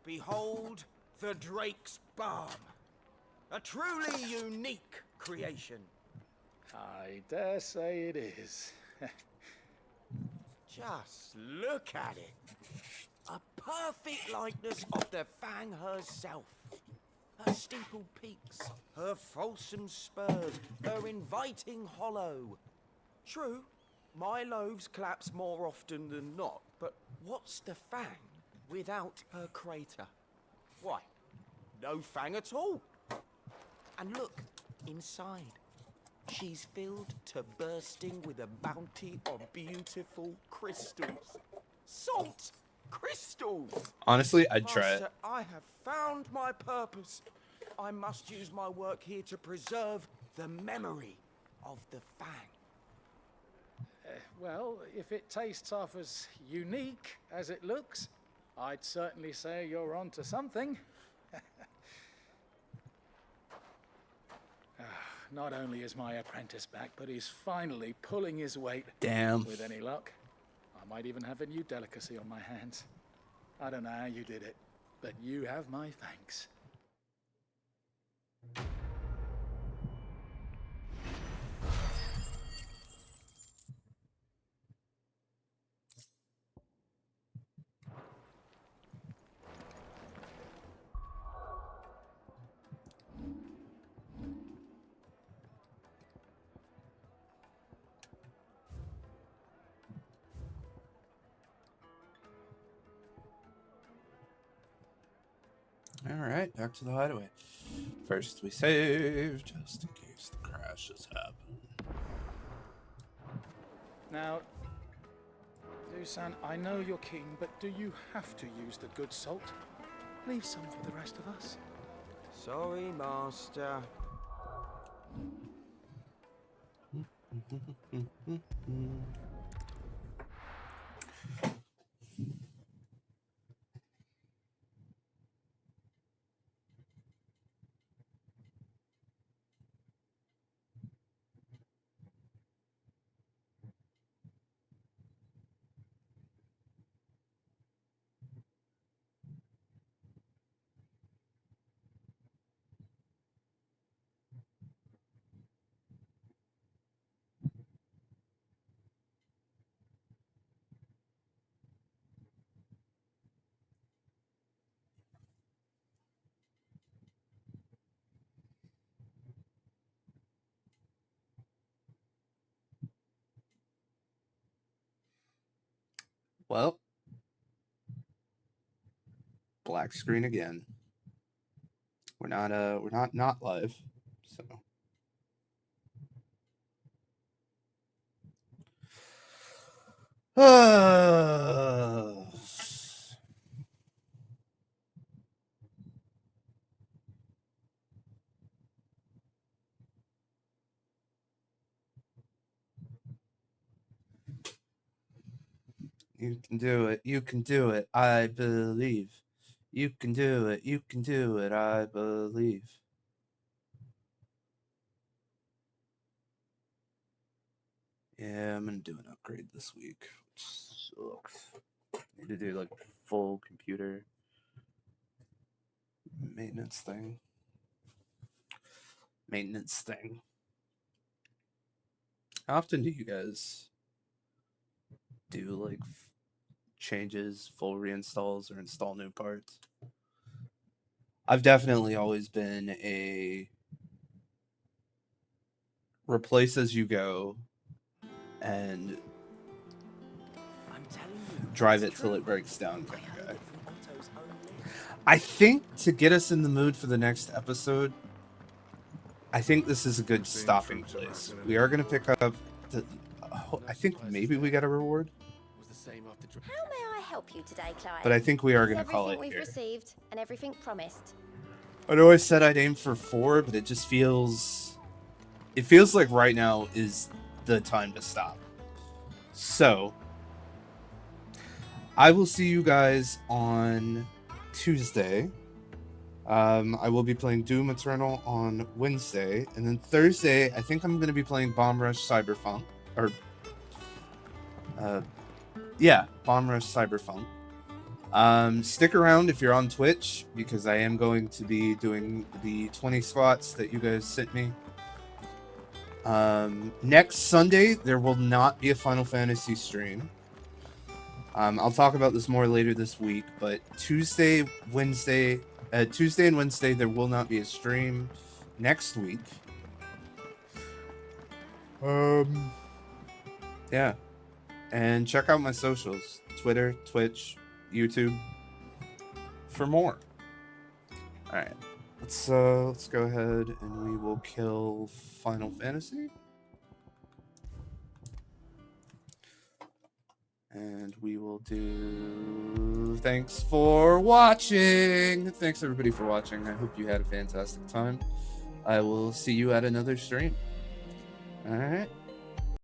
Behold the Drake's Balm. A truly unique creation. I dare say it is. Just look at it. A perfect likeness of the Fang herself. Her steepled peaks, her fulsome spurs, her inviting hollow. True, my loaves collapse more often than not, but what's the Fang without her crater? Why, no Fang at all. And look, inside. She's filled to bursting with a bounty of beautiful crystals. Salt crystals! Honestly, I'd try it. Master, I have found my purpose. I must use my work here to preserve the memory of the Fang. Well, if it tastes half as unique as it looks, I'd certainly say you're onto something. Not only is my apprentice back, but he's finally pulling his weight. Damn. With any luck, I might even have a new delicacy on my hands. I don't know how you did it, but you have my thanks. Alright, back to the hideaway. First we save, just in case the crashes happen. Now, Dusan, I know you're king, but do you have to use the good salt? Leave some for the rest of us. Sorry, Master. Well, black screen again. We're not live, so you can do it. You can do it. I believe. You can do it. You can do it. I believe. Yeah, I'm gonna do an upgrade this week, which sucks. Need to do like full computer maintenance thing. maintenance thing. How often do you guys do like changes, full reinstalls, or install new parts? I've definitely always been a replace as you go and drive it till it breaks down kind of guy. I think to get us in the mood for the next episode, I think this is a good stopping place. We are going to pick up the... I think maybe we got a reward. How may I help you today, Clive? But I think we are Is going to call it everything here. we've received and everything promised. I know I said I'd aim for 4, but it just feels... It feels like right now is the time to stop. So, I will see you guys on Tuesday. I will be playing Doom Eternal on Wednesday. And then Thursday, I think I'm going to be playing Bomb Rush Cyberpunk. Or, yeah, Bomb Rush Cyberpunk. Stick around if you're on Twitch, because I am going to be doing the 20 squats that you guys sent me. Next Sunday, there will not be a Final Fantasy stream. I'll talk about this more later this week, but Tuesday and Wednesday, there will not be a stream next week. Yeah. And check out my socials, Twitter, Twitch, YouTube, for more. All right, let's go ahead and we will kill Final Fantasy, and we will do. Thanks for watching. Thanks everybody for watching. I hope you had a fantastic time. I will see you at another stream. All right.